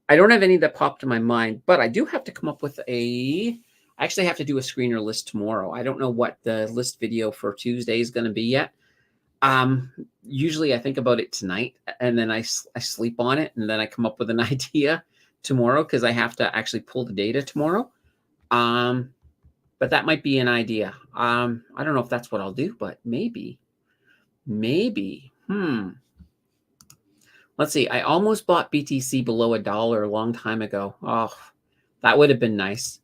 don't have any that popped to my mind. But I do have to come up with I actually have to do a screener list tomorrow. I don't know what the list video for Tuesday is going to be yet. Usually I think about it tonight, and then I sleep on it, and then I come up with an idea tomorrow because I have to actually pull the data tomorrow. But that might be an idea. I don't know if that's what I'll do, but maybe. Let's see. I almost bought BTC below $1 a long time ago. Oh, that would have been nice.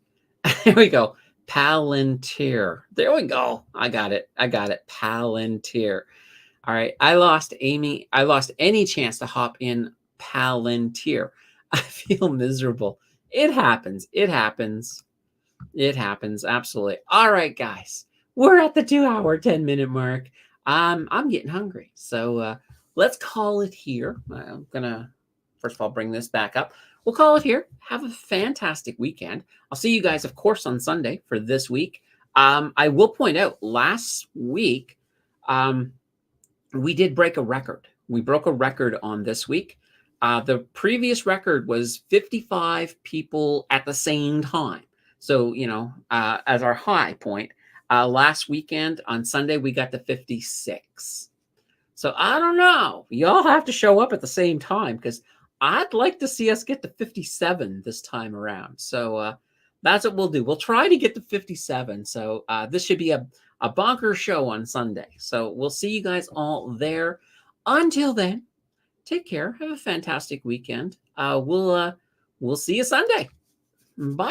There we go. Palantir. There we go. I got it. Palantir. All right. I lost any chance to hop in Palantir. I feel miserable. It happens. Absolutely. All right, guys. We're at the 2-hour, 10-minute mark. I'm getting hungry. So let's call it here. I'm going to, first of all, bring this back up. We'll call it here. Have a fantastic weekend. I'll see you guys, of course, on Sunday for this week. I will point out, last week, we did break a record. We broke a record on this week. The previous record was 55 people at the same time. So, as our high point, last weekend on Sunday, we got to 56. So I don't know. Y'all have to show up at the same time because I'd like to see us get to 57 this time around. So that's what we'll do. We'll try to get to 57. So this should be a bonker show on Sunday. So we'll see you guys all there. Until then, take care. Have a fantastic weekend. We'll see you Sunday. Bye.